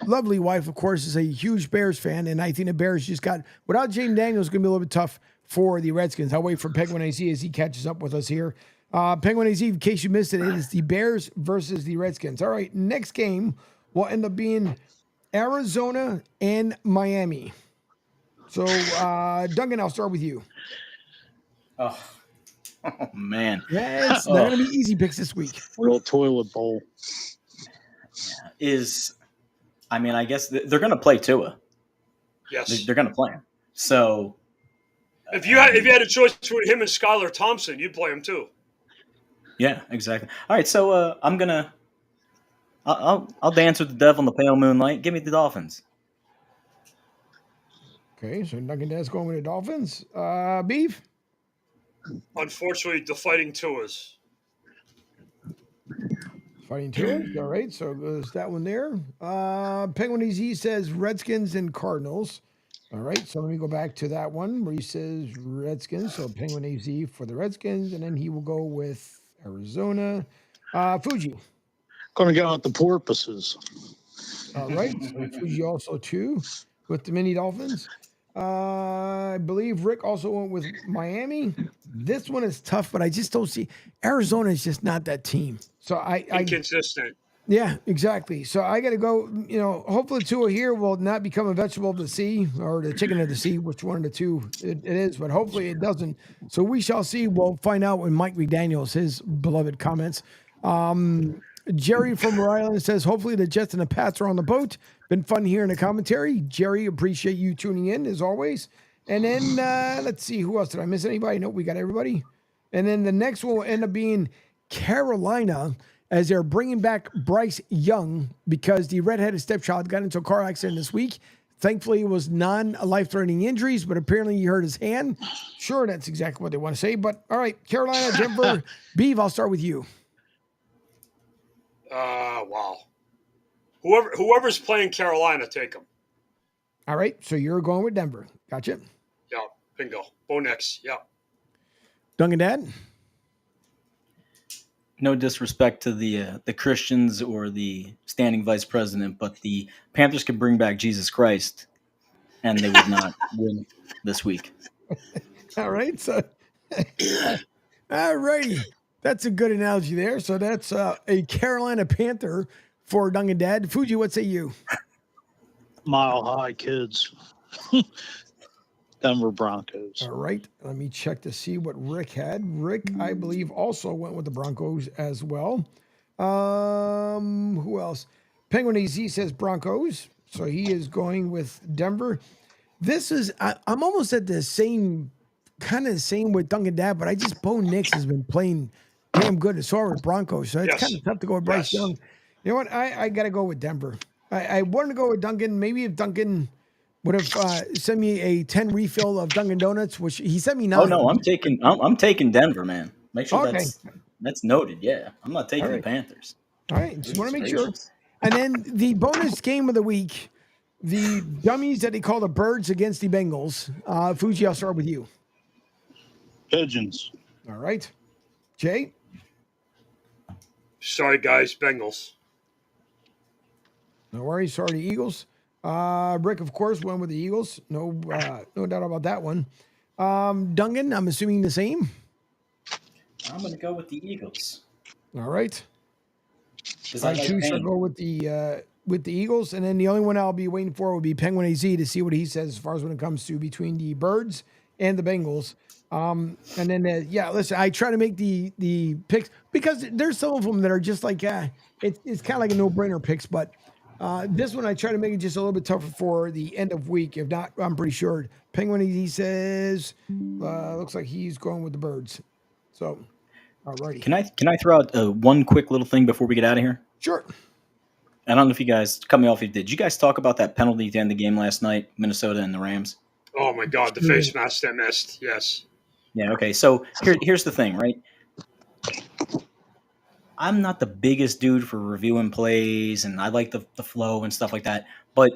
lovely wife, of course, is a huge Bears fan, and I think the Bears just got without Jaden Daniels going to be a little bit tough for the Redskins. I'll wait for Penguin AZ as he catches up with us here. Penguin AZ, in case you missed it, it is the Bears versus the Redskins. All right, next game will end up being Arizona and Miami. So, Duncan, I'll start with you. Oh man. Yeah, it's not going to be easy picks this week. Real toilet bowl. I guess they're going to play Tua. Yes. They're going to play him. So if you had a choice between him and Skylar Thompson, you'd play him too. Yeah, exactly. All right, so I'll dance with the devil in the pale moonlight. Give me the Dolphins. Okay, so Duncan Dad's going with the Dolphins. Beef? Unfortunately, the Fighting Tuas. Fighting Tuas. All right, so goes that one there. Penguin AZ says Redskins and Cardinals. All right, so let me go back to that one where he says Redskins. So Penguin AZ for the Redskins, and then he will go with Arizona. Fuji. Going to go with the porpoises. All right, so Fuji also too with the mini Dolphins. I believe Rick also went with Miami. This one is tough, but I just don't see Arizona is just not that team. So I inconsistent. Yeah, exactly. So I got to go. Hopefully Tua here will not become a vegetable of the sea or the chicken of the sea, which one of the two it is. But hopefully it doesn't. So we shall see. We'll find out when Mike McDaniel's his beloved comments. Jerry from Rhode Island says, hopefully the Jets and the Pats are on the boat. Been fun hearing the commentary. Jerry, appreciate you tuning in as always. And then let's see, who else? Did I miss anybody? Nope, we got everybody. And then the next one will end up being Carolina as they're bringing back Bryce Young because the redheaded stepchild got into a car accident this week. Thankfully, it was non-life-threatening injuries, but apparently he hurt his hand. Sure, that's exactly what they want to say. But all right, Carolina, Denver, Beav, I'll start with you. Wow. Whoever's playing Carolina, take them. All right, so you're going with Denver. Gotcha. Yeah, bingo. Bo Nix, yeah. Duncan Dad? No disrespect to the Christians or the standing vice president, but the Panthers could bring back Jesus Christ, and they would not win this week. All right, so all righty. That's a good analogy there. So that's a Carolina Panther for Duncan Dad. Fuji, what say you? Mile High Kids. Denver Broncos. All right. Let me check to see what Rick had. Rick, I believe, also went with the Broncos as well. Who else? Penguin AZ says Broncos. So he is going with Denver. This is, I'm almost at the same, kind of the same with Duncan Dad, but Bo Nix has been playing damn good as far with Broncos. So it's kind of tough to go with Bryce Young. You know what? I got to go with Denver. I wanted to go with Duncan. Maybe if Duncan would have sent me a 10 refill of Dunkin' Donuts, which he sent me 9. Oh no, I'm taking Denver, man. Make sure that's noted. Yeah, I'm not taking the Panthers. All right, just want to make sure. And then the bonus game of the week, the dummies that they call the Birds against the Bengals. Fuji, I'll start with you. Pigeons. All right, Jay. Sorry, guys, Bengals. No worries. Sorry, the Eagles. Rick, of course, went with the Eagles. No doubt about that one. Duncan, I'm assuming the same. I'm going to go with the Eagles. All right. I too shall go with the Eagles, and then the only one I'll be waiting for will be Penguin AZ to see what he says as far as when it comes to between the Birds and the Bengals. And then listen, I try to make the picks because there's some of them that are just like it's kind of like a no-brainer picks, but this one I try to make it just a little bit tougher for the end of week. If not, I'm pretty sure Penguin he says looks like he's going with the Birds. So, alrighty. Can I throw out one quick little thing before we get out of here? Sure. I don't know if you guys cut me off. Did you guys talk about that penalty at the end of the game last night, Minnesota and the Rams? Oh my God, the face mask that missed. Yes. Yeah. Okay. So here's the thing, right? I'm not the biggest dude for reviewing plays, and I like the flow and stuff like that. But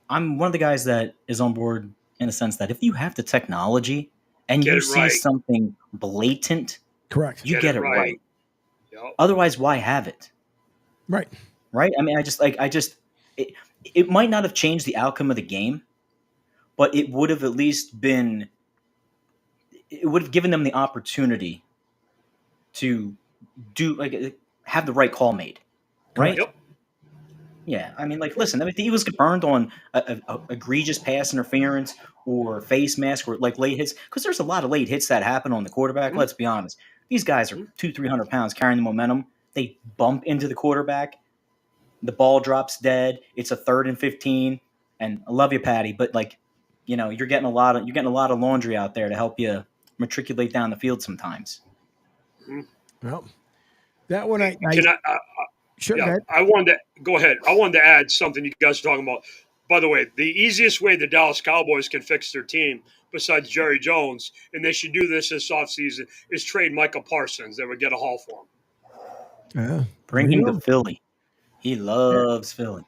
I'm one of the guys that is on board in the sense that if you have the technology and Get you it see right. something blatant, correct, you get it right. Yep. Otherwise, why have it? Right. Right? I mean, it might not have changed the outcome of the game, but it would have at least been, it would have given them the opportunity to have the right call made. Right? Yep. Yeah, I mean, listen. I mean, if the Eagles get burned on a egregious pass interference or face mask or late hits, because there's a lot of late hits that happen on the quarterback. Let's be honest; these guys are 200-300 pounds carrying the momentum. They bump into the quarterback, the ball drops dead. It's a 3rd and 15, and I love you, Patty, but you're getting a lot of laundry out there to help you matriculate down the field sometimes. Well, that one Can I sure. yeah, Go ahead. I wanted to go ahead. I wanted to add something you guys are talking about. By the way, the easiest way the Dallas Cowboys can fix their team, besides Jerry Jones, and they should do this offseason, is trade Michael Parsons. They would get a haul for him. Yeah. Bring him to Philly. He loves Philly.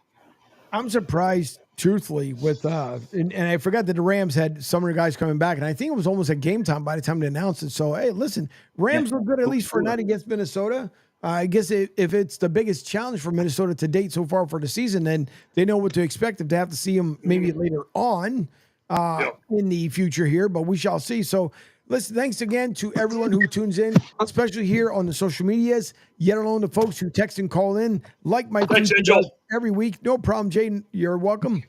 I'm surprised, truthfully, with and I forgot that the Rams had some of the guys coming back, and I think it was almost at game time by the time they announced it. So, hey, listen, Rams look good at least for a night against Minnesota. I guess if it's the biggest challenge for Minnesota to date so far for the season, then they know what to expect if they have to see them maybe later on in the future here, but we shall see. So, listen, thanks again to everyone who tunes in, especially here on the social medias, yet alone the folks who text and call in, like Mike does every week. No problem, Jaden. You're welcome.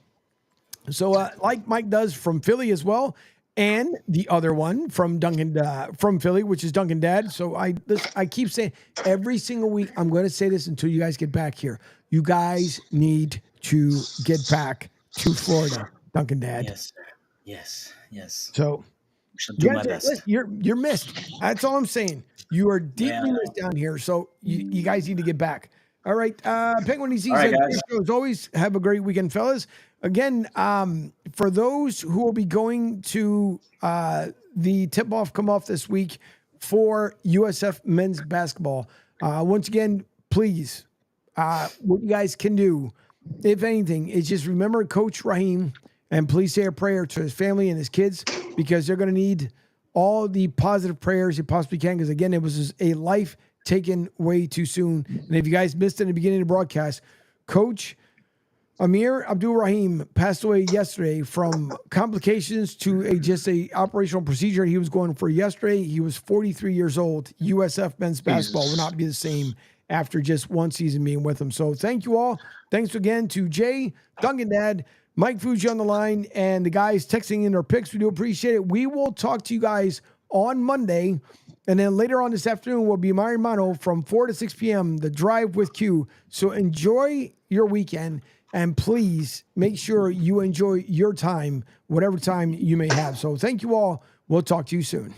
So, like Mike does from Philly as well, and the other one from Duncan from Philly, which is Duncan Dad. So I keep saying every single week, I'm going to say this until you guys get back here. You guys need to get back to Florida, Duncan Dad. Yes, sir. Yes. So shall do my best. Listen, you're missed. That's all I'm saying. You are deeply missed down here. So you guys need to get back. All right. Penguin EZ as always, have a great weekend, fellas. Again, for those who will be going to the tip-off come off this week for USF men's basketball, once again, please, what you guys can do, if anything, is just remember Coach Raheem and please say a prayer to his family and his kids because they're going to need all the positive prayers you possibly can because, again, it was a life taken way too soon. And if you guys missed it in the beginning of the broadcast, Coach Amir Abdul Rahim passed away yesterday from complications to just a operational procedure he was going for yesterday. He was 43 years old. USF men's basketball will not be the same after just one season being with him. So thank you all. Thanks again to Jay, Duncan Dad, Mike Fuji on the line, and the guys texting in their picks. We do appreciate it. We will talk to you guys on Monday. And then later on this afternoon will be Mario Mano from 4 to 6 p.m., The Drive with Q. So enjoy your weekend, and please make sure you enjoy your time, whatever time you may have. So thank you all. We'll talk to you soon.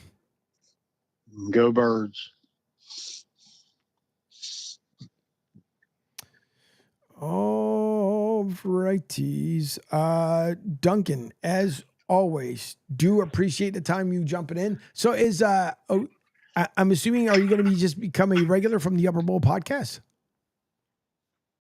Go Birds. All righties. Duncan, as always, do appreciate the time you jumping in. So I'm assuming, are you going to just become a regular from the Upper Bowl podcast?